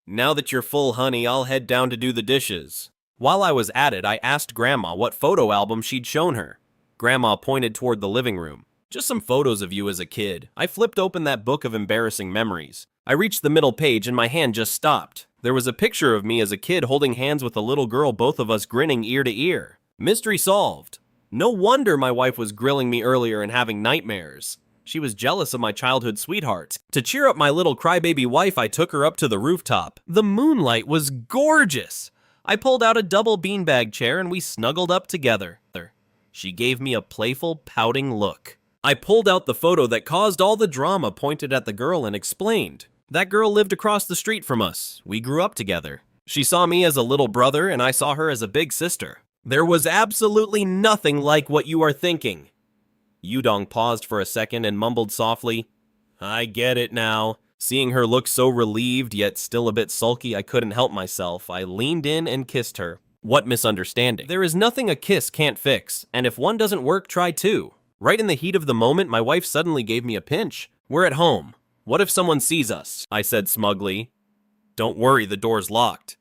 "Now that you're full, honey, I'll head down to do the dishes." While I was at it, I asked Grandma what photo album she'd shown her. Grandma pointed toward the living room. "Just some photos of you as a kid." I flipped open that book of embarrassing memories. I reached the middle page and my hand just stopped. There was a picture of me as a kid holding hands with a little girl, both of us grinning ear to ear. Mystery solved. No wonder my wife was grilling me earlier and having nightmares. She was jealous of my childhood sweetheart. To cheer up my little crybaby wife, I took her up to the rooftop. The moonlight was gorgeous. I pulled out a double beanbag chair and we snuggled up together. She gave me a playful, pouting look. I pulled out the photo that caused all the drama, pointed at the girl, and explained. That girl lived across the street from us. We grew up together. She saw me as a little brother and I saw her as a big sister. There was absolutely nothing like what you are thinking. Yudong paused for a second and mumbled softly, "I get it now." Seeing her look so relieved yet still a bit sulky, I couldn't help myself. I leaned in and kissed her. What misunderstanding? There is nothing a kiss can't fix, and if one doesn't work, try two. Right in the heat of the moment, my wife suddenly gave me a pinch. "We're at home. What if someone sees us?" I said smugly. "Don't worry, the door's locked."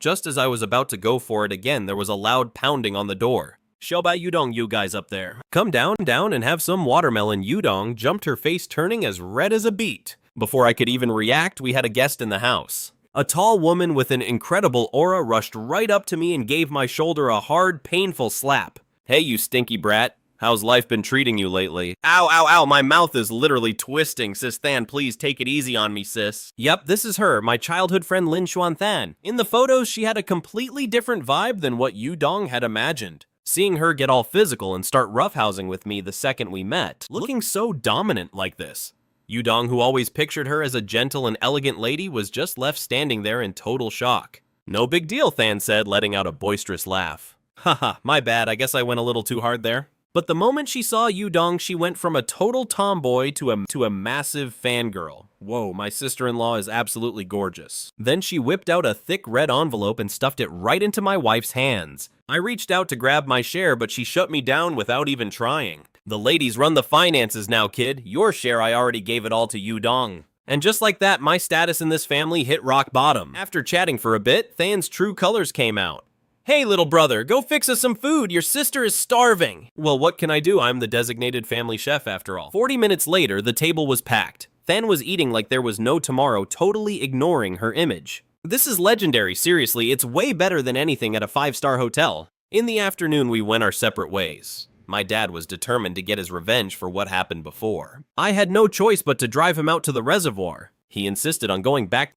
Just as I was about to go for it again, there was a loud pounding on the door. Shoba Yudong, you guys up there. Come down and have some watermelon. Yudong jumped, her face turning as red as a beet. Before I could even react, we had a guest in the house. A tall woman with an incredible aura rushed right up to me and gave my shoulder a hard, painful slap. Hey, you stinky brat. How's life been treating you lately? Ow, ow, ow, my mouth is literally twisting. Sis Than, please take it easy on me, sis. Yep, this is her, my childhood friend Lin Xuan Than. In the photos, she had a completely different vibe than what Yudong had imagined. Seeing her get all physical and start roughhousing with me the second we met, looking so dominant like this. Yudong, who always pictured her as a gentle and elegant lady, was just left standing there in total shock. No big deal, Than said, letting out a boisterous laugh. Haha, my bad, I guess I went a little too hard there. But the moment she saw Yudong, she went from a total tomboy to a massive fangirl. Whoa, my sister-in-law is absolutely gorgeous. Then she whipped out a thick red envelope and stuffed it right into my wife's hands. I reached out to grab my share, but she shut me down without even trying. The ladies run the finances now, kid. Your share, I already gave it all to Yudong. And just like that, my status in this family hit rock bottom. After chatting for a bit, Than's true colors came out. Hey, little brother, go fix us some food. Your sister is starving. Well, what can I do? I'm the designated family chef after all. 40 minutes later, the table was packed. Than was eating like there was no tomorrow, totally ignoring her image. This is legendary, seriously. It's way better than anything at a 5-star hotel. In the afternoon, we went our separate ways. My dad was determined to get his revenge for what happened before. I had no choice but to drive him out to the reservoir. He insisted on going back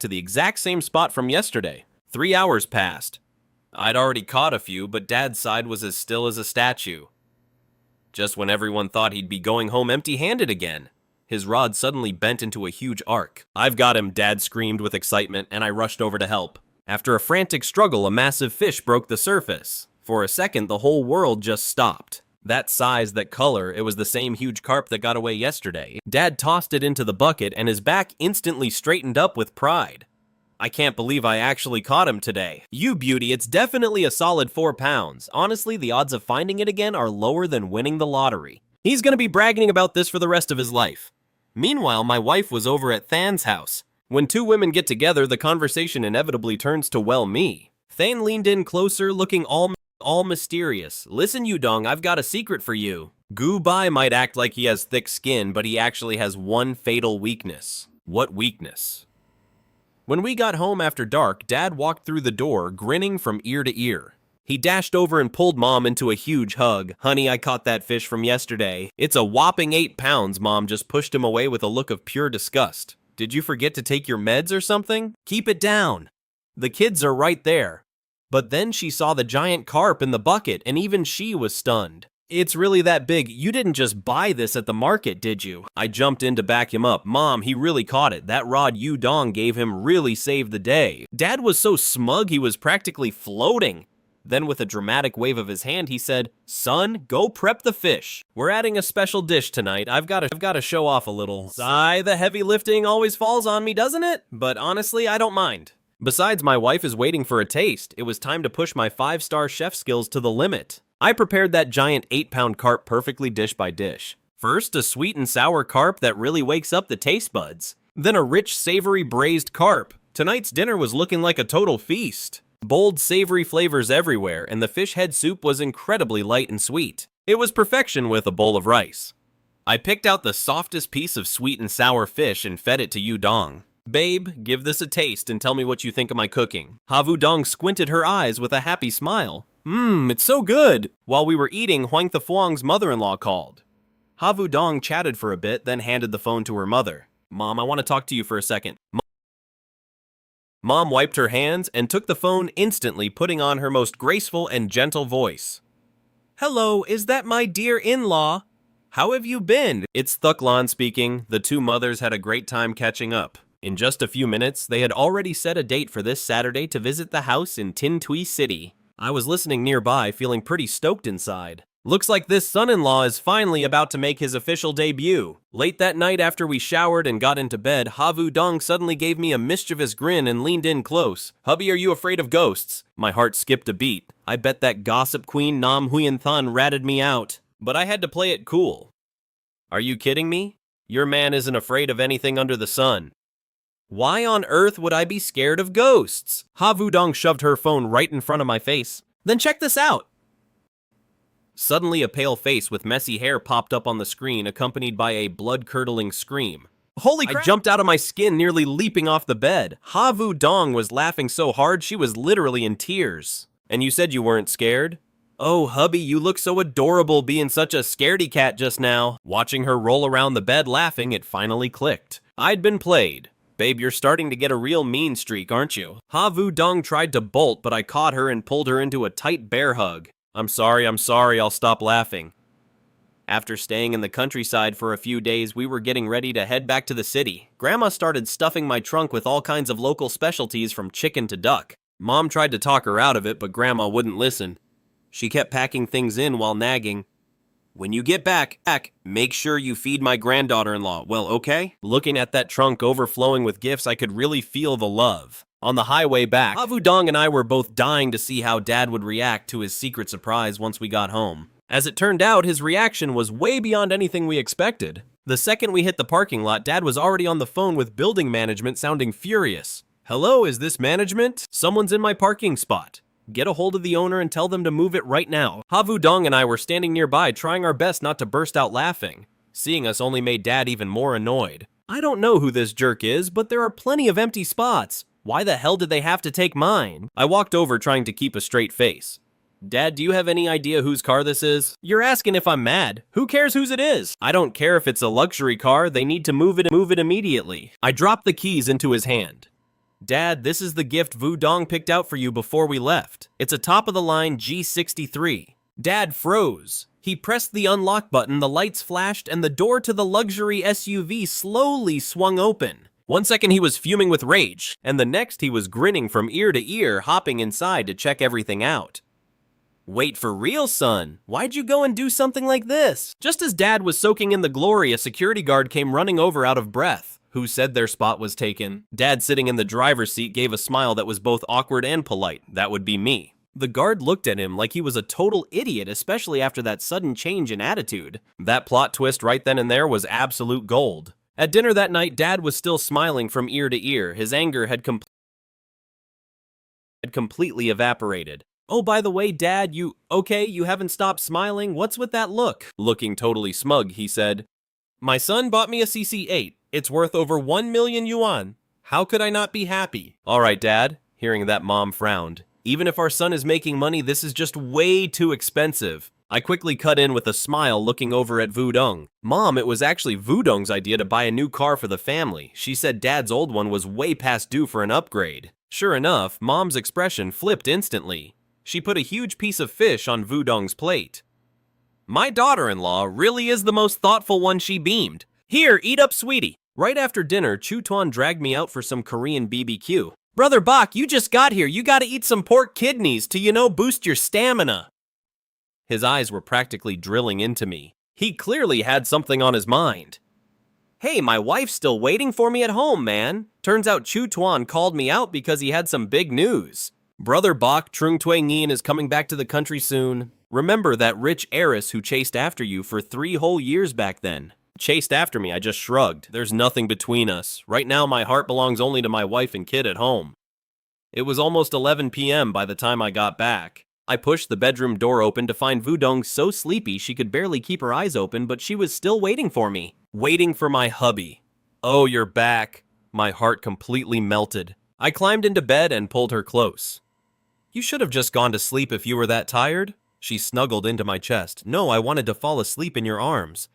to the exact same spot from yesterday. 3 hours passed. I'd already caught a few, but Dad's side was as still as a statue. Just when everyone thought he'd be going home empty-handed again, his rod suddenly bent into a huge arc. I've got him, Dad screamed with excitement, and I rushed over to help. After a frantic struggle, a massive fish broke the surface. For a second, the whole world just stopped. That size, that color, it was the same huge carp that got away yesterday. Dad tossed it into the bucket, and his back instantly straightened up with pride. I can't believe I actually caught him today. You beauty, it's definitely a solid 4 pounds. Honestly, the odds of finding it again are lower than winning the lottery. He's gonna be bragging about this for the rest of his life. Meanwhile, my wife was over at Than's house. When two women get together, the conversation inevitably turns to, well, me. Than leaned in closer, looking all mysterious. Listen, Yudong, I've got a secret for you. Gu Bai might act like he has thick skin, but he actually has one fatal weakness. What weakness? When we got home after dark, Dad walked through the door, grinning from ear to ear. He dashed over and pulled Mom into a huge hug. Honey, I caught that fish from yesterday. It's a whopping 8 pounds, Mom just pushed him away with a look of pure disgust. Did you forget to take your meds or something? Keep it down. The kids are right there. But then she saw the giant carp in the bucket, and even she was stunned. It's really that big. You didn't just buy this at the market, did you? I jumped in to back him up. Mom, he really caught it. That rod Yudong gave him really saved the day. Dad was so smug he was practically floating. Then with a dramatic wave of his hand, he said, son, go prep the fish. We're adding a special dish tonight. I've got to show off a little. Sigh, the heavy lifting always falls on me, doesn't it? But honestly, I don't mind. Besides, my wife is waiting for a taste. It was time to push my 5-star chef skills to the limit. I prepared that giant 8-pound carp perfectly dish by dish. First, a sweet and sour carp that really wakes up the taste buds. Then a rich, savory braised carp. Tonight's dinner was looking like a total feast. Bold, savory flavors everywhere, and the fish head soup was incredibly light and sweet. It was perfection with a bowl of rice. I picked out the softest piece of sweet and sour fish and fed it to Yudong. Babe, give this a taste and tell me what you think of my cooking. Havu Dong squinted her eyes with a happy smile. It's so good. While we were eating, Huang Thufuang's mother-in-law called. Havu Dong chatted for a bit, then handed the phone to her mother. Mom, I want to talk to you for a second. Mom wiped her hands and took the phone instantly, putting on her most graceful and gentle voice. Hello, is that my dear in-law? How have you been? It's Thuklan speaking. The two mothers had a great time catching up. In just a few minutes, they had already set a date for this Saturday to visit the house in Tin Tui City. I was listening nearby, feeling pretty stoked inside. Looks like this son-in-law is finally about to make his official debut. Late that night after we showered and got into bed, Havu Dong suddenly gave me a mischievous grin and leaned in close. Hubby, are you afraid of ghosts? My heart skipped a beat. I bet that gossip queen Nam Huyen Thun ratted me out. But I had to play it cool. Are you kidding me? Your man isn't afraid of anything under the sun. Why on earth would I be scared of ghosts? Havu Dong shoved her phone right in front of my face. Then check this out. Suddenly, a pale face with messy hair popped up on the screen, accompanied by a blood-curdling scream. Holy crap! I jumped out of my skin, nearly leaping off the bed. Havu Dong was laughing so hard she was literally in tears. And you said you weren't scared? Oh, hubby, you look so adorable being such a scaredy cat just now. Watching her roll around the bed laughing, it finally clicked. I'd been played. Babe, you're starting to get a real mean streak, aren't you? Havu Dong tried to bolt, but I caught her and pulled her into a tight bear hug. I'm sorry, I'll stop laughing. After staying in the countryside for a few days, we were getting ready to head back to the city. Grandma started stuffing my trunk with all kinds of local specialties from chicken to duck. Mom tried to talk her out of it, but Grandma wouldn't listen. She kept packing things in while nagging. When you get back, make sure you feed my granddaughter-in-law. Well, okay? Looking at that trunk overflowing with gifts, I could really feel the love. On the highway back, Havu Dong and I were both dying to see how Dad would react to his secret surprise once we got home. As it turned out, his reaction was way beyond anything we expected. The second we hit the parking lot, Dad was already on the phone with building management, sounding furious. Hello, is this management? Someone's in my parking spot. Get a hold of the owner and tell them to move it right now. Havu Dong and I were standing nearby, trying our best not to burst out laughing. Seeing us only made Dad even more annoyed. I don't know who this jerk is, but there are plenty of empty spots. Why the hell did they have to take mine? I walked over trying to keep a straight face. Dad, do you have any idea whose car this is? You're asking if I'm mad. Who cares whose it is? I don't care if it's a luxury car, they need to move it immediately. I dropped the keys into his hand. Dad, this is the gift Vu Dong picked out for you before we left. It's a top-of-the-line G63. Dad froze. He pressed the unlock button, the lights flashed, and the door to the luxury SUV slowly swung open. 1 second he was fuming with rage, and the next he was grinning from ear to ear, hopping inside to check everything out. Wait, for real, son? Why'd you go and do something like this? Just as Dad was soaking in the glory, a security guard came running over out of breath. Who said their spot was taken? Dad, sitting in the driver's seat, gave a smile that was both awkward and polite. That would be me. The guard looked at him like he was a total idiot, especially after that sudden change in attitude. That plot twist right then and there was absolute gold. At dinner that night, Dad was still smiling from ear to ear. His anger had completely evaporated. Oh, by the way, Dad, you haven't stopped smiling? What's with that look? Looking totally smug, he said. My son bought me a CC8. It's worth over 1 million yuan. How could I not be happy? All right, Dad. Hearing that, Mom frowned. Even if our son is making money, this is just way too expensive. I quickly cut in with a smile, looking over at Vu Dong. Mom, it was actually Vu Dong's idea to buy a new car for the family. She said Dad's old one was way past due for an upgrade. Sure enough, Mom's expression flipped instantly. She put a huge piece of fish on Vu Dong's plate. My daughter-in-law really is the most thoughtful one, she beamed. Here, eat up, sweetie. Right after dinner, Chu Tuan dragged me out for some Korean BBQ. Brother Bak, you just got here. You gotta eat some pork kidneys to, boost your stamina. His eyes were practically drilling into me. He clearly had something on his mind. Hey, my wife's still waiting for me at home, man. Turns out Chu Tuan called me out because he had some big news. Brother Bak, Trung Tui Ngien is coming back to the country soon. Remember that rich heiress who chased after you for 3 whole years back then? Chased after me, I just shrugged. There's nothing between us. Right now, my heart belongs only to my wife and kid at home. It was almost 11 p.m. by the time I got back. I pushed the bedroom door open to find Vu Dong so sleepy she could barely keep her eyes open, but she was still waiting for me. Waiting for my hubby. Oh, you're back. My heart completely melted. I climbed into bed and pulled her close. You should have just gone to sleep if you were that tired. She snuggled into my chest. No, I wanted to fall asleep in your arms.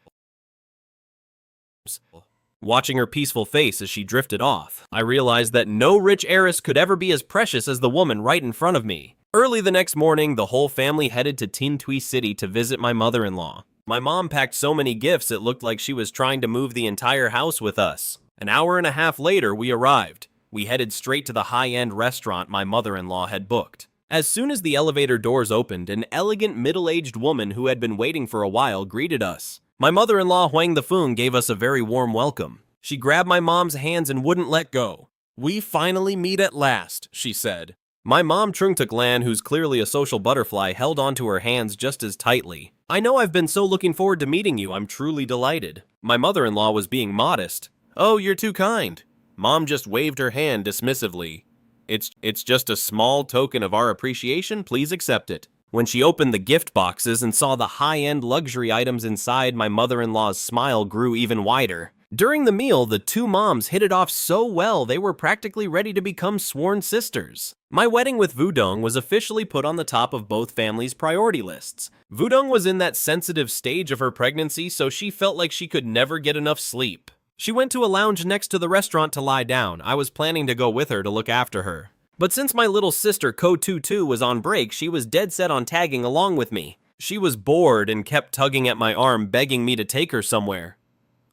Watching her peaceful face as she drifted off, I realized that no rich heiress could ever be as precious as the woman right in front of me. Early the next morning, the whole family headed to Tin Tui City to visit my mother-in-law. My mom packed so many gifts it looked like she was trying to move the entire house with us. An hour and a half later, we arrived. We headed straight to the high-end restaurant my mother-in-law had booked. As soon as the elevator doors opened, an elegant middle-aged woman who had been waiting for a while greeted us. My mother-in-law Huang the Fung gave us a very warm welcome. She grabbed my mom's hands and wouldn't let go. We finally meet at last, she said. My mom Trung Tuk Lan, who's clearly a social butterfly, held onto her hands just as tightly. I know I've been so looking forward to meeting you, I'm truly delighted. My mother-in-law was being modest. Oh, you're too kind. Mom just waved her hand dismissively. It's just a small token of our appreciation. Please accept it." When she opened the gift boxes and saw the high-end luxury items inside, my mother-in-law's smile grew even wider. During the meal, the two moms hit it off so well they were practically ready to become sworn sisters. My wedding with Wudong was officially put on the top of both families' priority lists. Wudong was in that sensitive stage of her pregnancy, so she felt like she could never get enough sleep. She went to a lounge next to the restaurant to lie down. I was planning to go with her to look after her. But since my little sister Ko-Tutu was on break, she was dead set on tagging along with me. She was bored and kept tugging at my arm, begging me to take her somewhere.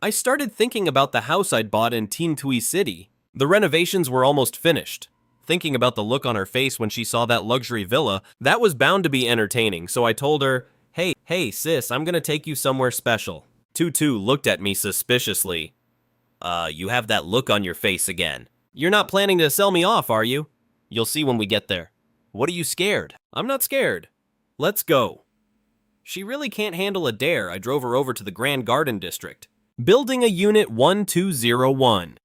I started thinking about the house I'd bought in Tintui City. The renovations were almost finished. Thinking about the look on her face when she saw that luxury villa, that was bound to be entertaining, so I told her, Hey sis, I'm gonna take you somewhere special." Tutu looked at me suspiciously. You have that look on your face again. You're not planning to sell me off, are you? You'll see when we get there. What are you scared? I'm not scared. Let's go." She really can't handle a dare. I drove her over to the Grand Garden District. Building a Unit 1201.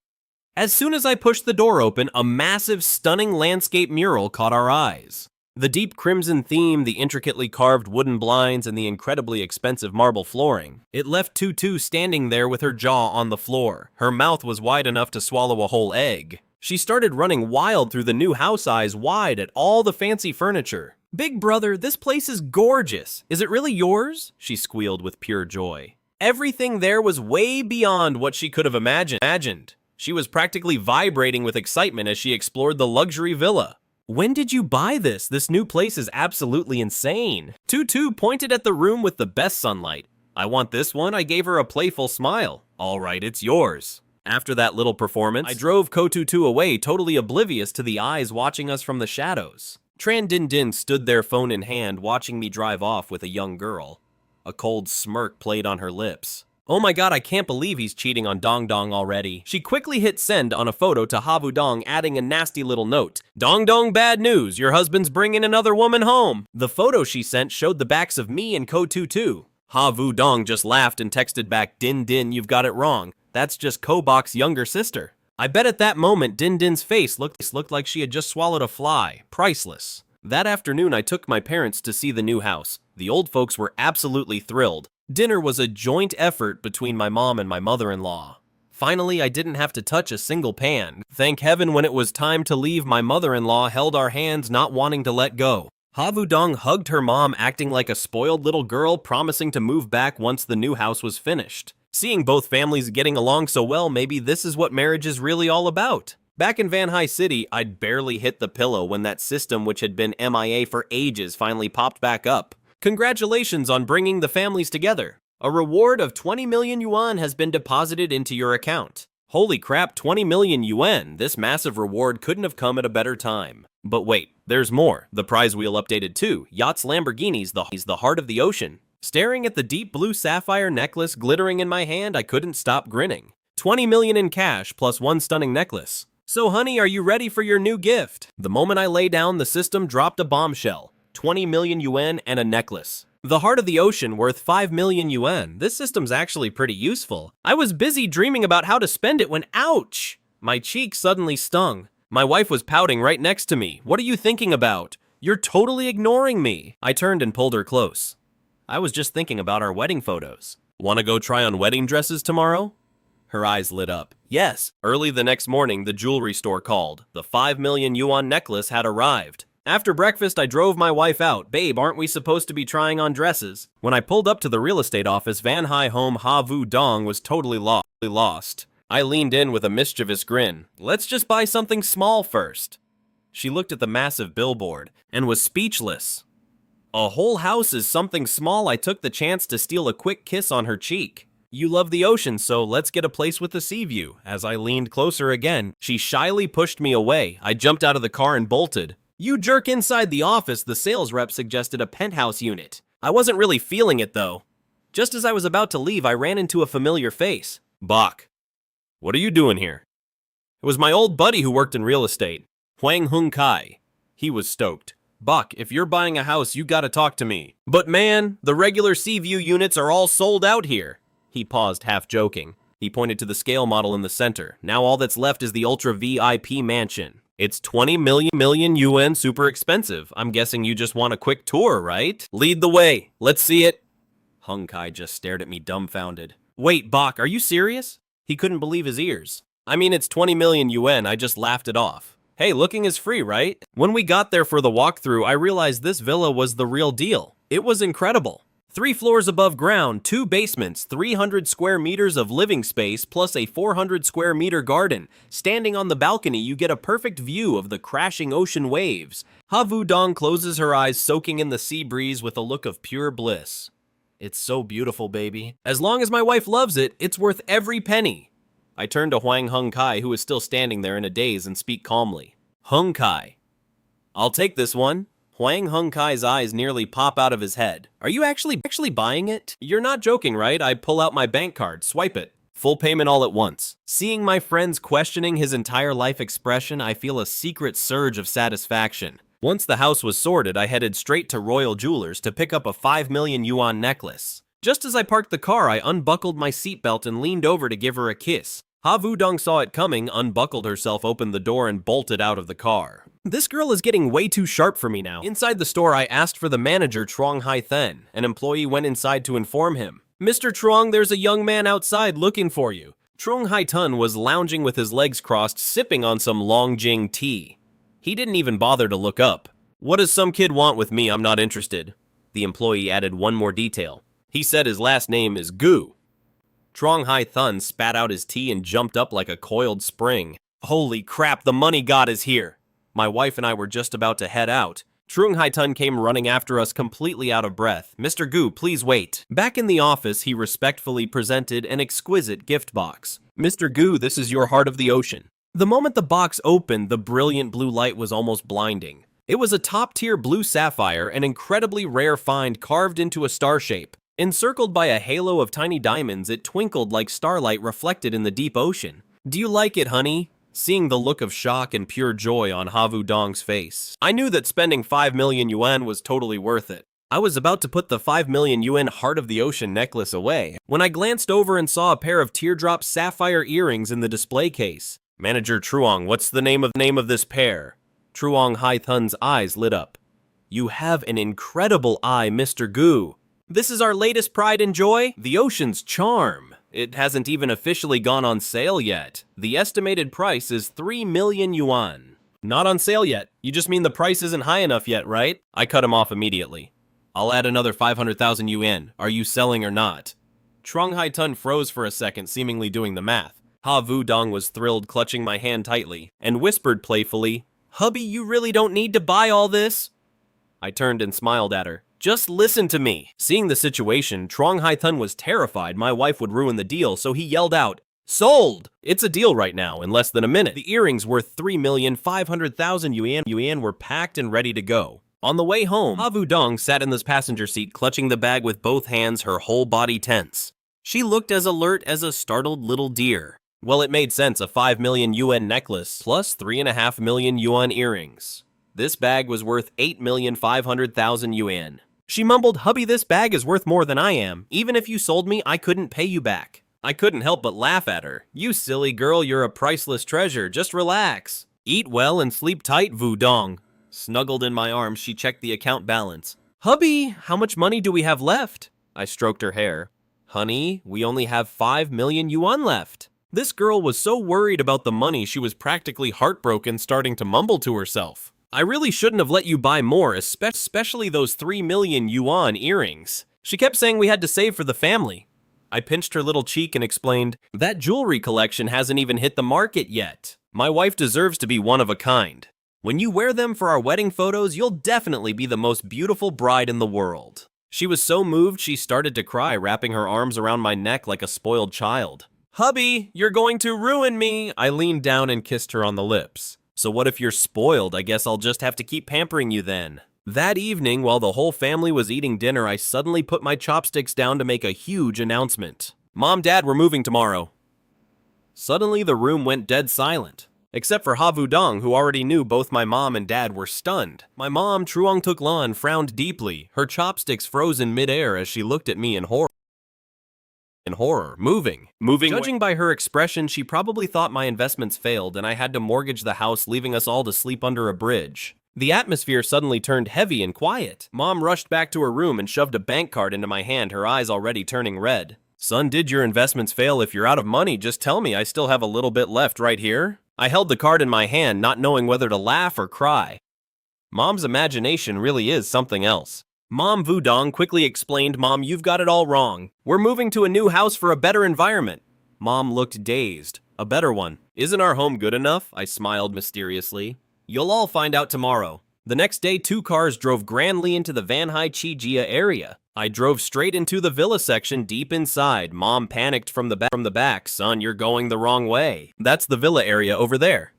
As soon as I pushed the door open, a massive, stunning landscape mural caught our eyes. The deep crimson theme, the intricately carved wooden blinds, and the incredibly expensive marble flooring. It left Tutu standing there with her jaw on the floor. Her mouth was wide enough to swallow a whole egg. She started running wild through the new house, eyes wide at all the fancy furniture. "Big brother, this place is gorgeous. Is it really yours?" she squealed with pure joy. Everything there was way beyond what she could have imagined. She was practically vibrating with excitement as she explored the luxury villa. "When did you buy this? This new place is absolutely insane." Tutu pointed at the room with the best sunlight. "I want this one." I gave her a playful smile. "All right, it's yours." After that little performance, I drove Ko-Tutu away, totally oblivious to the eyes watching us from the shadows. Tran Din Din stood there, phone in hand, watching me drive off with a young girl. A cold smirk played on her lips. "Oh my god, I can't believe he's cheating on Dong Dong already." She quickly hit send on a photo to Ha Wudong, adding a nasty little note. "Dong Dong, bad news, your husband's bringing another woman home." The photo she sent showed the backs of me and Ko-Tutu. Ha Wudong just laughed and texted back, "Din Din, you've got it wrong. That's just Kobok's younger sister." I bet at that moment Din Din's face looked like she had just swallowed a fly. Priceless. That afternoon I took my parents to see the new house. The old folks were absolutely thrilled. Dinner was a joint effort between my mom and my mother-in-law. Finally, I didn't have to touch a single pan. Thank heaven, when it was time to leave, my mother-in-law held our hands, not wanting to let go. Ha Wudong hugged her mom, acting like a spoiled little girl, promising to move back once the new house was finished. Seeing both families getting along so well, maybe this is what marriage is really all about. Back in Van High City, I'd barely hit the pillow when that system, which had been MIA for ages, finally popped back up. Congratulations on bringing the families together. A reward of 20 million yuan has been deposited into your account. Holy crap, 20 million yuan. This massive reward couldn't have come at a better time. But wait, there's more. The prize wheel updated too. Yachts, Lamborghinis, the heart of the ocean. Staring at the deep blue sapphire necklace glittering in my hand, I couldn't stop grinning. 20 million in cash plus one stunning necklace. So honey, are you ready for your new gift? The moment I lay down, the system dropped a bombshell. 20 million yuan and a necklace. The heart of the ocean worth 5 million yuan. This system's actually pretty useful. I was busy dreaming about how to spend it when ouch! My cheek suddenly stung. My wife was pouting right next to me. "What are you thinking about? You're totally ignoring me." I turned and pulled her close. "I was just thinking about our wedding photos. Want to go try on wedding dresses tomorrow?" Her eyes lit up. Yes. Early the next morning, the jewelry store called. The 5 million yuan necklace had arrived. After breakfast, I drove my wife out. "Babe, aren't we supposed to be trying on dresses?" When I pulled up to the real estate office, Van High home Ha Wudong was totally lost. I leaned in with a mischievous grin. "Let's just buy something small first." She looked at the massive billboard and was speechless. A whole house is something small. I took the chance to steal a quick kiss on her cheek. "You love the ocean, so let's get a place with a sea view." As I leaned closer again, she shyly pushed me away. I jumped out of the car and bolted. "You jerk!" Inside the office, the sales rep suggested a penthouse unit. I wasn't really feeling it though. Just as I was about to leave, I ran into a familiar face. "Bok, what are you doing here?" It was my old buddy who worked in real estate, Huang Hung Kai. He was stoked. "Buck, if you're buying a house, you gotta talk to me." "But man, the regular sea view units are all sold out here." He paused, half joking. He pointed to the scale model in the center. "Now all that's left is the Ultra VIP mansion. It's 20 million yuan, super expensive. I'm guessing you just want a quick tour, right? Lead the way. Let's see it. Hung Kai just stared at me dumbfounded. Wait, Bok, are you serious? He couldn't believe his ears. I mean, it's 20 million yuan, I just laughed it off. Hey, looking is free, right? When we got there for the walkthrough, I realized this villa was the real deal. It was incredible. 3 floors above ground, 2 basements, 300 square meters of living space, plus a 400 square meter garden. Standing on the balcony, you get a perfect view of the crashing ocean waves. Ha Vu-dong closes her eyes, soaking in the sea breeze with a look of pure bliss. It's so beautiful, baby. As long as my wife loves it, it's worth every penny. I turn to Huang Hung Kai, who is still standing there in a daze, and speak calmly. Hung Kai. I'll take this one. Huang Hung Kai's eyes nearly pop out of his head. Are you actually buying it? You're not joking, right? I pull out my bank card, swipe it. Full payment all at once. Seeing my friends questioning his entire life expression, I feel a secret surge of satisfaction. Once the house was sorted, I headed straight to Royal Jewelers to pick up a 5 million yuan necklace. Just as I parked the car, I unbuckled my seatbelt and leaned over to give her a kiss. Ha Vu-dong saw it coming, unbuckled herself, opened the door, and bolted out of the car. This girl is getting way too sharp for me now. Inside the store, I asked for the manager, Trong Hai-then. An employee went inside to inform him. Mr. Trong, there's a young man outside looking for you. Trong Hai-then was lounging with his legs crossed, sipping on some Longjing tea. He didn't even bother to look up. What does some kid want with me? I'm not interested. The employee added one more detail. He said his last name is Gu. Trong Hai-then spat out his tea and jumped up like a coiled spring. Holy crap, the money god is here. My wife and I were just about to head out. Trong Hai-then came running after us, completely out of breath. Mr. Gu, please wait. Back in the office, he respectfully presented an exquisite gift box. Mr. Gu, this is your heart of the ocean. The moment the box opened, the brilliant blue light was almost blinding. It was a top-tier blue sapphire, an incredibly rare find carved into a star shape. Encircled by a halo of tiny diamonds, it twinkled like starlight reflected in the deep ocean. Do you like it, honey? Seeing the look of shock and pure joy on Ha Vu-dong's face, I knew that spending 5 million yuan was totally worth it. I was about to put the 5 million yuan heart of the ocean necklace away when I glanced over and saw a pair of teardrop sapphire earrings in the display case. Manager Truong, what's the name of this pair? Truong Hai-then's eyes lit up. You have an incredible eye, Mr. Gu. This is our latest pride and joy, the ocean's charm. It hasn't even officially gone on sale yet. The estimated price is 3 million yuan. Not on sale yet. You just mean the price isn't high enough yet, right? I cut him off immediately. I'll add another 500,000 yuan. Are you selling or not? Trong Hai-then froze for a second, seemingly doing the math. Ha Vu-dong was thrilled, clutching my hand tightly, and whispered playfully, Hubby, you really don't need to buy all this. I turned and smiled at her. Just listen to me. Seeing the situation, Trong Hai-then was terrified my wife would ruin the deal, so he yelled out, Sold! It's a deal right now, in less than a minute. The earrings worth 3,500,000 yuan were packed and ready to go. On the way home, Ha Vu-dong sat in the passenger seat, clutching the bag with both hands, her whole body tense. She looked as alert as a startled little deer. Well, it made sense, a 5 million yuan necklace plus 3.5 million yuan earrings. This bag was worth 8,500,000 yuan. She mumbled, Hubby, this bag is worth more than I am. Even if you sold me, I couldn't pay you back. I couldn't help but laugh at her. You silly girl, you're a priceless treasure. Just relax. Eat well and sleep tight, Vu-dong. Snuggled in my arms, she checked the account balance. Hubby, how much money do we have left? I stroked her hair. Honey, we only have 5 million yuan left. This girl was so worried about the money she was practically heartbroken, starting to mumble to herself. I really shouldn't have let you buy more, especially those 3 million yuan earrings. She kept saying we had to save for the family. I pinched her little cheek and explained, that jewelry collection hasn't even hit the market yet. My wife deserves to be one of a kind. When you wear them for our wedding photos, you'll definitely be the most beautiful bride in the world. She was so moved she started to cry, wrapping her arms around my neck like a spoiled child. Hubby, you're going to ruin me! I leaned down and kissed her on the lips. So what if you're spoiled? I guess I'll just have to keep pampering you then. That evening, while the whole family was eating dinner, I suddenly put my chopsticks down to make a huge announcement. Mom, Dad, we're moving tomorrow. Suddenly, the room went dead silent. Except for Ha Vu-dong, who already knew both my mom and dad were stunned. My mom, Truong Tuk-lan, frowned deeply, her chopsticks froze in midair as she looked at me in horror. in horror. Moving. Judging by her expression, she probably thought my investments failed and I had to mortgage the house, leaving us all to sleep under a bridge. The atmosphere suddenly turned heavy and quiet. Mom rushed back to her room and shoved a bank card into my hand, her eyes already turning red. Son, did your investments fail? If you're out of money, just tell me. I still have a little bit left right here. I held the card in my hand, not knowing whether to laugh or cry. Mom's imagination really is something else. Mom Wudong quickly explained, Mom, you've got it all wrong. We're moving to a new house for a better environment. Mom looked dazed. A better one. Isn't our home good enough? I smiled mysteriously. You'll all find out tomorrow. The next day, 2 cars drove grandly into the Vanhai Chi area. I drove straight into the villa section deep inside. Mom panicked from the back. Son, you're going the wrong way. That's the villa area over there.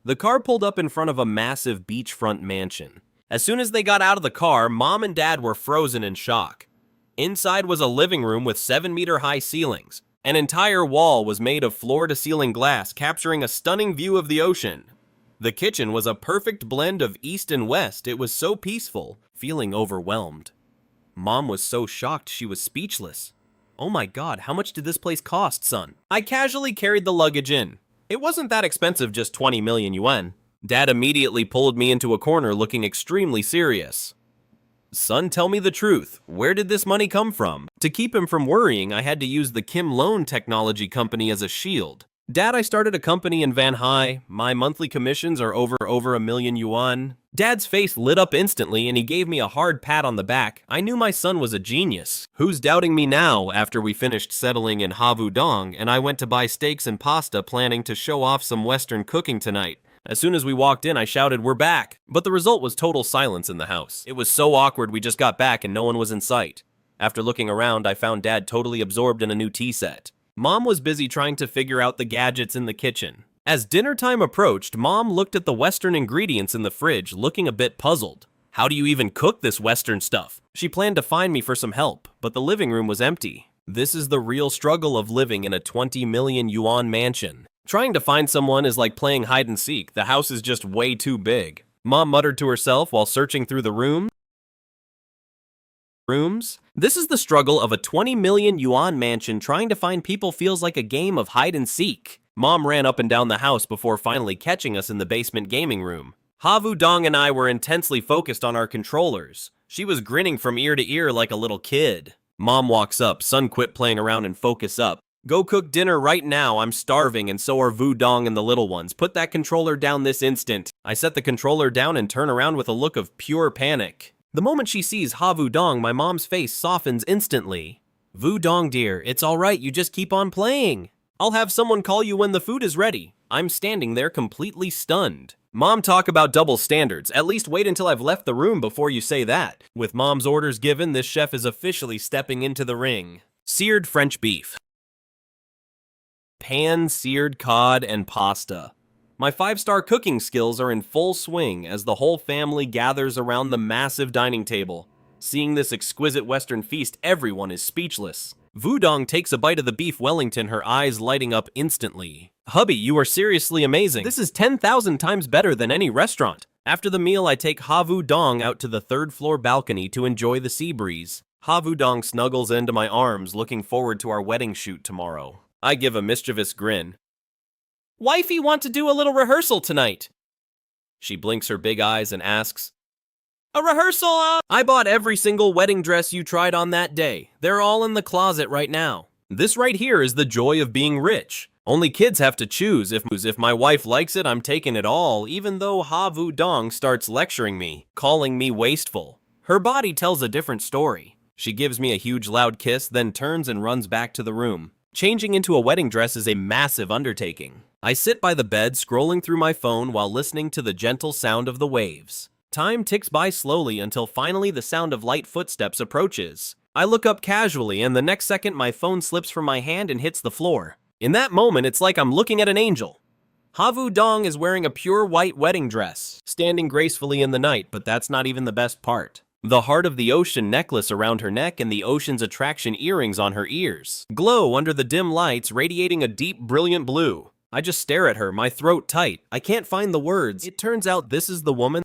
The car pulled up in front of a massive beachfront mansion. As soon as they got out of the car, Mom and Dad were frozen in shock. Inside was a living room with 7-meter-high ceilings. An entire wall was made of floor-to-ceiling glass, capturing a stunning view of the ocean. The kitchen was a perfect blend of east and west. It was so peaceful, feeling overwhelmed. Mom was so shocked she was speechless. Oh my God, how much did this place cost, son? I casually carried the luggage in. It wasn't that expensive, just 20 million yuan. Dad immediately pulled me into a corner looking extremely serious. Son, tell me the truth. Where did this money come from? To keep him from worrying, I had to use the Kim Loan Technology Company as a shield. Dad, I started a company in Vanhai. My monthly commissions are over $1 million. Dad's face lit up instantly and he gave me a hard pat on the back. I knew my son was a genius. Who's doubting me now after we finished settling in Havudong and I went to buy steaks and pasta, planning to show off some Western cooking tonight? As soon as we walked in, I shouted, "We're back!" But the result was total silence in the house. It was so awkward, we just got back and no one was in sight. After looking around, I found Dad totally absorbed in a new tea set. Mom was busy trying to figure out the gadgets in the kitchen. As dinner time approached, Mom looked at the Western ingredients in the fridge, looking a bit puzzled. How do you even cook this Western stuff? She planned to find me for some help, but the living room was empty. This is the real struggle of living in a 20 million yuan mansion. Trying to find someone is like playing hide and seek. The house is just way too big. Mom muttered to herself while searching through the rooms. This is the struggle of a 20 million yuan mansion. Trying to find people feels like a game of hide and seek. Mom ran up and down the house before finally catching us in the basement gaming room. Havudong and I were intensely focused on our controllers. She was grinning from ear to ear like a little kid. Mom walks up. Son, quit playing around and focus up. Go cook dinner right now. I'm starving and so are Wudong and the little ones. Put that controller down this instant. I set the controller down and turn around with a look of pure panic. The moment she sees Havudong, my mom's face softens instantly. Wudong dear, it's alright, you just keep on playing. I'll have someone call you when the food is ready. I'm standing there completely stunned. Mom, talk about double standards. At least wait until I've left the room before you say that. With Mom's orders given, this chef is officially stepping into the ring. Seared French beef. Pan-seared cod and pasta. My 5-star cooking skills are in full swing as the whole family gathers around the massive dining table. Seeing this exquisite Western feast, everyone is speechless. Wudong takes a bite of the beef Wellington, her eyes lighting up instantly. Hubby, you are seriously amazing. This is 10,000 times better than any restaurant. After the meal, I take Havudong out to the 3rd-floor balcony to enjoy the sea breeze. Havudong snuggles into my arms, looking forward to our wedding shoot tomorrow. I give a mischievous grin. Wifey want to do a little rehearsal tonight. She blinks her big eyes and asks, a rehearsal? I bought every single wedding dress you tried on that day. They're all in the closet right now. This right here is the joy of being rich. Only kids have to choose. If my wife likes it, I'm taking it all, even though Havudong starts lecturing me, calling me wasteful. Her body tells a different story. She gives me a huge loud kiss, then turns and runs back to the room. Changing into a wedding dress is a massive undertaking. I sit by the bed scrolling through my phone while listening to the gentle sound of the waves. Time ticks by slowly until finally the sound of light footsteps approaches. I look up casually and the next second my phone slips from my hand and hits the floor. In that moment, it's like I'm looking at an angel. Havudong is wearing a pure white wedding dress, standing gracefully in the night, but that's not even the best part. The heart of the ocean necklace around her neck and the ocean's attraction earrings on her ears glow under the dim lights, radiating a deep, brilliant blue. I just stare at her, my throat tight. I can't find the words. It turns out this is the woman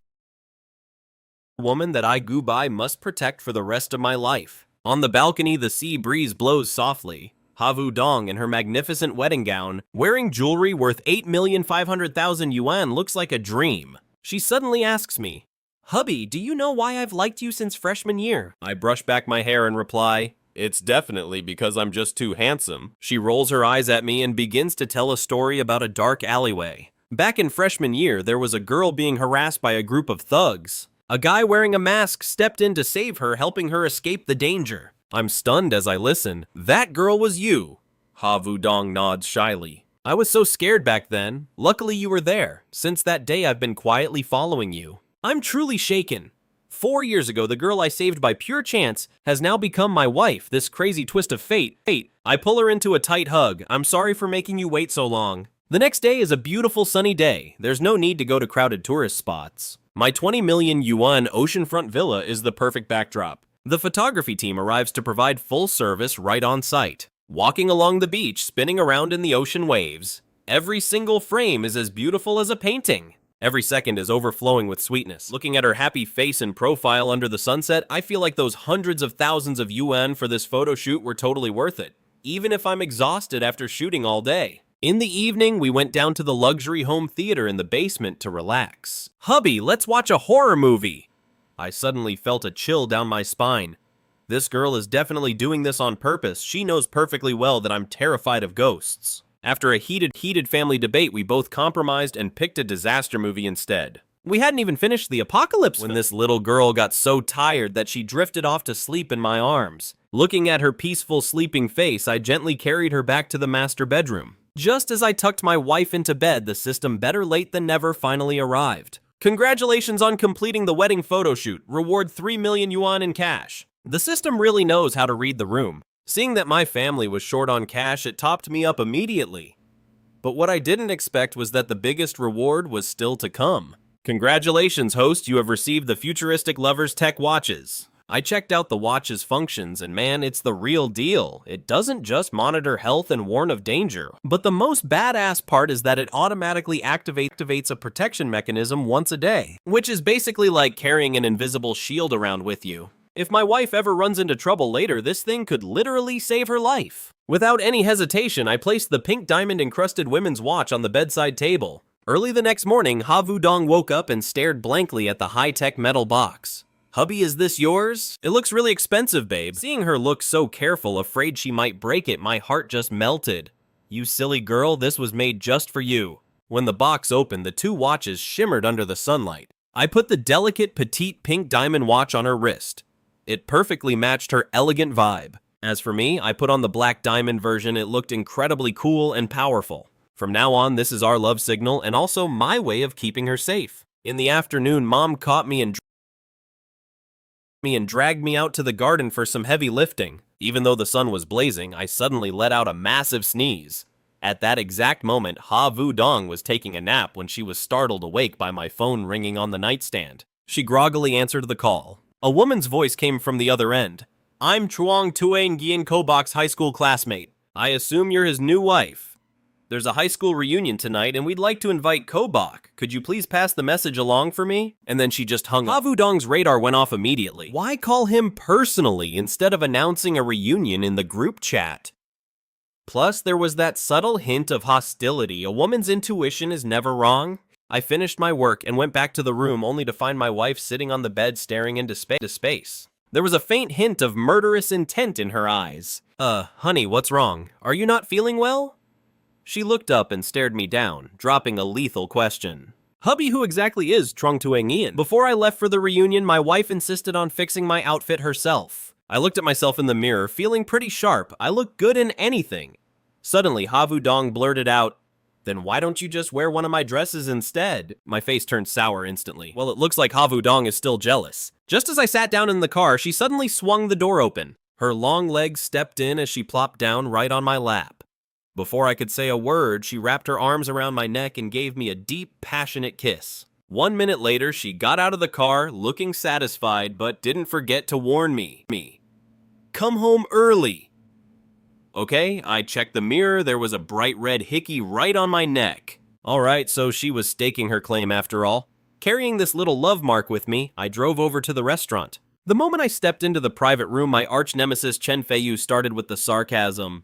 that I Gubai must protect for the rest of my life. On the balcony, the sea breeze blows softly. Havu Dong in her magnificent wedding gown, wearing jewelry worth 8,500,000 yuan looks like a dream. She suddenly asks me, "Hubby, do you know why I've liked you since freshman year?" I brush back my hair and reply, "It's definitely because I'm just too handsome." She rolls her eyes at me and begins to tell a story about a dark alleyway. Back in freshman year, there was a girl being harassed by a group of thugs. A guy wearing a mask stepped in to save her, helping her escape the danger. I'm stunned as I listen. "That girl was you." Havu Dong nods shyly. "I was so scared back then. Luckily you were there. Since that day I've been quietly following you." I'm truly shaken. 4 years ago, the girl I saved by pure chance has now become my wife. This crazy twist of fate. I pull her into a tight hug. "I'm sorry for making you wait so long." The next day is a beautiful sunny day. There's no need to go to crowded tourist spots. My 20 million yuan oceanfront villa is the perfect backdrop. The photography team arrives to provide full service right on site. Walking along the beach, spinning around in the ocean waves. Every single frame is as beautiful as a painting. Every second is overflowing with sweetness. Looking at her happy face and profile under the sunset, I feel like those hundreds of thousands of yuan for this photo shoot were totally worth it, even if I'm exhausted after shooting all day. In the evening, we went down to the luxury home theater in the basement to relax. "Hubby, let's watch a horror movie." I suddenly felt a chill down my spine. This girl is definitely doing this on purpose. She knows perfectly well that I'm terrified of ghosts. After a heated family debate, we both compromised and picked a disaster movie instead. We hadn't even finished the apocalypse when this little girl got so tired that she drifted off to sleep in my arms. Looking at her peaceful sleeping face, I gently carried her back to the master bedroom. Just as I tucked my wife into bed, the system better late than never finally arrived. "Congratulations on completing the wedding photo shoot. Reward 3 million yuan in cash." The system really knows how to read the room. Seeing that my family was short on cash, it topped me up immediately. But what I didn't expect was that the biggest reward was still to come. "Congratulations, host, you have received the futuristic Lovers Tech watches." I checked out the watch's functions, and man, it's the real deal. It doesn't just monitor health and warn of danger, but the most badass part is that it automatically activates a protection mechanism once a day, which is basically like carrying an invisible shield around with you. If my wife ever runs into trouble later, this thing could literally save her life. Without any hesitation, I placed the pink diamond-encrusted women's watch on the bedside table. Early the next morning, Havu Dong woke up and stared blankly at the high-tech metal box. "Hubby, is this yours? It looks really expensive, babe." Seeing her look so careful, afraid she might break it, my heart just melted. "You silly girl, this was made just for you." When the box opened, the two watches shimmered under the sunlight. I put the delicate, petite pink diamond watch on her wrist. It perfectly matched her elegant vibe. As for me, I put on the black diamond version. It looked incredibly cool and powerful. From now on, this is our love signal and also my way of keeping her safe. In the afternoon, Mom caught me and dragged me out to the garden for some heavy lifting. Even though the sun was blazing, I suddenly let out a massive sneeze. At that exact moment, Havu Dong was taking a nap when she was startled awake by my phone ringing on the nightstand. She groggily answered the call. A woman's voice came from the other end. "I'm Chuang Tuan Gian Kobok's high school classmate. I assume you're his new wife. There's a high school reunion tonight and we'd like to invite Kobok. Could you please pass the message along for me?" And then she just hung up. Havu Dong's radar went off immediately. Why call him personally instead of announcing a reunion in the group chat? Plus, there was that subtle hint of hostility. A woman's intuition is never wrong. I finished my work and went back to the room only to find my wife sitting on the bed staring into space. There was a faint hint of murderous intent in her eyes. Honey, what's wrong? Are you not feeling well?" She looked up and stared me down, dropping a lethal question. "Hubby, who exactly is Trung Tuang Ian?" Before I left for the reunion, my wife insisted on fixing my outfit herself. I looked at myself in the mirror, feeling pretty sharp. I look good in anything. Suddenly, Havu Dong blurted out, "Then why don't you just wear one of my dresses instead?" My face turned sour instantly. Well, it looks like Havu Dong is still jealous. Just as I sat down in the car, she suddenly swung the door open. Her long legs stepped in as she plopped down right on my lap. Before I could say a word, she wrapped her arms around my neck and gave me a deep, passionate kiss. 1 minute later, she got out of the car, looking satisfied, but didn't forget to warn me. "Come home early." Okay, I checked the mirror. There was a bright red hickey right on my neck. Alright, so she was staking her claim after all. Carrying this little love mark with me, I drove over to the restaurant. The moment I stepped into the private room, my arch nemesis Chen Feiyu started with the sarcasm.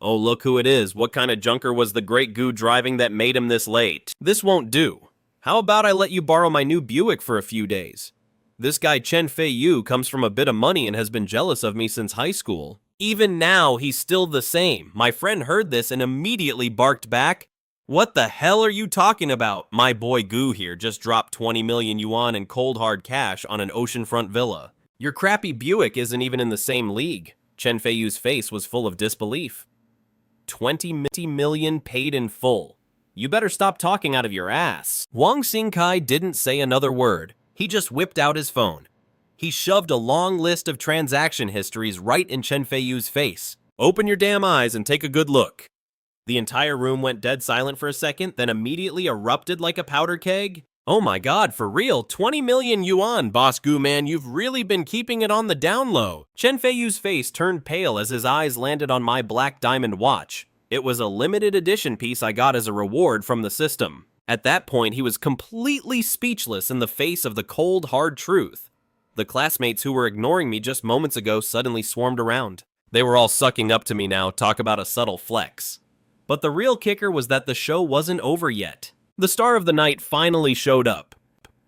Oh, look who it is. What kind of junker was the great goo driving that made him this late? This won't do. How about I let you borrow my new Buick for a few days? This guy Chen Fei Yu comes from a bit of money and has been jealous of me since high school. Even now, he's still the same. My friend heard this and immediately barked back, "What the hell are you talking about? My boy Goo here just dropped 20 million yuan in cold hard cash on an oceanfront villa. Your crappy Buick isn't even in the same league." Chen Fei Yu's face was full of disbelief. 20 million paid in full. You better stop talking out of your ass. Wang Xingkai didn't say another word. He just whipped out his phone. He shoved a long list of transaction histories right in Chen Fei Yu's face. Open your damn eyes and take a good look. The entire room went dead silent for a second, then immediately erupted like a powder keg. Oh my god, for real, 20 million yuan, Boss Goo man, you've really been keeping it on the down low. Chen Fei Yu's face turned pale as his eyes landed on my black diamond watch. It was a limited edition piece I got as a reward from the system. At that point, he was completely speechless in the face of the cold, hard truth. The classmates who were ignoring me just moments ago suddenly swarmed around. They were all sucking up to me now, talk about a subtle flex. But the real kicker was that the show wasn't over yet. The star of the night finally showed up.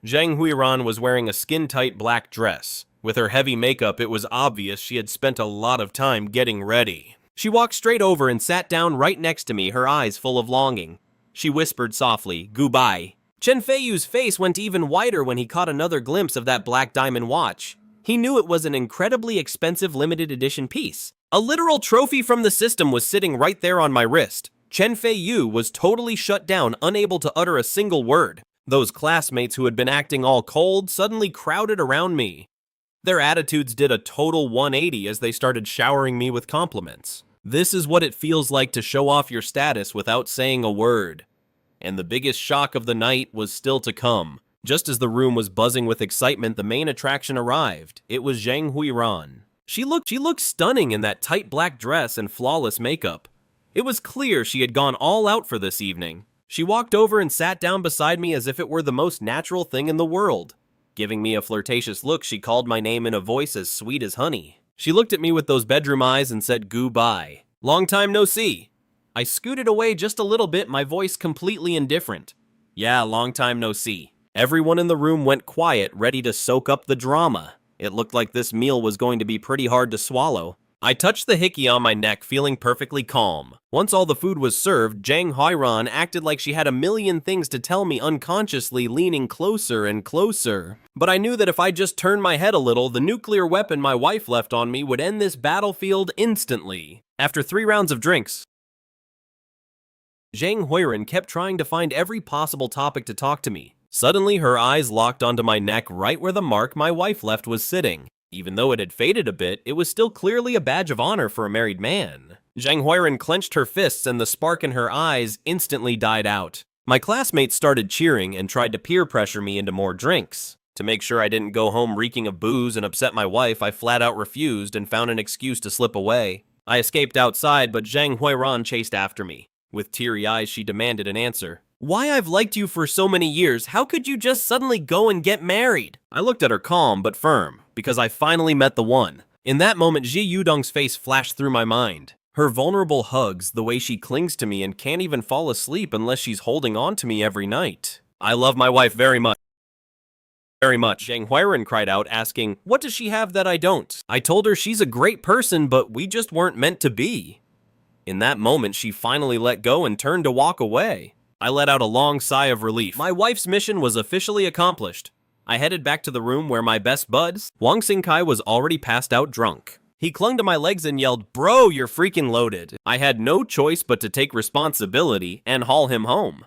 Zhang Huiran was wearing a skin-tight black dress. With her heavy makeup, it was obvious she had spent a lot of time getting ready. She walked straight over and sat down right next to me, her eyes full of longing. She whispered softly, "Goodbye." Chen Fei Yu's face went even whiter when he caught another glimpse of that black diamond watch. He knew it was an incredibly expensive limited edition piece. A literal trophy from the system was sitting right there on my wrist. Chen Fei Yu was totally shut down, unable to utter a single word. Those classmates who had been acting all cold suddenly crowded around me. Their attitudes did a total 180 as they started showering me with compliments. This is what it feels like to show off your status without saying a word. And the biggest shock of the night was still to come. Just as the room was buzzing with excitement, the main attraction arrived. It was Zhang Huiran. She looked stunning in that tight black dress and flawless makeup. It was clear she had gone all out for this evening. She walked over and sat down beside me as if it were the most natural thing in the world. Giving me a flirtatious look, she called my name in a voice as sweet as honey. She looked at me with those bedroom eyes and said goodbye. Long time no see. I scooted away just a little bit, my voice completely indifferent. Yeah, long time no see. Everyone in the room went quiet, ready to soak up the drama. It looked like this meal was going to be pretty hard to swallow. I touched the hickey on my neck, feeling perfectly calm. Once all the food was served, Zhang Huiran acted like she had a million things to tell me, unconsciously leaning closer and closer. But I knew that if I just turned my head a little, the nuclear weapon my wife left on me would end this battlefield instantly. After 3 rounds of drinks, Zhang Huiran kept trying to find every possible topic to talk to me. Suddenly, her eyes locked onto my neck right where the mark my wife left was sitting. Even though it had faded a bit, it was still clearly a badge of honor for a married man. Zhang Huiran clenched her fists and the spark in her eyes instantly died out. My classmates started cheering and tried to peer pressure me into more drinks. To make sure I didn't go home reeking of booze and upset my wife, I flat out refused and found an excuse to slip away. I escaped outside, but Zhang Huiran chased after me. With teary eyes, she demanded an answer. Why, I've liked you for so many years, how could you just suddenly go and get married? I looked at her calm but firm, because I finally met the one. In that moment, Ji Yudong's face flashed through my mind. Her vulnerable hugs, the way she clings to me and can't even fall asleep unless she's holding on to me every night. I love my wife very much. Very much. Zhang Huiran cried out, asking, what does she have that I don't? I told her she's a great person, but we just weren't meant to be. In that moment, she finally let go and turned to walk away. I let out a long sigh of relief. My wife's mission was officially accomplished. I headed back to the room where my best buds, Wang Xingkai, was already passed out drunk. He clung to my legs and yelled, "Bro, you're freaking loaded." I had no choice but to take responsibility and haul him home.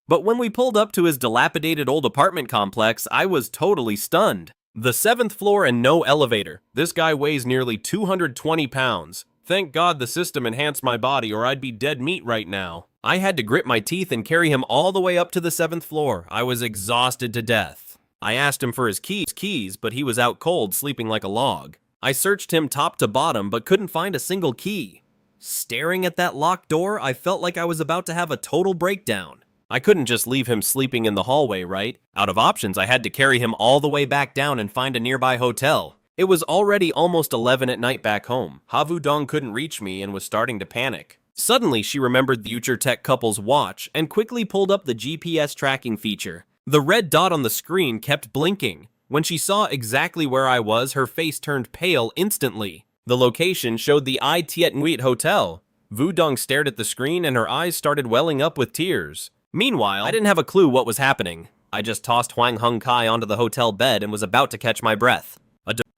But when we pulled up to his dilapidated old apartment complex, I was totally stunned. The 7th floor and no elevator. This guy weighs nearly 220 pounds. Thank God the system enhanced my body or I'd be dead meat right now. I had to grit my teeth and carry him all the way up to the 7th floor. I was exhausted to death. I asked him for his keys, but he was out cold, sleeping like a log. I searched him top to bottom, but couldn't find a single key. Staring at that locked door, I felt like I was about to have a total breakdown. I couldn't just leave him sleeping in the hallway, right? Out of options, I had to carry him all the way back down and find a nearby hotel. It was already almost 11 at night back home. Havu Dong couldn't reach me and was starting to panic. Suddenly, she remembered the future tech couple's watch and quickly pulled up the GPS tracking feature. The red dot on the screen kept blinking. When she saw exactly where I was, her face turned pale instantly. The location showed the I Tiet Nuit Hotel. Wudong stared at the screen and her eyes started welling up with tears. Meanwhile, I didn't have a clue what was happening. I just tossed Huang Hung Kai onto the hotel bed and was about to catch my breath.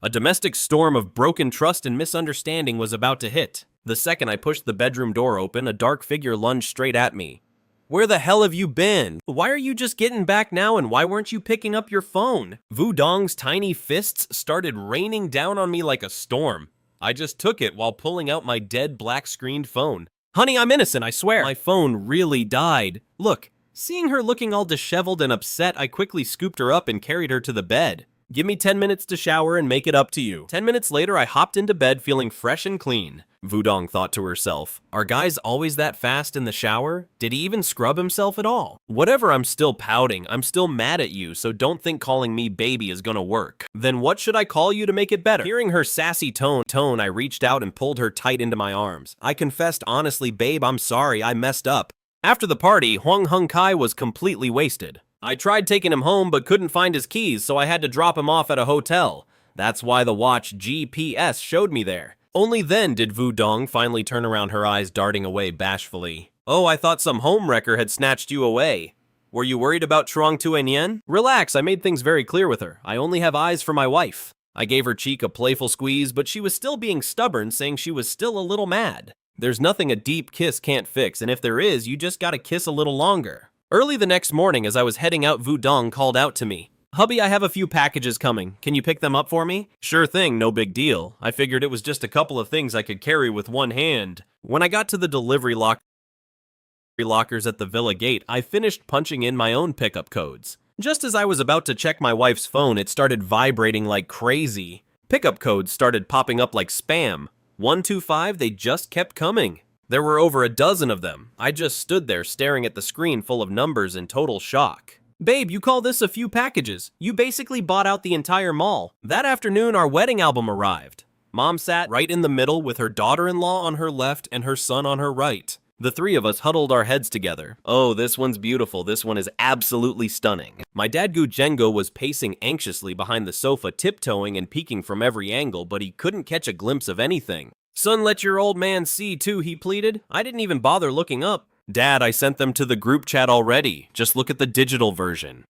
A domestic storm of broken trust and misunderstanding was about to hit. The second I pushed the bedroom door open, a dark figure lunged straight at me. Where the hell have you been? Why are you just getting back now and why weren't you picking up your phone? Wudong's tiny fists started raining down on me like a storm. I just took it while pulling out my dead black-screened phone. Honey, I'm innocent, I swear. My phone really died. Look, seeing her looking all disheveled and upset, I quickly scooped her up and carried her to the bed. Give me 10 minutes to shower and make it up to you. 10 minutes later, I hopped into bed feeling fresh and clean. Wudong thought to herself, are guys always that fast in the shower? Did he even scrub himself at all? Whatever, I'm still pouting. I'm still mad at you, so don't think calling me baby is gonna work. Then what should I call you to make it better? Hearing her sassy tone, I reached out and pulled her tight into my arms. I confessed honestly, babe, I'm sorry, I messed up. After the party, Huang Hung Kai was completely wasted. I tried taking him home but couldn't find his keys, so I had to drop him off at a hotel. That's why the watch GPS showed me there. Only then did Wudong finally turn around, her eyes darting away bashfully. Oh, I thought some homewrecker had snatched you away. Were you worried about Truong Tuenyen? Relax, I made things very clear with her. I only have eyes for my wife. I gave her cheek a playful squeeze, but she was still being stubborn, saying she was still a little mad. There's nothing a deep kiss can't fix, and if there is, you just gotta kiss a little longer. Early the next morning, as I was heading out, Wudong called out to me. Hubby, I have a few packages coming. Can you pick them up for me? Sure thing, no big deal. I figured it was just a couple of things I could carry with one hand. When I got to the delivery lockers at the villa gate, I finished punching in my own pickup codes. Just as I was about to check my wife's phone, it started vibrating like crazy. Pickup codes started popping up like spam. 125, they just kept coming. There were over a dozen of them. I just stood there staring at the screen full of numbers in total shock. Babe, you call this a few packages? You basically bought out the entire mall. That afternoon, our wedding album arrived. Mom sat right in the middle with her daughter-in-law on her left and her son on her right. The three of us huddled our heads together. Oh, this one's beautiful. This one is absolutely stunning. My dad Gu Jengo was pacing anxiously behind the sofa, tiptoeing and peeking from every angle, but he couldn't catch a glimpse of anything. Son, let your old man see too, he pleaded. I didn't even bother looking up. Dad, I sent them to the group chat already. Just look at the digital version.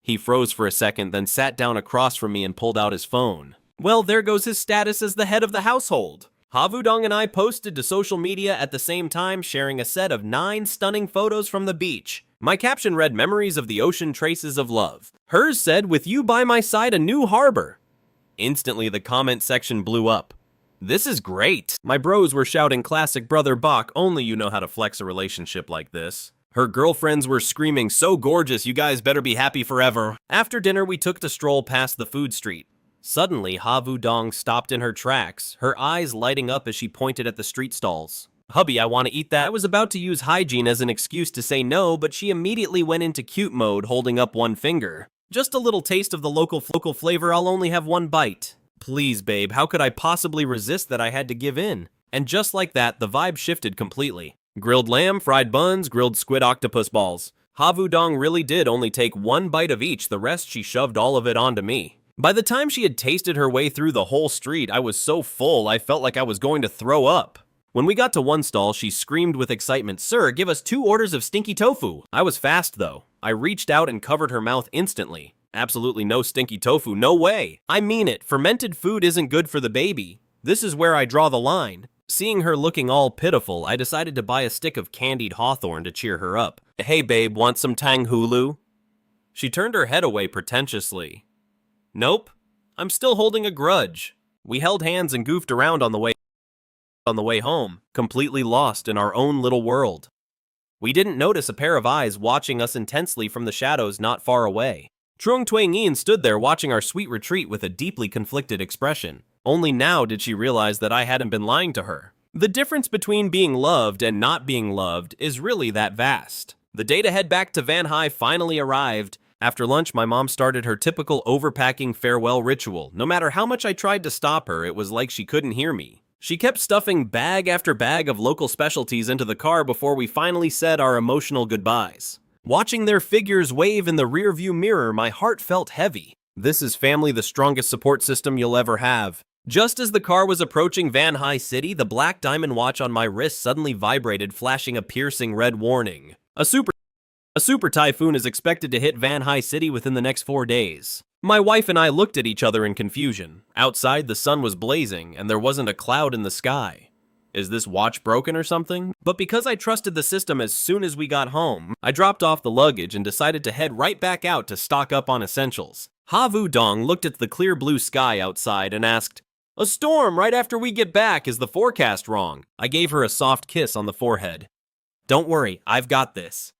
He froze for a second, then sat down across from me and pulled out his phone. Well, there goes his status as the head of the household. Wudong and I posted to social media at the same time, sharing a set of 9 stunning photos from the beach. My caption read, memories of the ocean, traces of love. Hers said, with you by my side, a new harbor. Instantly, the comment section blew up. This is great. My bros were shouting, classic brother Bach, only you know how to flex a relationship like this. Her girlfriends were screaming, so gorgeous, you guys better be happy forever. After dinner, we took to stroll past the food street. Suddenly, Wudong stopped in her tracks, her eyes lighting up as she pointed at the street stalls. Hubby, I want to eat that. I was about to use hygiene as an excuse to say no, but she immediately went into cute mode, holding up one finger. Just a little taste of the local flavor, I'll only have one bite. Please, babe, how could I possibly resist that? I had to give in. And just like that, the vibe shifted completely. Grilled lamb, fried buns, grilled squid, octopus balls. Wudong really did only take one bite of each, the rest she shoved all of it onto me. By the time she had tasted her way through the whole street, I was so full I felt like I was going to throw up. When we got to one stall, she screamed with excitement, "Sir, give us 2 orders of stinky tofu." I was fast though. I reached out and covered her mouth instantly. Absolutely no stinky tofu, no way. I mean it, fermented food isn't good for the baby. This is where I draw the line. Seeing her looking all pitiful, I decided to buy a stick of candied hawthorn to cheer her up. Hey babe, want some tang hulu? She turned her head away pretentiously. Nope, I'm still holding a grudge. We held hands and goofed around on the way home, completely lost in our own little world. We didn't notice a pair of eyes watching us intensely from the shadows not far away. Truong Tuenyen stood there watching our sweet retreat with a deeply conflicted expression. Only now did she realize that I hadn't been lying to her. The difference between being loved and not being loved is really that vast. The day to head back to Van Hai finally arrived. After lunch, my mom started her typical overpacking farewell ritual. No matter how much I tried to stop her, it was like she couldn't hear me. She kept stuffing bag after bag of local specialties into the car before we finally said our emotional goodbyes. Watching their figures wave in the rearview mirror, my heart felt heavy. This is family, the strongest support system you'll ever have. Just as the car was approaching Van High City, the black diamond watch on my wrist suddenly vibrated, flashing a piercing red warning. A super typhoon is expected to hit Van High City within the next 4 days. My wife and I looked at each other in confusion. Outside, the sun was blazing, and there wasn't a cloud in the sky. Is this watch broken or something? But because I trusted the system as soon as we got home, I dropped off the luggage and decided to head right back out to stock up on essentials. Ha Vu Dong looked at the clear blue sky outside and asked, "A storm right after we get back, is the forecast wrong?" I gave her a soft kiss on the forehead. "Don't worry, I've got this."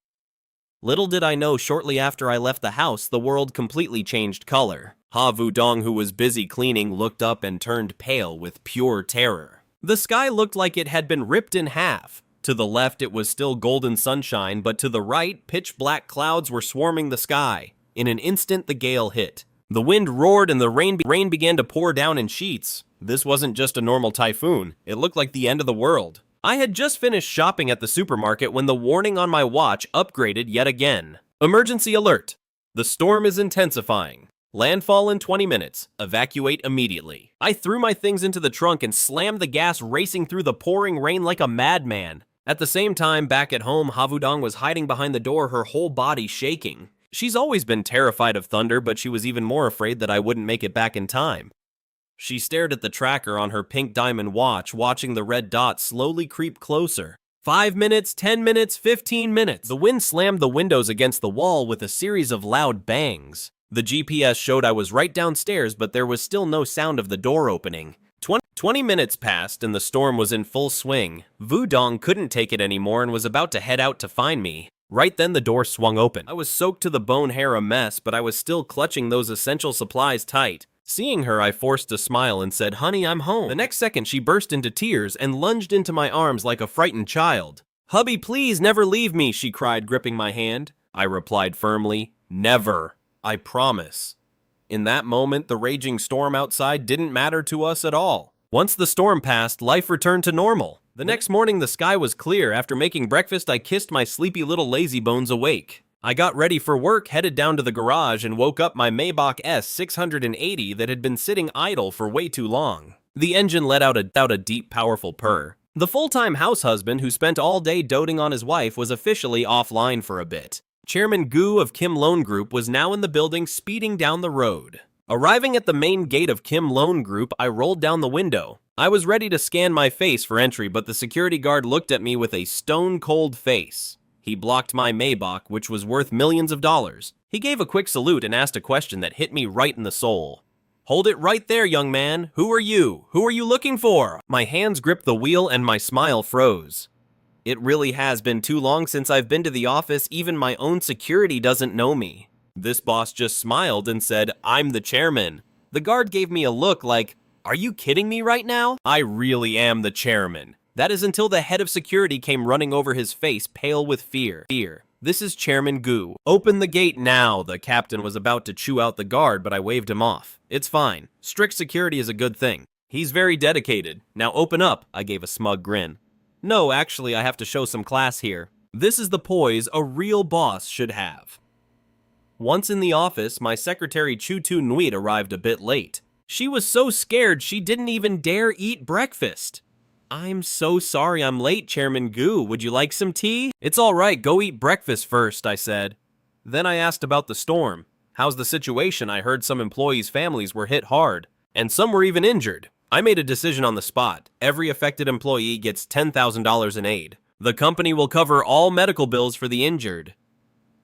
Little did I know, shortly after I left the house, the world completely changed color. Ha Vu Dong, who was busy cleaning, looked up and turned pale with pure terror. The sky looked like it had been ripped in half. To the left, it was still golden sunshine, but to the right, pitch black clouds were swarming the sky. In an instant, the gale hit. The wind roared and the rain began to pour down in sheets. This wasn't just a normal typhoon. It looked like the end of the world. I had just finished shopping at the supermarket when the warning on my watch upgraded yet again. Emergency alert. The storm is intensifying. Landfall in 20 minutes. Evacuate immediately. I threw my things into the trunk and slammed the gas, racing through the pouring rain like a madman. At the same time, back at home, Ha Vu Dong was hiding behind the door, her whole body shaking. She's always been terrified of thunder, but she was even more afraid that I wouldn't make it back in time. She stared at the tracker on her pink diamond watch, watching the red dot slowly creep closer. 5 minutes, 10 minutes, 15 minutes. The wind slammed the windows against the wall with a series of loud bangs. The GPS showed I was right downstairs, but there was still no sound of the door opening. 20 minutes passed and the storm was in full swing. Vu Dong couldn't take it anymore and was about to head out to find me. Right then the door swung open. I was soaked to the bone hair, a mess, but I was still clutching those essential supplies tight. Seeing her, I forced a smile and said, "Honey, I'm home." The next second, she burst into tears and lunged into my arms like a frightened child. "Hubby, please never leave me," she cried, gripping my hand. I replied firmly, "Never. I promise." In that moment, the raging storm outside didn't matter to us at all. Once the storm passed, life returned to normal. The next morning, the sky was clear. After making breakfast, I kissed my sleepy little lazy bones awake. I got ready for work, headed down to the garage, and woke up my Maybach S680 that had been sitting idle for way too long. The engine let out a deep, powerful purr. The full-time house husband who spent all day doting on his wife was officially offline for a bit. Chairman Gu of Kim Loan Group was now in the building, speeding down the road. Arriving at the main gate of Kim Loan Group, I rolled down the window. I was ready to scan my face for entry, but the security guard looked at me with a stone-cold face. He blocked my Maybach, which was worth millions of dollars. He gave a quick salute and asked a question that hit me right in the soul. "Hold it right there, young man. Who are you? Who are you looking for?" My hands gripped the wheel and my smile froze. It really has been too long since I've been to the office. Even my own security doesn't know me. This boss just smiled and said, "I'm the chairman." The guard gave me a look like, "Are you kidding me right now? I really am the chairman." That is until the head of security came running over, his face pale with fear. "This is Chairman Gu. Open the gate now." The captain was about to chew out the guard, but I waved him off. "It's fine. Strict security is a good thing. He's very dedicated. Now open up." I gave a smug grin. "No, actually, I have to show some class here. This is the poise a real boss should have." Once in the office, my secretary Chu Tu Nuit arrived a bit late. She was so scared she didn't even dare eat breakfast. "I'm so sorry I'm late, Chairman Gu. Would you like some tea?" "It's all right, go eat breakfast first," I said. Then I asked about the storm. "How's the situation? I heard some employees' families were hit hard, and some were even injured." I made a decision on the spot. Every affected employee gets $10,000 in aid. The company will cover all medical bills for the injured.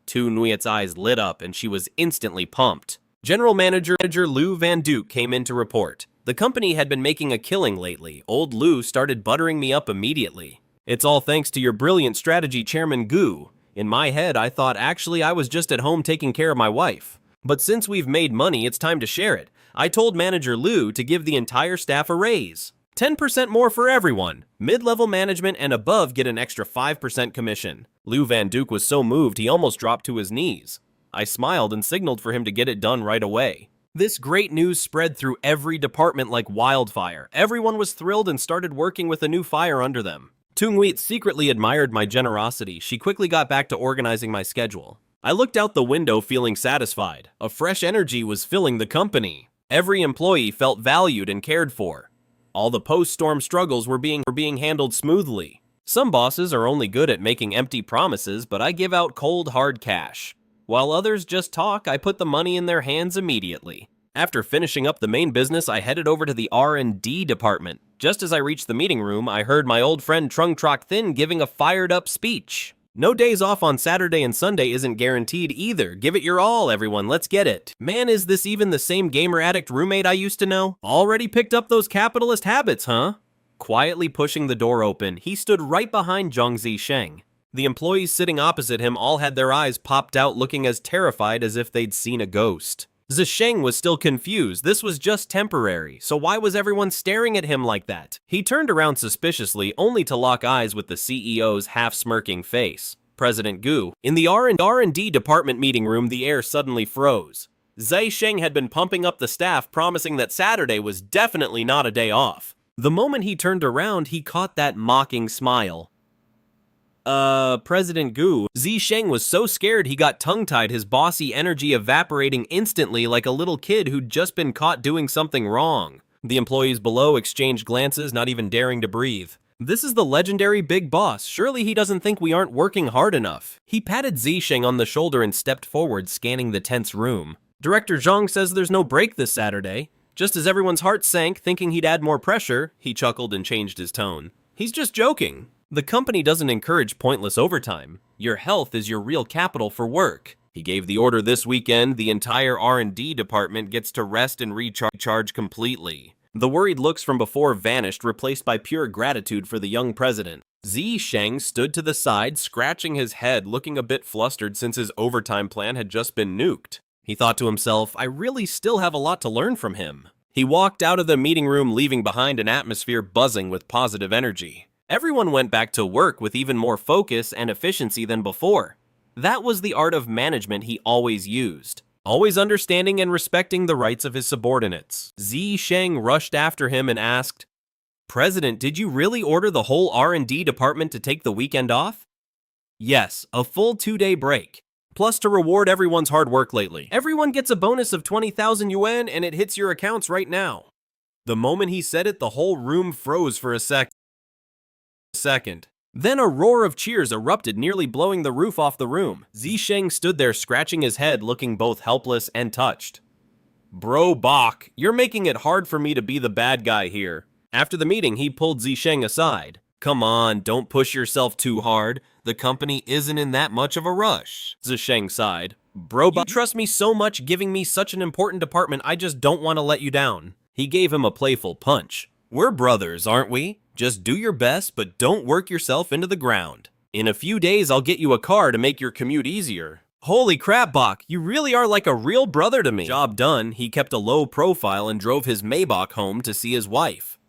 Tu Nuit's eyes lit up and she was instantly pumped. General Manager Lou Van Duke came in to report. The company had been making a killing lately. Old Lou started buttering me up immediately. "It's all thanks to your brilliant strategy, Chairman Gu. In my head, I thought actually I was just at home taking care of my wife. But since we've made money, it's time to share it. I told Manager Lou to give the entire staff a raise. 10% more for everyone. Mid-level management and above get an extra 5% commission." Lou Van Duke was so moved he almost dropped to his knees. I smiled and signaled for him to get it done right away. This great news spread through every department like wildfire. Everyone was thrilled and started working with a new fire under them. Tungweet secretly admired my generosity. She quickly got back to organizing my schedule. I looked out the window feeling satisfied. A fresh energy was filling the company. Every employee felt valued and cared for. All the post-storm struggles were being handled smoothly. Some bosses are only good at making empty promises, but I give out cold, hard cash. While others just talk, I put the money in their hands immediately. After finishing up the main business, I headed over to the R&D department. Just as I reached the meeting room, I heard my old friend Trung Troc Thin giving a fired-up speech. No days off on Saturday and Sunday isn't guaranteed either. Give it your all, everyone. Let's get it. Man, is this even the same gamer addict roommate I used to know? Already picked up those capitalist habits, huh? Quietly pushing the door open, he stood right behind Zhang Zisheng. The employees sitting opposite him all had their eyes popped out, looking as terrified as if they'd seen a ghost. Zisheng was still confused. This was just temporary, so why was everyone staring at him like that? He turned around suspiciously, only to lock eyes with the CEO's half-smirking face. President Gu. In the R&D department meeting room, the air suddenly froze. Zisheng had been pumping up the staff, promising that Saturday was definitely not a day off. The moment he turned around, he caught that mocking smile. President Gu. Zisheng was so scared he got tongue-tied, his bossy energy evaporating instantly like a little kid who'd just been caught doing something wrong. The employees below exchanged glances, not even daring to breathe. This is the legendary big boss. Surely he doesn't think we aren't working hard enough. He patted Zisheng on the shoulder and stepped forward, scanning the tense room. Director Zhang says there's no break this Saturday. Just as everyone's heart sank, thinking he'd add more pressure, he chuckled and changed his tone. He's just joking. The company doesn't encourage pointless overtime. Your health is your real capital for work. He gave the order this weekend. The entire R&D department gets to rest and recharge completely. The worried looks from before vanished, replaced by pure gratitude for the young president. Zisheng stood to the side, scratching his head, looking a bit flustered since his overtime plan had just been nuked. He thought to himself, I really still have a lot to learn from him. He walked out of the meeting room, leaving behind an atmosphere buzzing with positive energy. Everyone went back to work with even more focus and efficiency than before. That was the art of management he always used, always understanding and respecting the rights of his subordinates. Zisheng rushed after him and asked, President, did you really order the whole R&D department to take the weekend off? Yes, a full 2-day break. Plus to reward everyone's hard work lately. Everyone gets a bonus of 20,000 yuan and it hits your accounts right now. The moment he said it, the whole room froze for a second. Then a roar of cheers erupted, nearly blowing the roof off the room. Zisheng stood there scratching his head, looking both helpless and touched. Bro Bach, you're making it hard for me to be the bad guy here. After the meeting, he pulled Zisheng aside. Come on, don't push yourself too hard. The company isn't in that much of a rush. Zisheng sighed. Bro, you trust me so much, giving me such an important department, I just don't want to let you down. He gave him a playful punch. We're brothers, aren't we? Just do your best, but don't work yourself into the ground. In a few days, I'll get you a car to make your commute easier. Holy crap, Bach, you really are like a real brother to me. Job done, he kept a low profile and drove his Maybach home to see his wife.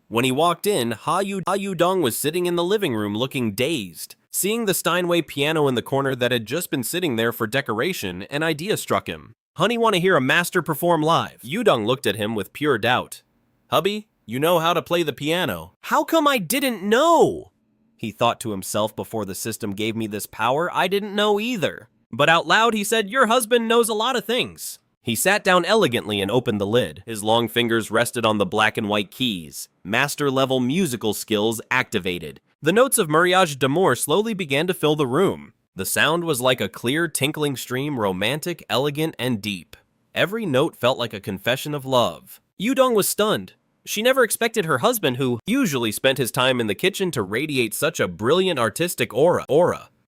When he walked in, Ha Yudong was sitting in the living room looking dazed. Seeing the Steinway piano in the corner that had just been sitting there for decoration, an idea struck him. Honey, want to hear a master perform live? Yudong looked at him with pure doubt. Hubby, you know how to play the piano. How come I didn't know? He thought to himself, before the system gave me this power, I didn't know either. But out loud he said, your husband knows a lot of things. He sat down elegantly and opened the lid. His long fingers rested on the black and white keys. Master-level musical skills activated. The notes of Mariage d'Amour slowly began to fill the room. The sound was like a clear, tinkling stream, romantic, elegant, and deep. Every note felt like a confession of love. Yudong was stunned. She never expected her husband, who usually spent his time in the kitchen, to radiate such a brilliant artistic aura.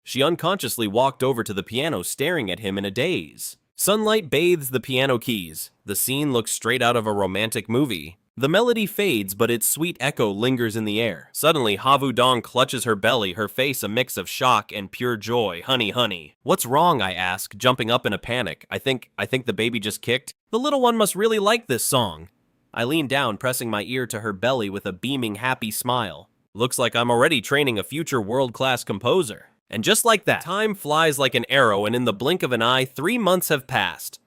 She unconsciously walked over to the piano, staring at him in a daze. Sunlight bathes the piano keys. The scene looks straight out of a romantic movie. The melody fades, but its sweet echo lingers in the air. Suddenly, Havu Dong clutches her belly, her face a mix of shock and pure joy. Honey, honey. What's wrong, I ask, jumping up in a panic. I think the baby just kicked. The little one must really like this song. I lean down, pressing my ear to her belly with a beaming, happy smile. Looks like I'm already training a future world-class composer. And just like that, time flies like an arrow, and in the blink of an eye, 3 months have passed.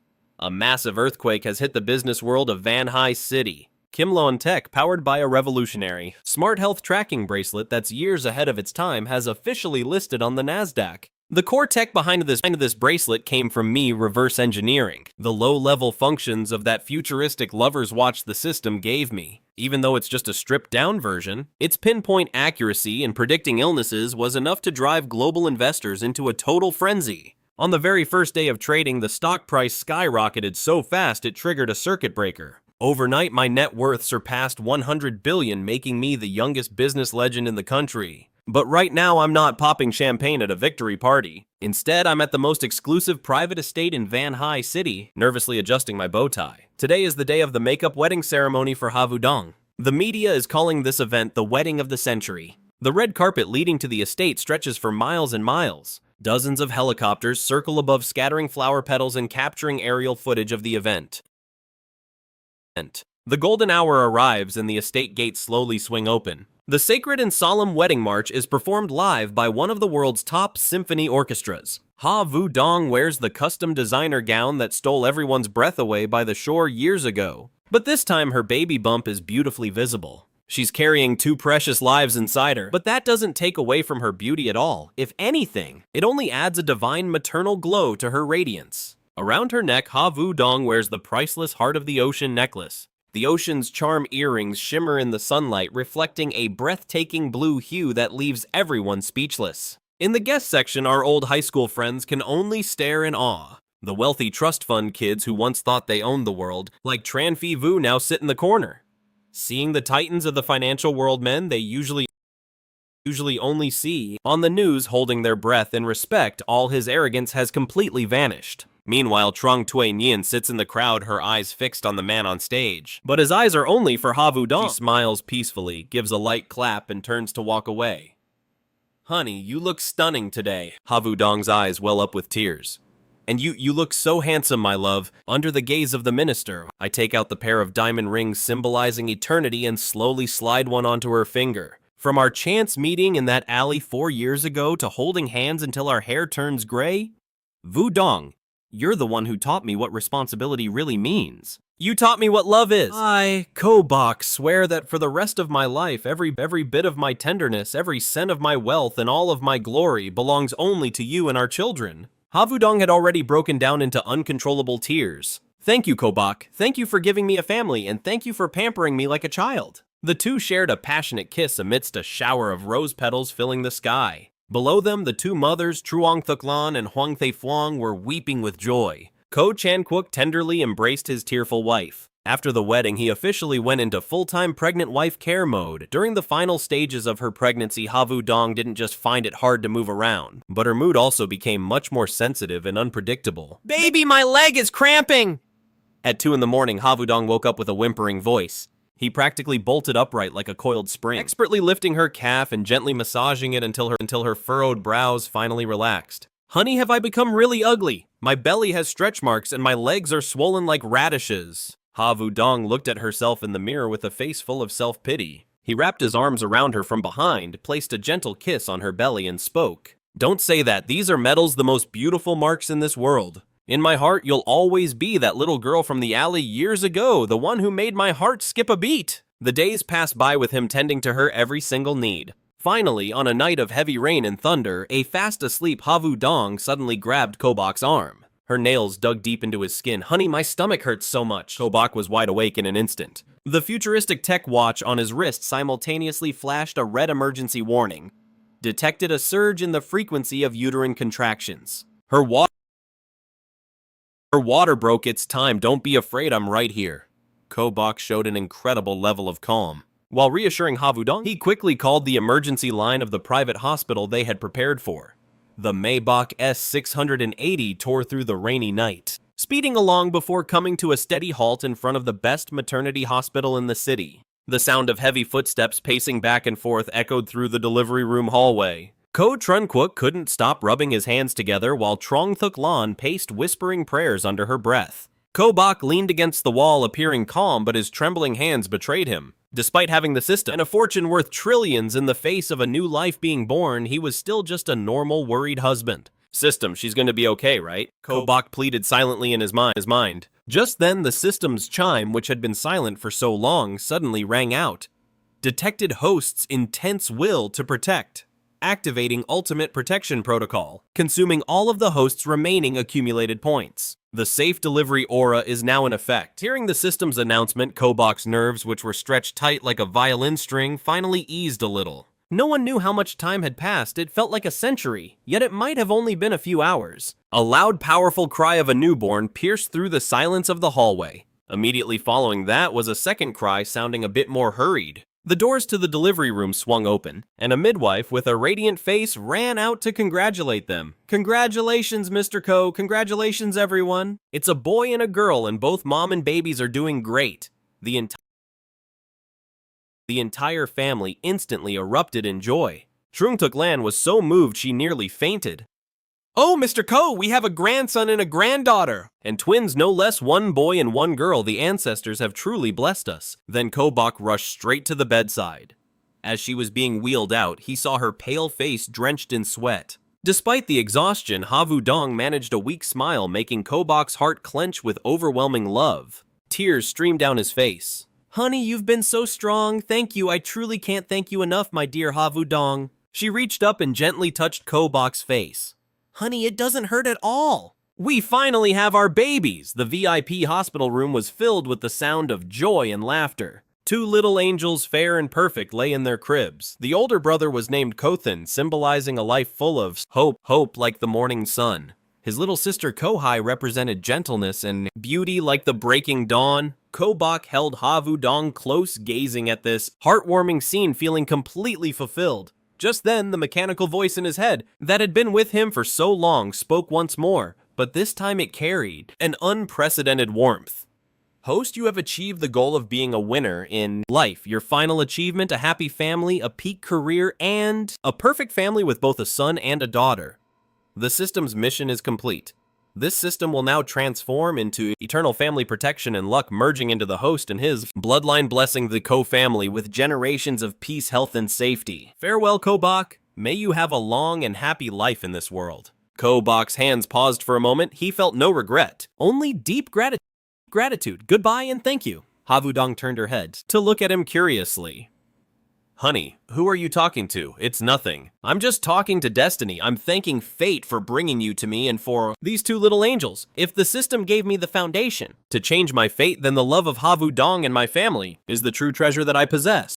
A massive earthquake has hit the business world of Van High City. Kimlon Tech, powered by a revolutionary smart health tracking bracelet that's years ahead of its time, has officially listed on the Nasdaq. The core tech behind this bracelet came from me reverse engineering the low-level functions of that futuristic lover's watch the system gave me. Even though it's just a stripped-down version, its pinpoint accuracy in predicting illnesses was enough to drive global investors into a total frenzy. On the very first day of trading, the stock price skyrocketed so fast it triggered a circuit breaker. Overnight, my net worth surpassed 100 billion, making me the youngest business legend in the country. But right now, I'm not popping champagne at a victory party. Instead, I'm at the most exclusive private estate in Van High City, nervously adjusting my bow tie. Today is the day of the makeup wedding ceremony for Havudong. The media is calling this event the wedding of the century. The red carpet leading to the estate stretches for miles and miles. Dozens of helicopters circle above, scattering flower petals and capturing aerial footage of the event. The golden hour arrives and the estate gates slowly swing open. The sacred and solemn wedding march is performed live by one of the world's top symphony orchestras. Havudong wears the custom designer gown that stole everyone's breath away by the shore years ago. But this time her baby bump is beautifully visible. She's carrying 2 precious lives inside her, but that doesn't take away from her beauty at all. If anything, it only adds a divine maternal glow to her radiance. Around her neck, Havudong wears the priceless Heart of the Ocean necklace. The ocean's charm earrings shimmer in the sunlight, reflecting a breathtaking blue hue that leaves everyone speechless. In the guest section, our old high school friends can only stare in awe. The wealthy trust fund kids who once thought they owned the world, like Tran Phi Vu, now sit in the corner. Seeing the titans of the financial world men they usually only see on the news holding their breath in respect, all his arrogance has completely vanished. Meanwhile, Trung Tui Nien sits in the crowd, her eyes fixed on the man on stage. But his eyes are only for Havudong. She smiles peacefully, gives a light clap, and turns to walk away. Honey, you look stunning today. Havudong's eyes well up with tears. And you look so handsome, my love. Under the gaze of the minister, I take out the pair of diamond rings symbolizing eternity and slowly slide one onto her finger. From our chance meeting in that alley 4 years ago to holding hands until our hair turns gray, Vudong, you're the one who taught me what responsibility really means. You taught me what love is. I, Kobok, swear that for the rest of my life, every bit of my tenderness, every cent of my wealth, and all of my glory belongs only to you and our children. Havudong had already broken down into uncontrollable tears. Thank you, Kobok. Thank you for giving me a family, and thank you for pampering me like a child. The two shared a passionate kiss amidst a shower of rose petals filling the sky. Below them, the 2 mothers, Truong Thuc Lan and Huang Thay Phuong, were weeping with joy. Ko Chan Quoc tenderly embraced his tearful wife. After the wedding, he officially went into full-time pregnant wife care mode. During the final stages of her pregnancy, Havudong didn't just find it hard to move around, but her mood also became much more sensitive and unpredictable. Baby, my leg is cramping! At 2 in the morning, Havudong woke up with a whimpering voice. He practically bolted upright like a coiled spring, expertly lifting her calf and gently massaging it until her furrowed brows finally relaxed. Honey, have I become really ugly? My belly has stretch marks and my legs are swollen like radishes. Havudong looked at herself in the mirror with a face full of self-pity. He wrapped his arms around her from behind, placed a gentle kiss on her belly, and spoke. Don't say that. These are medals, the most beautiful marks in this world. In my heart, you'll always be that little girl from the alley years ago, the one who made my heart skip a beat. The days passed by with him tending to her every single need. Finally, on a night of heavy rain and thunder, a fast asleep Havudong suddenly grabbed Kobok's arm. Her nails dug deep into his skin. Honey, my stomach hurts so much. Kobok was wide awake in an instant. The futuristic tech watch on his wrist simultaneously flashed a red emergency warning. Detected a surge in the frequency of uterine contractions. Her water broke. It's time. Don't be afraid, I'm right here. Kobok showed an incredible level of calm. While reassuring Havudong, he quickly called the emergency line of the private hospital they had prepared for. The Maybach S680 tore through the rainy night, speeding along before coming to a steady halt in front of the best maternity hospital in the city. The sound of heavy footsteps pacing back and forth echoed through the delivery room hallway. Ko Trun Quoc couldn't stop rubbing his hands together while Truong Thuc Lan paced whispering prayers under her breath. Kobok leaned against the wall, appearing calm, but his trembling hands betrayed him. Despite having the system and a fortune worth trillions in the face of a new life being born, he was still just a normal, worried husband. System, she's gonna be okay, right? Kobach pleaded silently in his mind. Just then, the system's chime, which had been silent for so long, suddenly rang out. Detected host's intense will to protect. Activating Ultimate Protection Protocol, consuming all of the host's remaining accumulated points. The safe delivery aura is now in effect. Hearing the system's announcement, Kobach's nerves, which were stretched tight like a violin string, finally eased a little. No one knew how much time had passed. It felt like a century, yet it might have only been a few hours. A loud, powerful cry of a newborn pierced through the silence of the hallway. Immediately following that was a second cry sounding a bit more hurried. The doors to the delivery room swung open, and a midwife with a radiant face ran out to congratulate them. Congratulations, Mr. Ko. Congratulations, everyone. It's a boy and a girl, and both mom and babies are doing great. The entire family instantly erupted in joy. Trung Lan was so moved she nearly fainted. Oh, Mr. Ko, we have a grandson and a granddaughter! And twins no less, one boy and one girl. The ancestors have truly blessed us. Then Kobach rushed straight to the bedside. As she was being wheeled out, he saw her pale face drenched in sweat. Despite the exhaustion, Havu Dong managed a weak smile, making Kobach's heart clench with overwhelming love. Tears streamed down his face. Honey, you've been so strong. Thank you. I truly can't thank you enough, my dear Havu Dong. She reached up and gently touched Kobach's face. Honey, it doesn't hurt at all. We finally have our babies. The VIP hospital room was filled with the sound of joy and laughter. Two little angels, fair and perfect, lay in their cribs. The older brother was named Kothan, symbolizing a life full of hope like the morning sun. His little sister Kohai represented gentleness and beauty like the breaking dawn. Kobach held Havu Dong close, gazing at this heartwarming scene, feeling completely fulfilled. Just then, the mechanical voice in his head, that had been with him for so long, spoke once more, but this time it carried an unprecedented warmth. Host, you have achieved the goal of being a winner in life. Your final achievement, a happy family, a peak career, and a perfect family with both a son and a daughter. The system's mission is complete. This system will now transform into eternal family protection and luck, merging into the host and his bloodline, blessing the Ko family with generations of peace, health, and safety. Farewell, Kobach. May you have a long and happy life in this world. Kobach's hands paused for a moment. He felt no regret, only deep gratitude. Goodbye and thank you. Havu Dong turned her head to look at him curiously. Honey, who are you talking to? It's nothing. I'm just talking to destiny. I'm thanking fate for bringing you to me and for these two little angels. If the system gave me the foundation to change my fate, then the love of Havu Dong and my family is the true treasure that I possess.